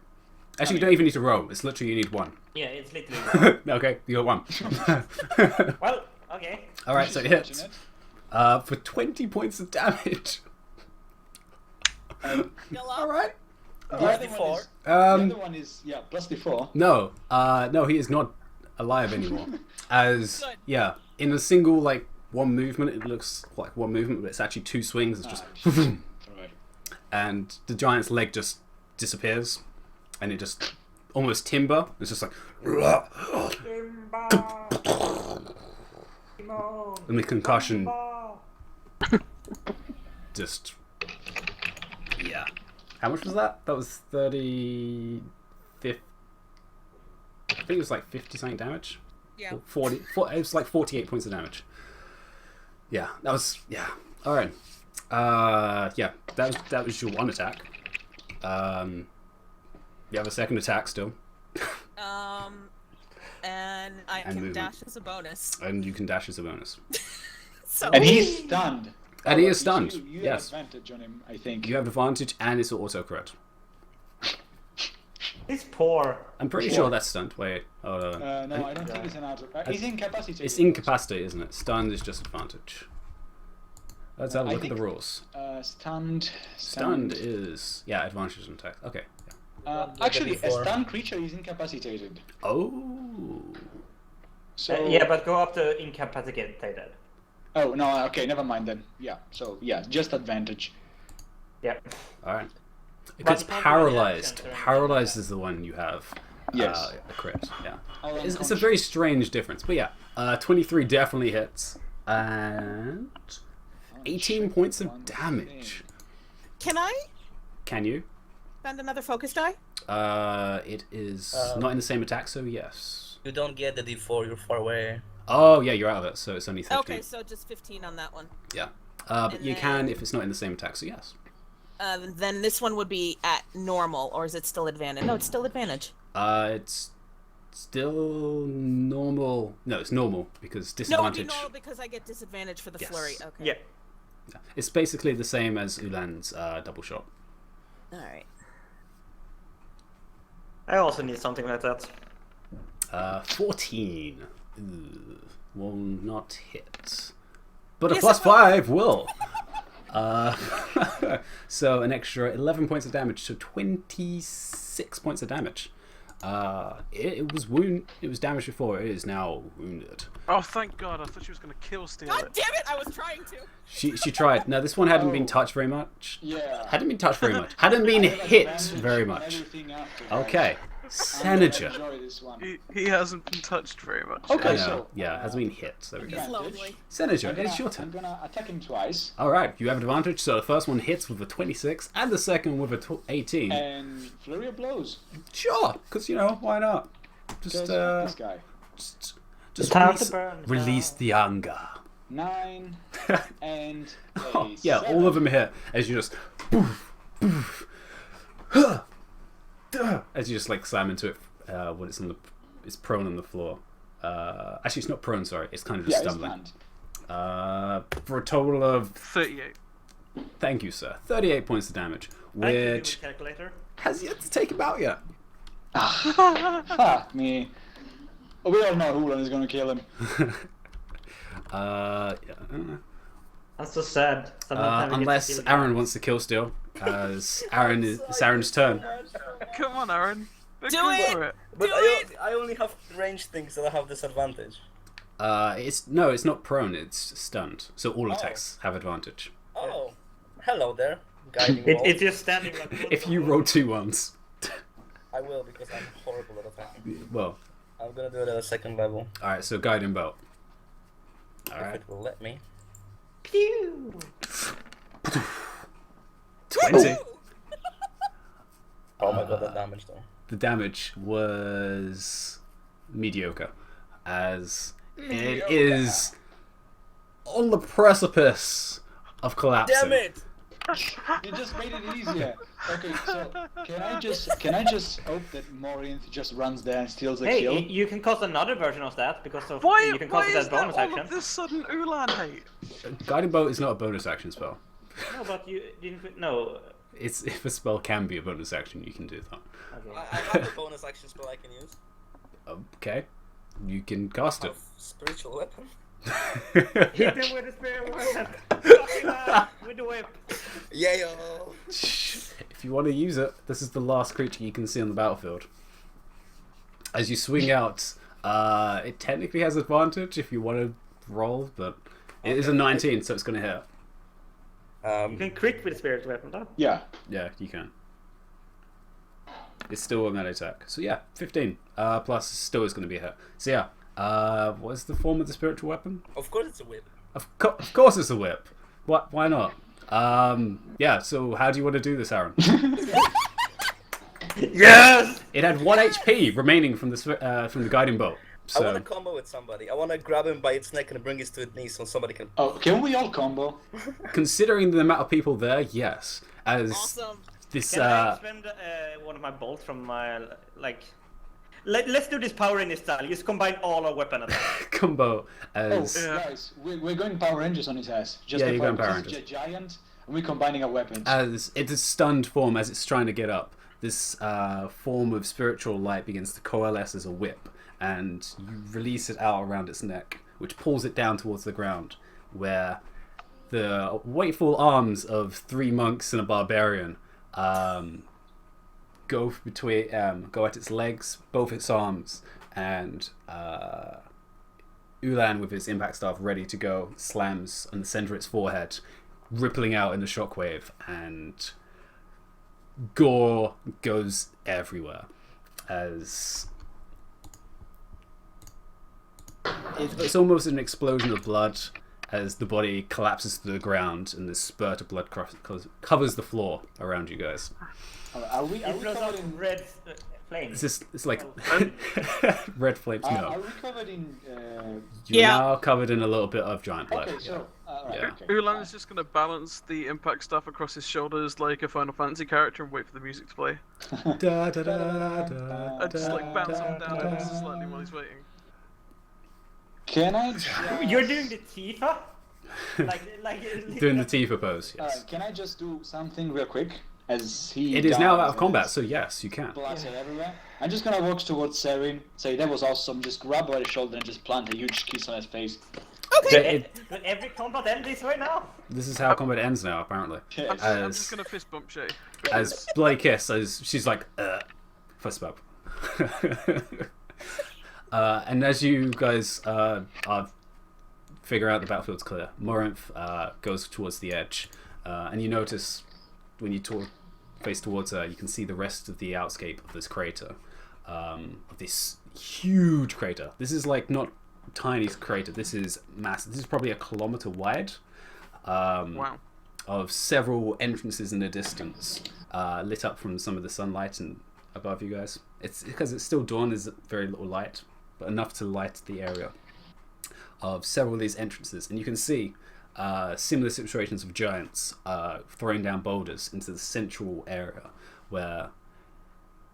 Actually, you don't even need to roll. It's literally you need 1. Yeah, it's literally. Okay, you got 1. Well, okay. Alright, so it hits. For 20 points of damage. Still All up? right. The Plus other the one is, 4. the other one is plus the 4. No, no, he is not alive anymore. As Good. yeah, in a single like one movement, it looks like one movement, but it's actually 2 swings. It's just, Alright. and the giant's leg just disappears, and it just almost timber. It's just like, and the concussion just yeah. How much was that? That was 30. I think it was like 50 something damage. Yeah. 40. It was like 48 points of damage. Yeah, that was All right. Yeah, that was your one attack. You have a second attack still, And I And can movement. dash as a bonus. and you can dash as a bonus. So And he's stunned. And he is You- stunned. You Yes, have advantage on him, I think. you have advantage, and it's autocorrect. He's poor. I'm pretty sure that's stunned. Wait, hold on. No, I don't think it's an auto. He's incapacitated. It's incapacitated, isn't it? Stunned is just advantage. Let's have a I look at the think- rules. Stunned. Stunned is advantage on attack. Okay. Actually, a before. stunned creature is incapacitated. Oh. So Yeah, but go up to incapacitated. Oh no, okay, never mind then. Yeah, so yeah, just advantage. Yeah. All right. But Because you can't do any paralyzed. actions or anything Paralyzed like that. is the one you have. Yes. A crit. Yeah. Or It's a unconscious. very strange difference, but yeah. 23 definitely hits, and 18 points of One damage. can I Can you? spend another focus die? It is not in the same attack, so yes. You don't get the D4, you're far away. Oh yeah, you're out of it, so it's only 15. Okay, so just 15 on that one. Yeah. But And you can then- if it's not in the same attack, so yes. Then this one would be at normal, or is it still advantage? No, it's still advantage. It's still normal. No, it's normal because No, it'd be disadvantage. normal because I get disadvantage for the Yes. flurry. Okay. Yeah. Yeah. It's basically the same as Ulan's double shot. All right. I also need something like that. 14. Ooh, will not hit. But a Yes, plus it will. 5 will. So an extra 11 points of damage, so 26 points of damage. It was damaged before, it is now wounded. Oh, thank God! I thought she was gonna kill steal God it. damn it! I was trying to. She tried. No, this one hadn't been touched very much. Yeah. Hadn't been touched very much. Hadn't been I have hit advantage very on much. everything after, guys. Okay. I'm gonna Senator. enjoy this one. He hasn't been touched very much. Okay. I yet. know. so, Yeah, has been hit. So there we It's go. lonely. Senator, I'm it's your I'm turn. gonna attack him twice, Alright, you have advantage, so the first one hits with a 26, and the second with a 18. and flurry of blows. Sure, because, why not? Just, Just this guy. just Time release, to burn. release the anger. 9 and Oh, a yeah, 7. all of them hit, as you just... Boof, boof, huh, duh, as you just, slam into it when it's prone on the floor. Actually, it's not prone, sorry, it's kind of just Yeah, it's stumbling. planned. For a total of... 38. Thank you, sir. 38 points of damage, Thank you, which human calculator. has yet to take him out yet. Ha me. Oh, we all know Hulan is gonna kill him. Yeah. That's so sad. Someone time we get to Unless kill him. Aaron wants to kill still, as it's Aaron's turn. Come on, Aaron. Do Go it! for it. But Do I only have ranged things that I have disadvantage. It's not prone. It's stunned. So all attacks have advantage. Oh, hello there, guiding It's bolt. just standing like. If you roll 2 ones, I will because I'm horrible at attacking. well, I'm gonna do it at a second level, all right. So guiding bolt. All if right. it will let me. 20. Oh my god, that damage though. The damage was mediocre, as it is on the precipice of collapsing. Damn it! You just made it easier. Okay, so can I just hope that Morinth just runs there and steals a Hey, kill? you can cast another version of that because of Why, you can why cast it is as there bonus all action. of this sudden Ulan hate? Guiding bolt is not a bonus action spell. No, but you didn't. No. It's if a spell can be a bonus action, you can do that. Okay. I have a bonus action spell I can use. Okay, you can cast I it. have spiritual weapon. Hit him with the spirit weapon. Fuck him up with the whip. Yeah, yo. If you want to use it, this is the last creature you can see on the battlefield. As you swing out, it technically has advantage if you want to roll, but it is a 19, so it's going to hit. You can crit with spirit weapon, though. Yeah. Yeah, you can. It's still a melee attack. So yeah, 15. Plus, still is going to be a hit. So yeah, what is the form of the spiritual weapon? Of course it's a whip. Of course it's a whip. What? Why not? Yeah, so how do you want to do this, Aaron? Yes! It had 1 HP remaining from the guiding bolt. I want So to combo with somebody. I want to grab him by its neck and bring it to its knees so somebody can... Oh, can we all combo? considering the amount of people there, yes. As Awesome. this Can I spend one of my bolts from my, like... Let's do this power in this style. Just combine all our weapon attacks. combo Oh, as guys, we're going Power Rangers on his ass. Just Yeah, the you're going fact Power this is Rangers. a giant, and we're combining our weapons. as it's a stunned form as it's trying to get up. This form of spiritual light begins to coalesce as a whip, and you release it out around its neck, which pulls it down towards the ground, where the wakeful arms of 3 monks and a barbarian go at its legs, both its arms, and Ulan with his impact staff ready to go slams on the center of its forehead, rippling out in the shockwave, and gore goes everywhere as it's almost an explosion of blood as the body collapses to the ground and this spurt of blood covers the floor around you guys. Are we It throws covered out in... red flames. It's like red flames. Are No, we covered in... you're Yeah. now covered in a little bit of giant blood. Okay, so... right, Yeah. okay. Ulan is just gonna balance the impact stuff across his shoulders like a Final Fantasy character and wait for the music to play. Da, da, da, da, And just like bounce da, him down da, ever so slightly while he's waiting. Can I You're doing the Tifa? doing the Tifa pose. Yes. can I just do something real quick? As he It is now dies out of and combat, there's so yes, you can. blood everywhere. I'm just gonna walk towards Serin, say that was awesome, just grab by the shoulder and just plant a huge kiss on his face. Okay. But every combat ends this way now. This is how combat ends now, apparently. Yes. I'm just gonna fist bump Shay. As bloody kiss, as she's like, fist bump. And as you guys are figure out the battlefield's clear, Morinth goes towards the edge, and you notice when you face towards her, you can see the rest of the outscape of this crater, of this huge crater. This is like not a tiny crater. This is massive. This is probably 1 kilometer wide. Wow. Of several entrances in the distance, lit up from some of the sunlight and above you guys. It's because it's still dawn. There's very little light, but enough to light the area of several of these entrances, and you can see similar situations of giants throwing down boulders into the central area where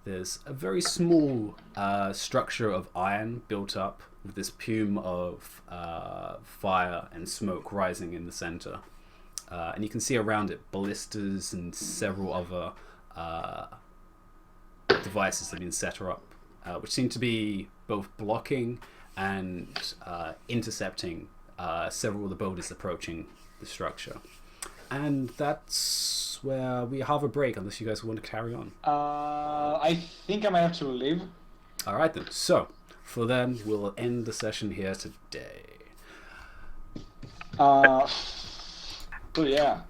there's a very small structure of iron built up with this plume of fire and smoke rising in the center. And you can see around it ballistas and several other devices that have been set up, which seem to be both blocking and intercepting several of the boulders approaching the structure. And that's where we have a break, unless you guys want to carry on. I think I might have to leave. Alright then, so for then, we'll end the session here today. So yeah,